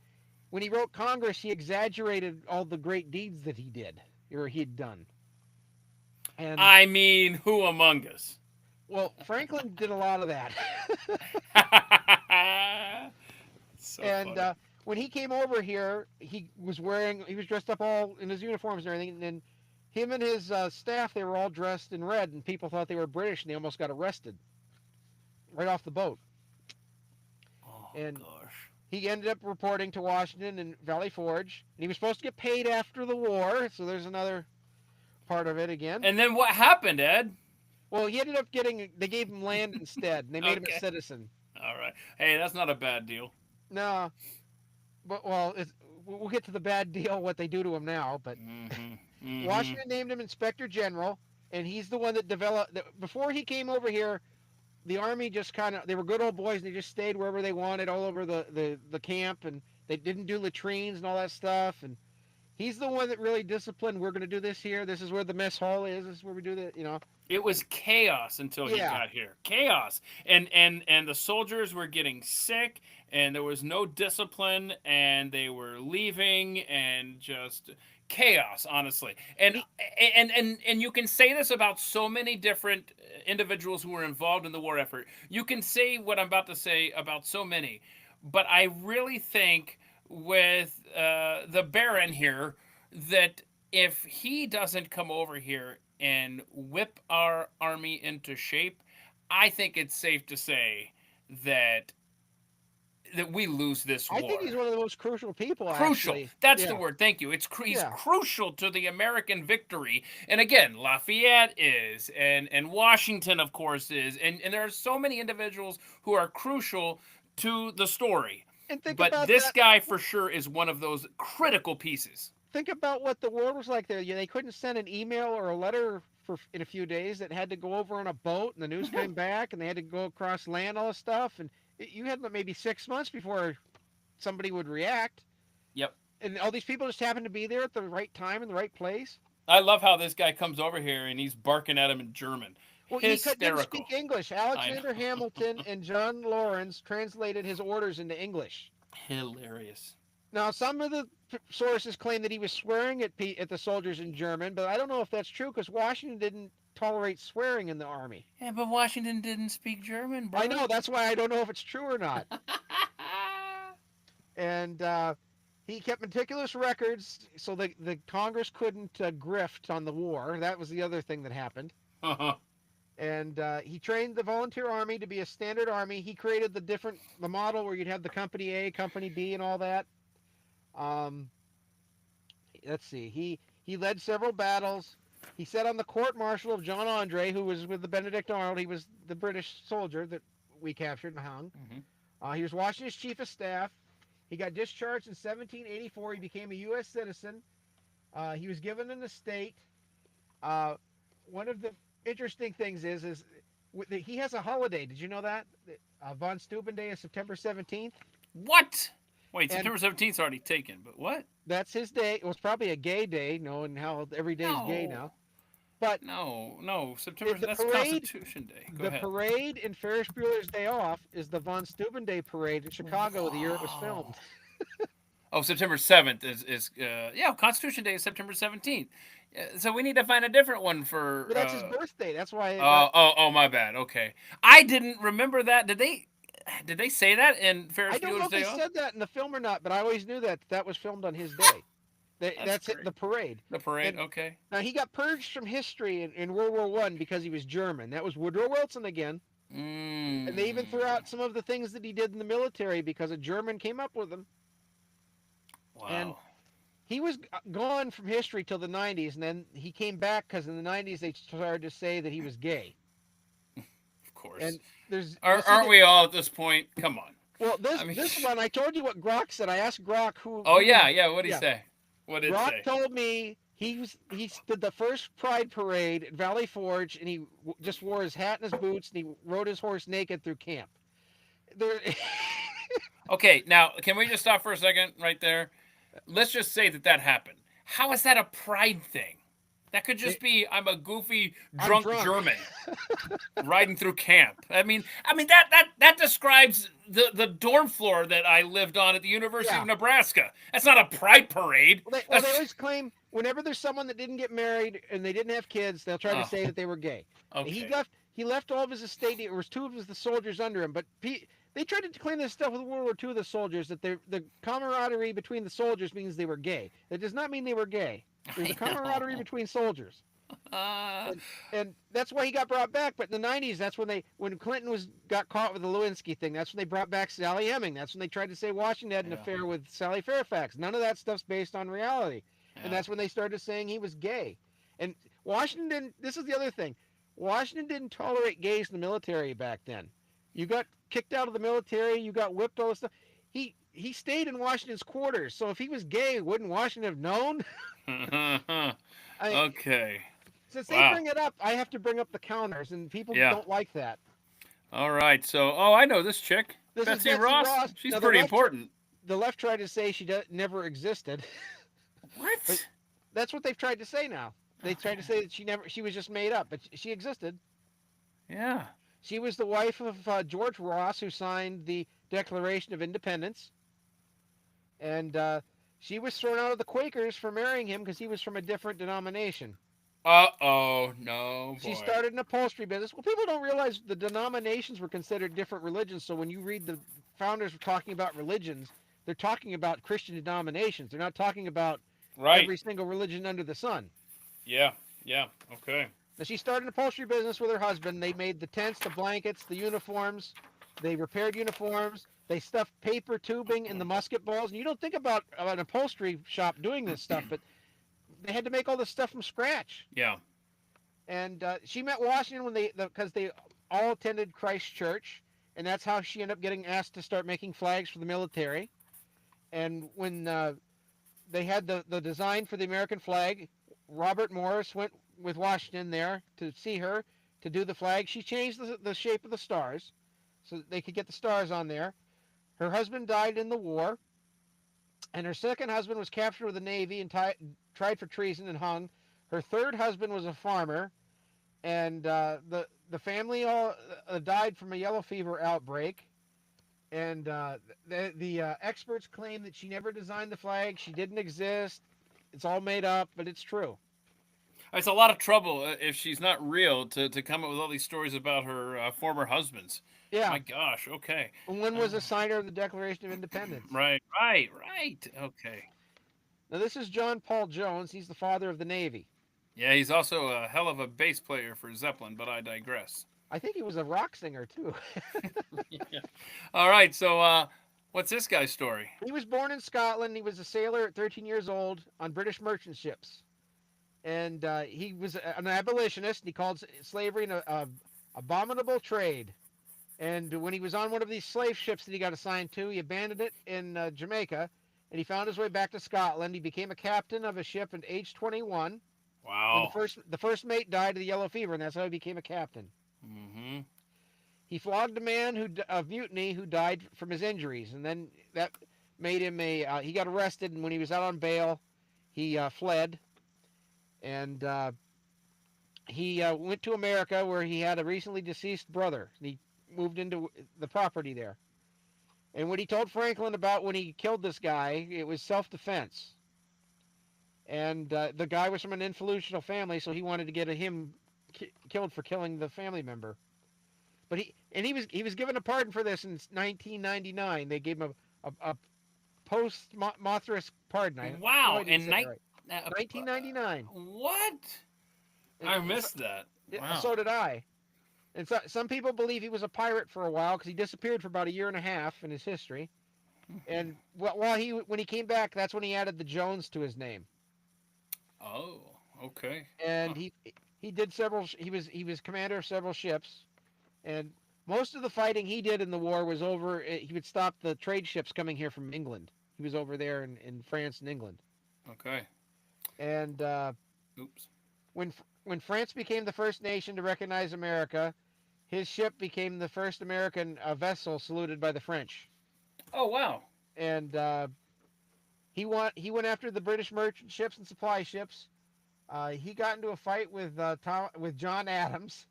when he wrote Congress, he exaggerated all the great deeds that he did, or he'd done. And I mean, who among us? Well, Franklin did a lot of that. So and when he came over here, he was dressed up all in his uniforms and everything. And then him and his staff, they were all dressed in red, and people thought they were British, and they almost got arrested right off the boat. Oh, and gosh. He ended up reporting to Washington and Valley Forge, and he was supposed to get paid after the war, so there's another part of it again. And then what happened, Ed? Well, he ended up they gave him land instead, and they made him a citizen. All right. Hey, that's not a bad deal. No, but we'll get to the bad deal, what they do to him now, but Washington named him Inspector General, and he's the one that developed, before he came over here, the army just they were good old boys, and they just stayed wherever they wanted, all over the camp, and they didn't do latrines and all that stuff, and he's the one that really disciplined, we're going to do this here, this is where the mess hall is, this is where we do that, It was chaos until he got here. Chaos. And the soldiers were getting sick, and there was no discipline, and they were leaving, and just chaos, honestly. And you can say this about so many different individuals who were involved in the war effort. You can say what I'm about to say about so many, but I really think with the Baron here that if he doesn't come over here and whip our army into shape, I think it's safe to say that we lose this war. I think he's one of the most crucial people. Crucial. Actually. That's the word. Thank you. He's crucial to the American victory. And again, Lafayette is, and Washington, of course, is, and there are so many individuals who are crucial to the story. But this guy for sure is one of those critical pieces. Think about what the war was like there. They couldn't send an email or a letter in a few days. That had to go over on a boat, and the news came back, and they had to go across land, all this stuff. And you had maybe 6 months before somebody would react. Yep. And all these people just happened to be there at the right time in the right place. I love how this guy comes over here and he's barking at him in German. Well, he didn't speak English. Alexander Hamilton and John Lawrence translated his orders into English. Hilarious. Now, some of the sources claim that he was swearing at the soldiers in German, but I don't know if that's true because Washington didn't tolerate swearing in the army. Yeah, but Washington didn't speak German, bro. I know. That's why I don't know if it's true or not. And he kept meticulous records so the Congress couldn't grift on the war. That was the other thing that happened. And he trained the volunteer army to be a standard army. He created the model where you'd have the Company A, Company B, and all that. Let's see. He led several battles. He sat on the court-martial of John Andre, who was with the Benedict Arnold. He was the British soldier that we captured and hung. He was Washington's chief of staff. He got discharged in 1784. He became a U.S. citizen. He was given an estate. One of the interesting things is he has a holiday. Did you know that? Von Steuben Day is September 17th. What? Wait, September 17th is already taken, but what? That's his day. It was probably a gay day, knowing how every day is gay now. But No, September. the That's parade, Constitution Day. Go the ahead. parade in Ferris Bueller's Day Off is the von Steuben Day parade in Chicago the year it was Wow. filmed. Oh, September 7th is yeah, Constitution Day is September 17th. So we need to find a different one for Well, that's his birthday. That's why it got. oh, my bad. Okay. I didn't remember that. Did they say that in I Ferris don't know Bueller's if they Day Off? said that in the film or not, but I always knew that that was filmed on his day. That's That's it, great. the parade. The parade, And okay. now he got purged from history in World War One because he was German. That was Woodrow Wilson again. And they even threw Mm. out some of the things that he did in the military because a German came up with them. And Wow. he was gone from history till the 90s, and then he came back because in the 90s they started to say that he was gay. Of course. And there's this Aren't either. we all at this point? Come on. Well, I mean, this one I told you what Grok said. I asked Grok oh who was. yeah, yeah. What did he Yeah, say? What did it Grok say? told me he did the first Pride parade at Valley Forge, and he just wore his hat and his boots, and he rode his horse naked through camp. There, Okay, now can we just stop for a second right there? Let's just say that happened. How is that a pride thing? That could just be I'm a goofy I'm drunk drunk. German riding through camp. I mean that describes the dorm floor that I lived on at the University Yeah. of Nebraska. That's not a pride parade. Well, they always claim whenever there's someone that didn't get married and they didn't have kids, they'll try to say that they were gay. Okay. He left all of his estate. There was two of the soldiers under him, but they tried to claim this stuff with World War II. The soldiers that the camaraderie between the soldiers means they were gay. That does not mean they were gay. There's a camaraderie between soldiers. Uh, And that's why he got brought back. But in the 90s, that's when Clinton got caught with the Lewinsky thing. That's when they brought back Sally Heming. That's when they tried to say Washington had an affair with Sally Fairfax. None of that stuff's based on reality. And that's when they started saying he was gay. And Washington didn't. This is the other thing. Washington didn't tolerate gays in the military back then. You got kicked out of the military. You got whipped. All this stuff. He stayed in Washington's quarters. So if he was gay, wouldn't Washington have known? okay. Since they bring it up, I have to bring up the counters, and people don't like that. All right. So, I know this chick, This is Betsy Ross. She's now, pretty important. The left tried to say she never existed. What? But that's what they've tried to say now. They tried to say that she was just made up, but she existed. Yeah. She was the wife of George Ross, who signed the Declaration of Independence. And she was thrown out of the Quakers for marrying him because he was from a different denomination. Uh-oh, no, boy. She started an upholstery business. Well, people don't realize the denominations were considered different religions. So when you read the founders talking about religions, they're talking about Christian denominations. They're not talking about every single religion under the sun. Yeah, okay. Now, she started an upholstery business with her husband. They made the tents, the blankets, the uniforms. They repaired uniforms. They stuffed paper tubing in the musket balls. And you don't think about an upholstery shop doing this stuff, but they had to make all this stuff from scratch. Yeah. And she met Washington because they all attended Christ Church, and that's how she ended up getting asked to start making flags for the military. And when they had the design for the American flag, Robert Morris went with Washington there to see her to do the flag. She changed the shape of the stars so that they could get the stars on there. Her husband died in the war, and her second husband was captured with the Navy and tried for treason and hung. Her third husband was a farmer, and the family all died from a yellow fever outbreak. And the experts claim that she never designed the flag. She didn't exist. It's all made up, but it's true. It's a lot of trouble if she's not real to come up with all these stories about her former husbands. Yeah. My gosh, okay. And one was a signer of the Declaration of Independence. Right. Okay. Now, this is John Paul Jones. He's the father of the Navy. Yeah, he's also a hell of a bass player for Zeppelin, but I digress. I think he was a rock singer, too. Yeah. All right, so what's this guy's story? He was born in Scotland. He was a sailor at 13 years old on British merchant ships. And he was an abolitionist. He called slavery an abominable trade. And when he was on one of these slave ships that he got assigned to, he abandoned it in Jamaica, and he found his way back to Scotland. He became a captain of a ship at age 21. Wow. And the first mate died of the yellow fever, and that's how he became a captain. Mm-hmm. He flogged a man of mutiny who died from his injuries, and then that made him he got arrested, and when he was out on bail, he fled. And he went to America where he had a recently deceased brother. And he moved into the property there. And what he told Franklin about when he killed this guy, it was self-defense. And the guy was from an influential family, so he wanted to get him killed for killing the family member. But he was given a pardon for this in 1999. They gave him a post Mothras pardon. I have no Wow, idea to say it right. uh, 1999. what? And I missed that. Wow. so did I. And some people believe he was a pirate for a while because he disappeared for about a year and a half in his history. And when he came back, that's when he added the Jones to his name. Oh, okay. And he did several. He was commander of several ships, and most of the fighting he did in the war was over. He would stop the trade ships coming here from England. He was over there in France and England. Okay. And Oops. when France became the first nation to recognize America, his ship became the first American vessel saluted by the French. Oh, wow. And he went after the British merchant ships and supply ships. He got into a fight with John Adams.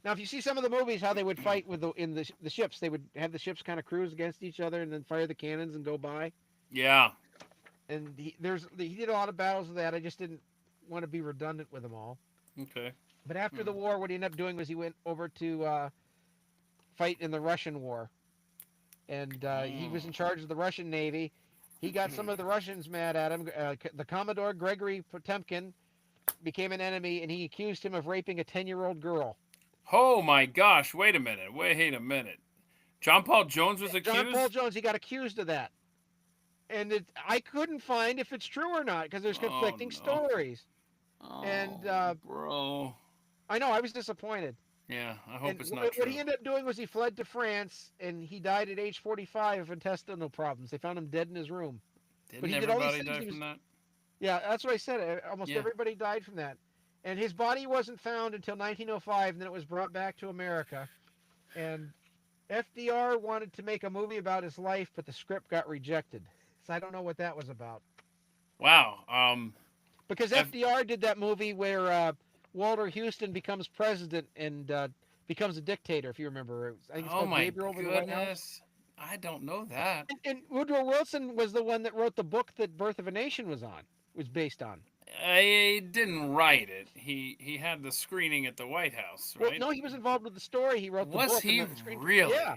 Now, if you see some of the movies, how they would fight in the ships, they would have the ships kind of cruise against each other and then fire the cannons and go by. Yeah. And he did a lot of battles with that. I just didn't want to be redundant with them all. Okay. But after the war, what he ended up doing was he went over to fight in the Russian war, and he was in charge of the Russian Navy. He got some of the Russians mad at him. The Commodore Gregory Potemkin became an enemy, and he accused him of raping a 10-year-old girl. Oh my gosh! Wait a minute. John Paul Jones was accused? John Paul Jones, he got accused of that. And I couldn't find if it's true or not, because there's conflicting stories. Oh, And bro. I know, I was disappointed. Yeah, I hope it's not true. What he ended up doing was he fled to France, and he died at age 45 of intestinal problems. They found him dead in his room. Didn't everybody die from that? Yeah, that's what I said. Almost everybody died from that. And his body wasn't found until 1905, and then it was brought back to America. And FDR wanted to make a movie about his life, but the script got rejected. So I don't know what that was about. Wow. Because FDR did that movie where Walter Houston becomes president and becomes a dictator, if you remember. I think it's called Gabriel over the White House. I don't know that. And Woodrow Wilson was the one that wrote the book that Birth of a Nation was based on. He didn't write it. He had the screening at the White House, right? Well, no, he was involved with the story. He wrote the book. Was he really? Yeah.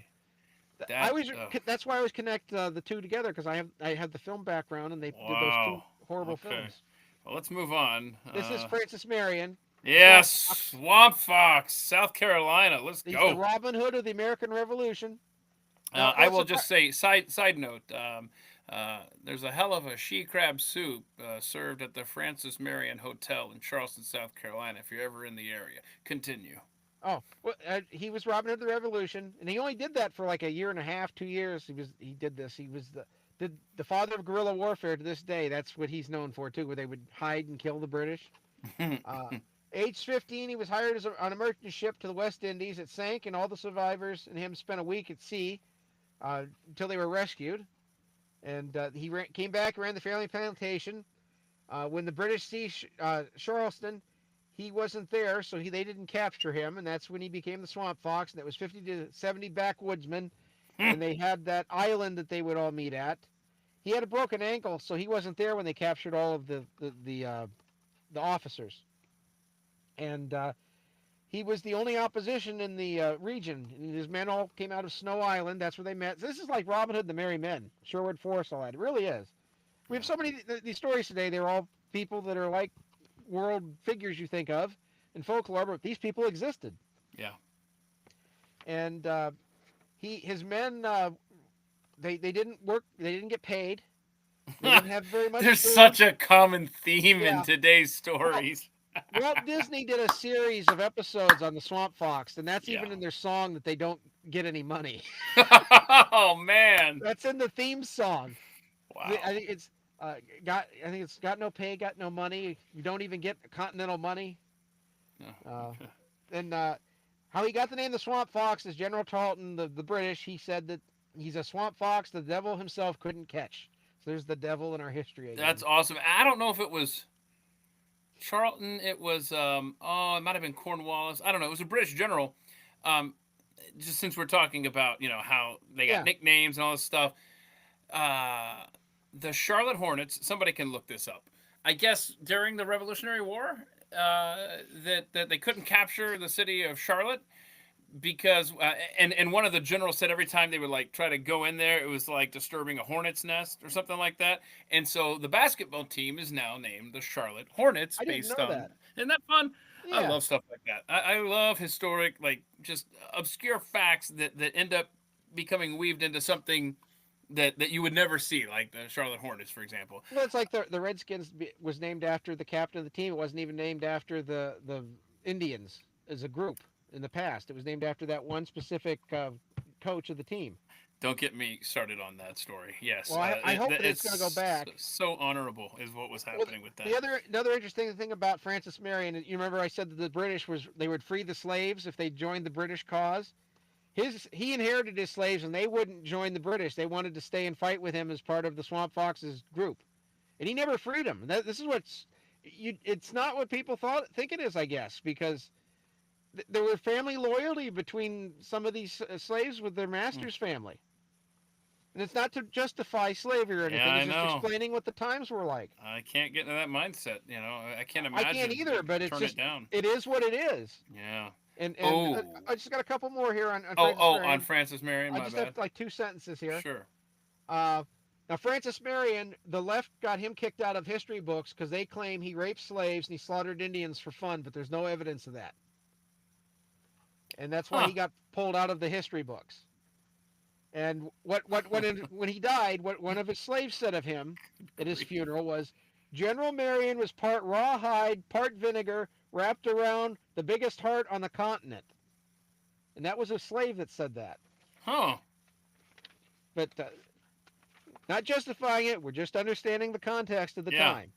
That's why I always connect the two together, because I have the film background, and they did those two horrible films. Well, let's move on. This is Francis Marion. Yes, Swamp Fox, South Carolina. Let's go. He's the Robin Hood of the American Revolution. I will just say, side note, there's a hell of a she crab soup served at the Francis Marion Hotel in Charleston, South Carolina, if you're ever in the area. Continue. Oh, well, he was Robin Hood of the Revolution, and he only did that for like a year and a half, 2 years. He did this. He was the father of guerrilla warfare to this day. That's what he's known for too, where they would hide and kill the British. Age 15, he was hired on a merchant ship to the West Indies. It sank, and all the survivors and him spent a week at sea until they were rescued. And he came back, ran the family plantation. When the British seized Charleston, he wasn't there, so they didn't capture him, and that's when he became the Swamp Fox. And it was 50 to 70 backwoodsmen, and they had that island that they would all meet at. He had a broken ankle, so he wasn't there when they captured all of the officers. And he was the only opposition in the region. And his men all came out of Snow Island. That's where they met. This is like Robin Hood and the Merry Men, Sherwood Forest, all that. It really is. We have so many these stories today. They're all people that are like world figures you think of in folklore, but these people existed. Yeah. And his men, they didn't work. They didn't get paid. They didn't have very much. There's such a common theme in today's stories. Walt Disney did a series of episodes on the Swamp Fox, and that's even in their song that they don't get any money. Oh man, that's in the theme song. Wow. I think it's got no pay, got no money. You don't even get continental money. And how he got the name the Swamp Fox is General Tarleton, the British. He said that he's a swamp fox the devil himself couldn't catch. So there's the devil in our history again. That's awesome. I don't know if it was Charlton. It was it might have been Cornwallis. I don't know. It was a British general. Um, just since we're talking about how they got Yeah, nicknames and all this stuff, uh, the Charlotte Hornets. Somebody can look this up. I guess during the Revolutionary War, that they couldn't capture the city of Charlotte because and one of the generals said every time they would like try to go in there, it was like disturbing a hornet's nest or something like that. And so the basketball team is now named the Charlotte Hornets, I didn't based know on. that. Isn't that fun? I Yeah. love stuff like that. I love historic, like just obscure facts that end up becoming weaved into something that you would never see, like the Charlotte Hornets, for example. Well, it's like the Redskins was named after the captain of the team. It wasn't even named after the Indians as a group in the past. It was named after that one specific coach of the team. Don't get me started on that story. Yes, Well, I hope that it's going to go it's back. so honorable is what was Well, happening with that. the another interesting thing about Francis Marion, you remember I said that the British they would free the slaves if they joined the British cause. He inherited his slaves and they wouldn't join the British. They wanted to stay and fight with him as part of the Swamp Fox's group, and he never freed them. This is it's not what people think it is, I guess, because there were family loyalty between some of these slaves with their Mm. master's family. And it's not to justify slavery or Yeah, anything. I It's just know. explaining what the times were like. I can't get into that mindset. I can't I can't imagine either, but it's turn it just down. it is what it is. Yeah. And Oh. I just got a couple more here on Oh. Francis Oh. On Marion. Francis Marion. I My just have bad. like two sentences here. Sure. Uh, Now, Francis Marion, the left got him kicked out of history books because they claim he raped slaves and he slaughtered Indians for fun, but there's no evidence of that. And that's why Huh. he got pulled out of the history books. And when he died, what one of his slaves said of him at his funeral was, General Marion was part rawhide, part vinegar, wrapped around the biggest heart on the continent. And that was a slave that said that. Huh. But not justifying it, we're just understanding the context of the Yeah. time.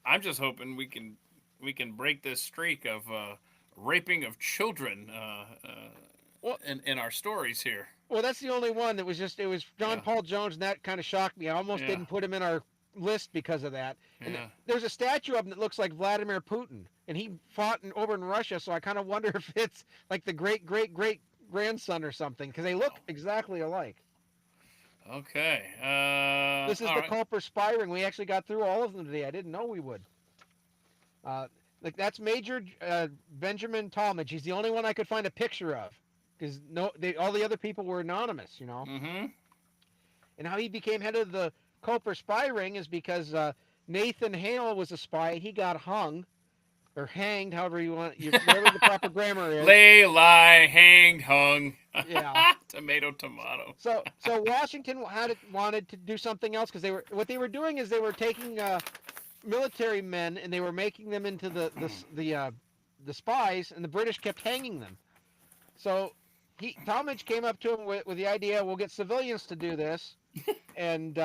I'm just hoping we can break this streak of raping of children Well, in our stories here. Well, that's the only one that was it was John Yeah. Paul Jones, and that kind of shocked me. I almost Yeah. didn't put him in our list because of that. And Yeah. there's a statue of him that looks like Vladimir Putin, and he fought over in Russia, so I kind of wonder if it's like the great grandson or something, because they look exactly alike. Okay. This is All the right. Culper Spy Ring. We actually got through all of them today. I didn't know we would. Like that's Major Benjamin Talmadge. He's the only one I could find a picture of, because all the other people were anonymous, you know. Mm-hmm. And how he became head of the Culper Spy Ring is because Nathan Hale was a spy and he got hung or hanged, however whatever the proper grammar is. Lay, lie, hanged, hung. Yeah. Tomato. So Washington wanted to do something else because what they were doing is they were taking military men and they were making them into the spies, and the British kept hanging them. So Talmadge came up to him with the idea, we'll get civilians to do this, and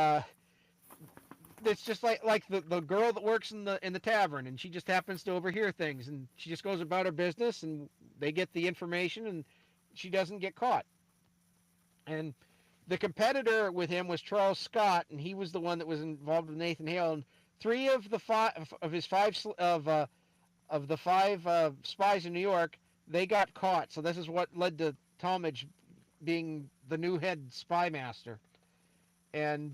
it's just like the girl that works in the tavern, and she just happens to overhear things, and she just goes about her business, and they get the information, and she doesn't get caught. And the competitor with him was Charles Scott, and he was the one that was involved with Nathan Hale. And three of the five spies in New York, they got caught. So this is what led to Talmadge being the new head spy master. And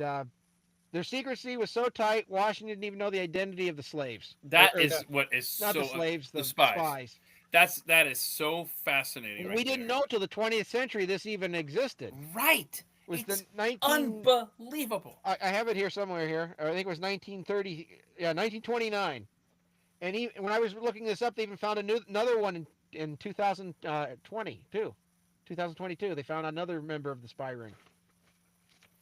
their secrecy was so tight, Washington didn't even know the identity of the slaves. That is what is not so the slaves, the spies. That is so fascinating. We didn't know till the 20th century this even existed. Right. Was it's the unbelievable. I have it here somewhere here. I think it was 1930. Yeah, 1929. And when I was looking this up, they even found another one in 2022. 2022, they found another member of the spy ring.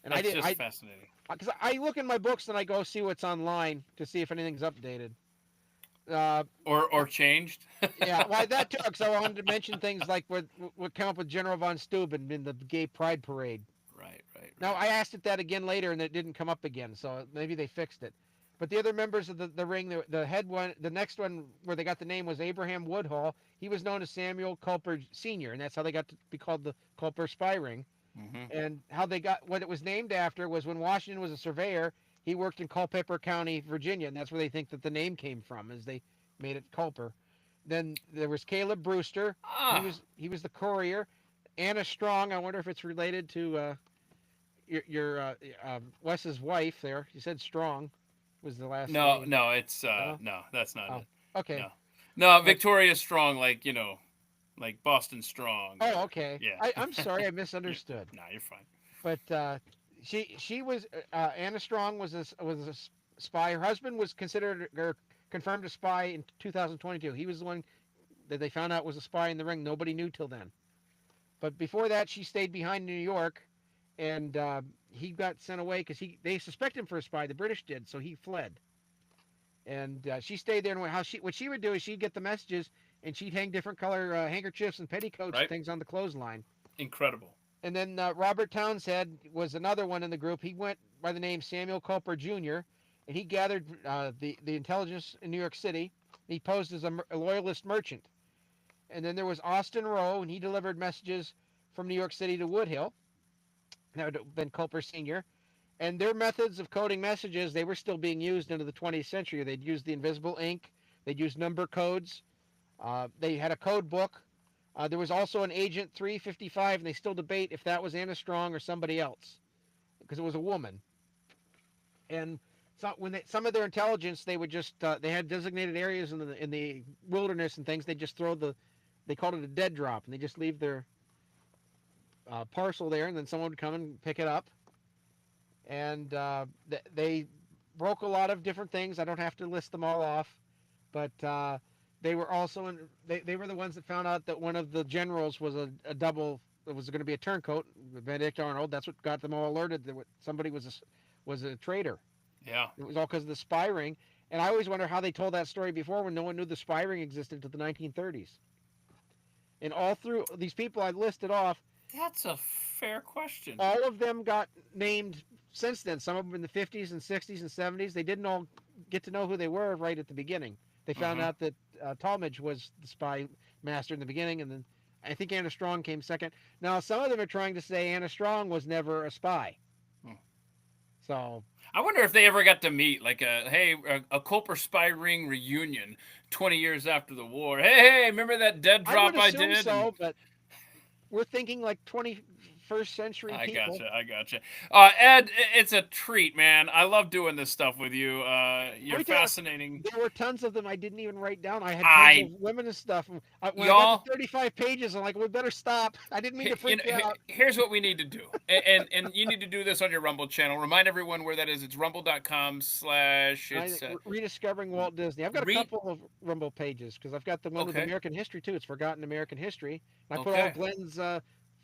And That's just fascinating. Because I look in my books and I go see what's online to see if anything's updated. Or changed. Yeah, well, that too, because I wanted to mention things like what came up with General von Steuben in the gay pride parade. Right. Now, I asked it that again later, and it didn't come up again, so maybe they fixed it. But the other members of the ring, the head one, the next one where they got the name was Abraham Woodhull. He was known as Samuel Culper Sr., and that's how they got to be called the Culper Spy Ring. Mm-hmm. And how they got what it was named after was when Washington was a surveyor, he worked in Culpeper County, Virginia, and that's where they think that the name came from, as they made it Culper. Then there was Caleb Brewster. Ah, He was the courier. Anna Strong. I wonder if it's related to Wes's wife there. You said Strong was the last no, name. no, it's No. no, that's not Oh. it. Okay. No, no, But Victoria Strong, like like Boston Strong, oh, or okay. yeah. I'm sorry, I Yeah, misunderstood. no, you're fine. But she was Anna Strong was a spy. Her husband was considered or confirmed a spy in 2022. He was the one that they found out was a spy in the ring. Nobody knew till then. But before that, she stayed behind in New York, and he got sent away because they suspect him for a spy. The British did, so he fled. And she stayed there. And what she would do is she'd get the messages and she'd hang different color handkerchiefs and petticoats and Right? things on the clothesline. Incredible. And then Robert Townsend was another one in the group. He went by the name Samuel Culper Jr. and he gathered the intelligence in New York City. He posed as a loyalist merchant. And then there was Austin Rowe, and he delivered messages from New York City to Woodhill. That would have been Culper Sr. And their methods of coding messages, they were still being used into the 20th century. They'd use the invisible ink. They'd use number codes. They had a code book. There was also an Agent 355, and they still debate if that was Anna Strong or somebody else, because it was a woman. And so some of their intelligence, they would just they had designated areas in the wilderness and things. They just they called it a dead drop, and they just leave their parcel there, and then someone would come and pick it up. And they broke a lot of different things. I don't have to list them all off, but they were also they were the ones that found out that one of the generals was a double. It was going to be a turncoat, Benedict Arnold. That's what got them all alerted that somebody was a traitor. Yeah. It was all because of the spy ring. And I always wonder how they told that story before when no one knew the spy ring existed until the 1930s. And all through these people I listed off, That's a fair question. all of them got named since then. Some of them in the 50s and 60s and 70s. They didn't all get to know who they were right at the beginning. They found out that Talmadge was the spy master in the beginning, and then I think Anna Strong came second. Now, some of them are trying to say Anna Strong was never a spy. So I wonder if they ever got to meet, like a Culper Spy Ring reunion 20 years after the war. Hey, remember that dead I drop would I assume did? so, but we're thinking like 21st century I people. gotcha. I gotcha. Ed, it's a treat, man. I love doing this stuff with you. You're fascinating. There were tons of them I didn't even write down. I had tons of women and stuff. When I got to 35 pages, I'm like, we better stop. I didn't mean to freak you out. Here's what we need to do. And you need to do this on your Rumble channel. Remind everyone where that is. It's rumble.com/ Rediscovering Walt Disney. I've got a couple of Rumble pages because I've got the one with American history too. It's Forgotten American History. I put all Glenn's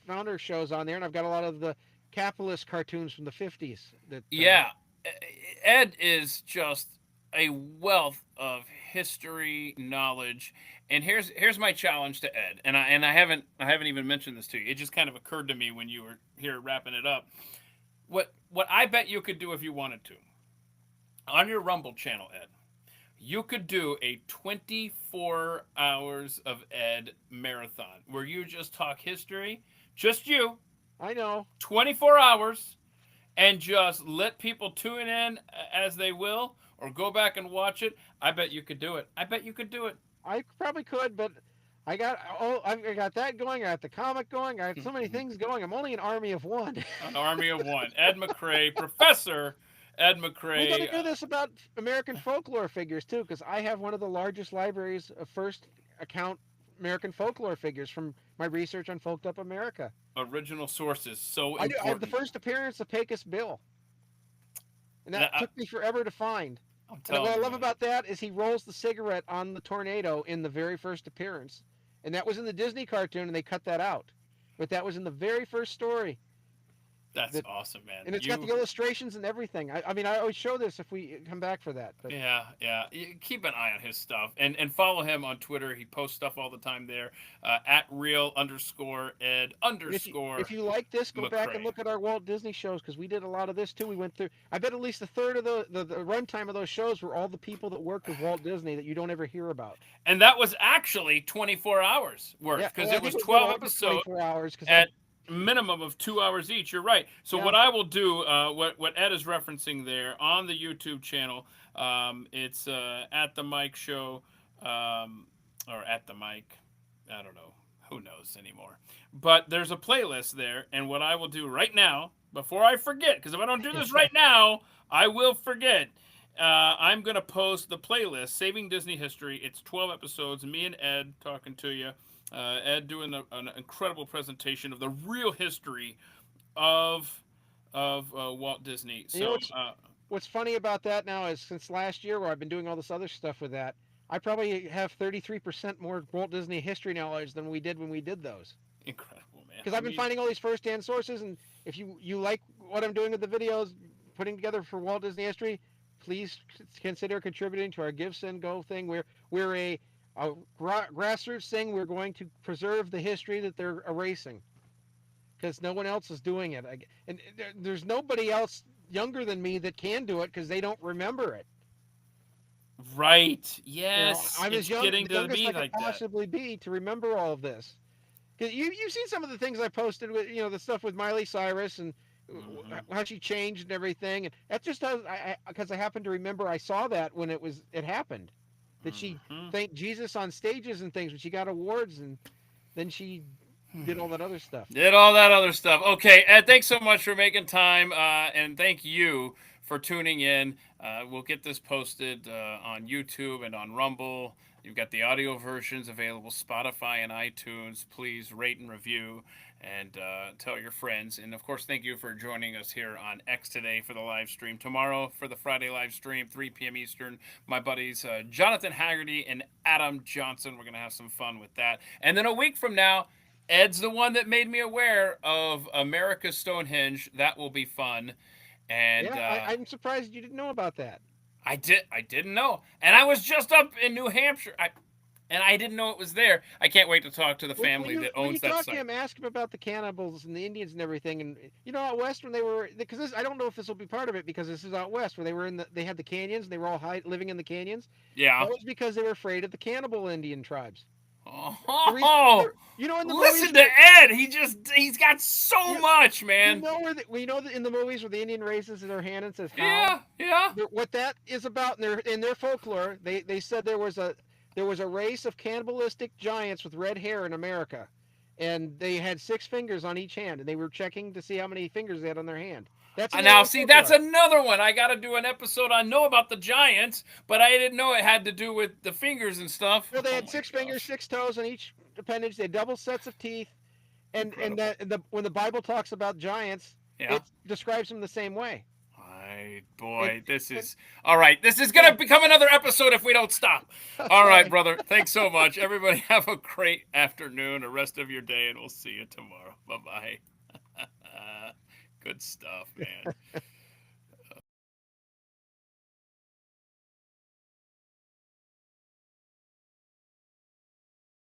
founder shows on there, and I've got a lot of the capitalist cartoons from the 50s. Ed is just a wealth of history knowledge. And here's my challenge to Ed. And I haven't even mentioned this to you. It just kind of occurred to me when you were here wrapping it up. What I bet you could do if you wanted to, on your Rumble channel, Ed, you could do a 24 hours of Ed marathon where you just talk history, just you. I know. 24 hours, and just let people tune in as they will, or go back and watch it. I bet you could do it. I probably could, but I got that going. I got the comic going. I got so many things going. I'm only an army of one. An army of one. Ed McCrae, Professor Ed McCrae. We got to do this about American folklore figures too, because I have one of the largest libraries of first account American folklore figures from my research on Folked Up America. Original sources, so important. I have the first appearance of Pecos Bill, and that took me forever to find. And what I love about that is he rolls the cigarette on the tornado in the very first appearance, and that was in the Disney cartoon, and they cut that out, but that was in the very first story. That's awesome, man. And it's got the illustrations and everything. I mean, I always show this if we come back for that. But. Yeah. Keep an eye on his stuff. And follow him on Twitter. He posts stuff all the time there. @real_Ed_. If you like this, go McCrae. back and look at our Walt Disney shows, because we did a lot of this too. We went through, I bet at least a third of the runtime of those shows were all the people that worked with Walt Disney that you don't ever hear about. And that was actually 24 hours worth, because it was 12 episodes 24 hours, at minimum of 2 hours each. You're right. So what I will do, what Ed is referencing there on the YouTube channel, it's at the Mike Show. or at the mic. I don't know. Who knows anymore? But there's a playlist there, and what I will do right now, before I forget, because if I don't do this right now, I will forget. I'm gonna post the playlist, Saving Disney History. It's 12 episodes. Me and Ed talking to you. Ed doing an incredible presentation of the real history of Walt Disney. You know So what's funny about that now is since last year where I've been doing all this other stuff with that, I probably have 33% more Walt Disney history knowledge than we did when we did those. incredible, man. Because I've been finding all these first-hand sources, and if you like what I'm doing with the videos, putting together for Walt Disney history, please consider contributing to our Give Send Go thing. We're a grassroots thing. We're going to preserve the history that they're erasing because no one else is doing it. And there's nobody else younger than me that can do it because they don't remember it. Right. You know, Yes. I'm It's as young, getting the to youngest be I could like that. possibly be to remember all of this. Cause you've seen some of the things I posted with the stuff with Miley Cyrus and how she changed and everything, and that's just how because I happen to remember I saw that when it happened, that she thanked Jesus on stages and things when she got awards, and then she did all that other stuff. Did all that other stuff. Okay, Ed, thanks so much for making time, and thank you for tuning in. We'll get this posted on YouTube and on Rumble. You've got the audio versions available, Spotify and iTunes. Please rate and review and tell your friends. And of course, thank you for joining us here on X today for the live stream. Tomorrow for the Friday live stream, 3 p.m. Eastern, my buddies Jonathan Haggerty and Adam Johnson. We're going to have some fun with that. And then a week from now, Ed's the one that made me aware of America's Stonehenge. That will be fun. And Yeah, I'm surprised you didn't know about that. I didn't know. And I was just up in New Hampshire. And I didn't know it was there. I can't wait to talk to the family that When you owns that talk site. to him, ask him about the cannibals and the Indians and everything. And out west when they were, because I don't know if this will be part of it because this is out west where they had the canyons and they were all living in the canyons. Yeah. That was because they were afraid of the cannibal Indian tribes. Oh, in the listen movies, to Ed. He's got so much, man. We know that in the movies where the Indian raises their hand and says how. Yeah. What that is about in their folklore, they said there was a race of cannibalistic giants with red hair in America, and they had 6 fingers on each hand, and they were checking to see how many fingers they had on their hand. That's another one. I got to do an episode. I know about the giants, but I didn't know it had to do with the fingers and stuff. Well, they had 6 fingers, 6 toes on each appendage. They had double sets of teeth, and when the Bible talks about giants, it describes them the same way. This is all right. This is gonna become another episode if we don't stop. All right, brother. Thanks so much. Everybody have a great afternoon, or rest of your day, and we'll see you tomorrow. Bye bye. Good stuff, man.